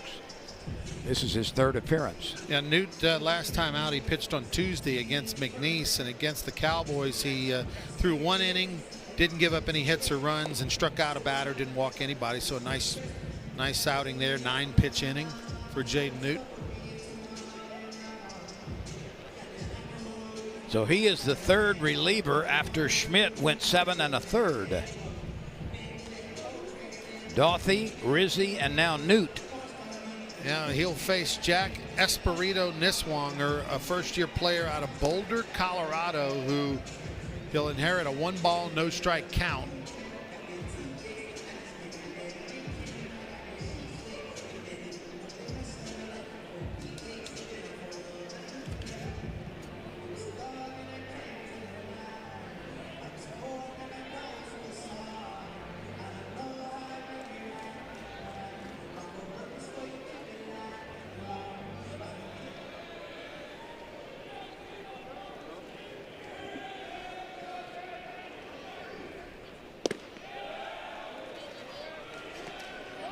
Speaker 1: This is his 3rd appearance.
Speaker 2: Yeah, Newt last time out he pitched on Tuesday against McNeese, and against the Cowboys he threw 1 inning, didn't give up any hits or runs, and struck out a batter, didn't walk anybody. So a nice outing there. 9-pitch inning for Jaden Newt.
Speaker 1: So he is the 3rd reliever after Schmidt went 7 1/3. Dauthy, Rizzi, and now Newt.
Speaker 2: Yeah, he'll face Jack Espirito Niswanger, a first-year player out of Boulder, Colorado, who He'll inherit a 1-ball, no strike count.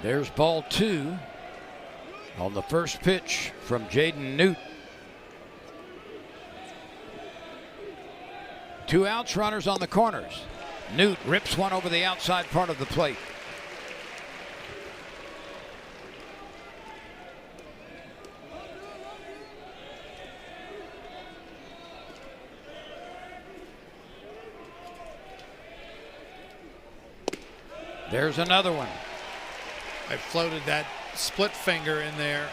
Speaker 1: There's ball 2 on the first pitch from Jaden Newt. 2 outs, runners on the corners. Newt rips one over the outside part of the plate. There's another one.
Speaker 2: I floated that split finger in there.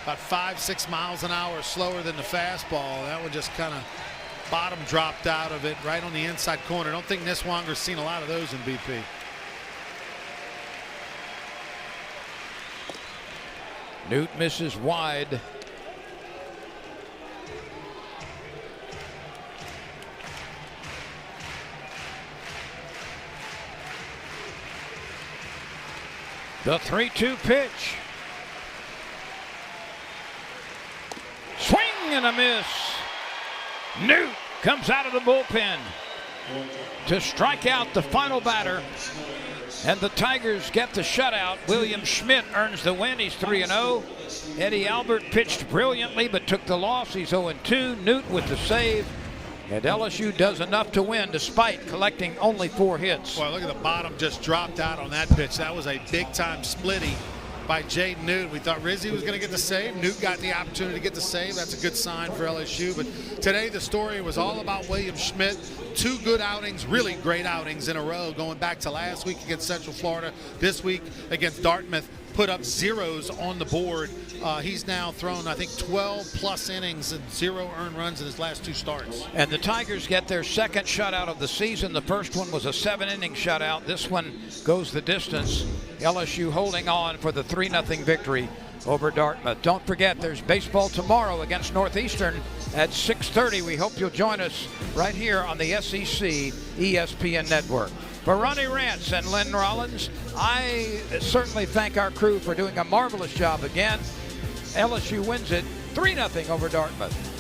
Speaker 2: About 5-6 miles an hour slower than the fastball. That one just kind of bottom dropped out of it right on the inside corner. I don't think Niswanger's seen a lot of those in BP.
Speaker 1: Newt misses wide. The 3-2 pitch. Swing and a miss. Newt comes out of the bullpen to strike out the final batter. And the Tigers get the shutout. William Schmidt earns the win. He's 3-0. Eddie Albert pitched brilliantly but took the loss. He's 0-2. Newt with the save. And LSU does enough to win despite collecting only 4 hits.
Speaker 2: Boy, look at the bottom just dropped out on that pitch. That was a big-time splitty by Jaden Newt. We thought Rizzi was going to get the save. Newt got the opportunity to get the save. That's a good sign for LSU. But today the story was all about William Schmidt. 2 good outings, really great outings in a row, going back to last week against Central Florida, this week against Dartmouth. Put up zeros on the board. He's now thrown, I think, 12-plus innings and 0 earned runs in his last 2 starts.
Speaker 1: And the Tigers get their second shutout of the season. The first one was a 7-inning shutout. This one goes the distance. LSU holding on for the 3-0 victory over Dartmouth. Don't forget, there's baseball tomorrow against Northeastern at 6:30. We hope you'll join us right here on the SEC ESPN Network. For Ronnie Rance and Lynn Rollins, I certainly thank our crew for doing a marvelous job again. LSU wins it 3-0 over Dartmouth.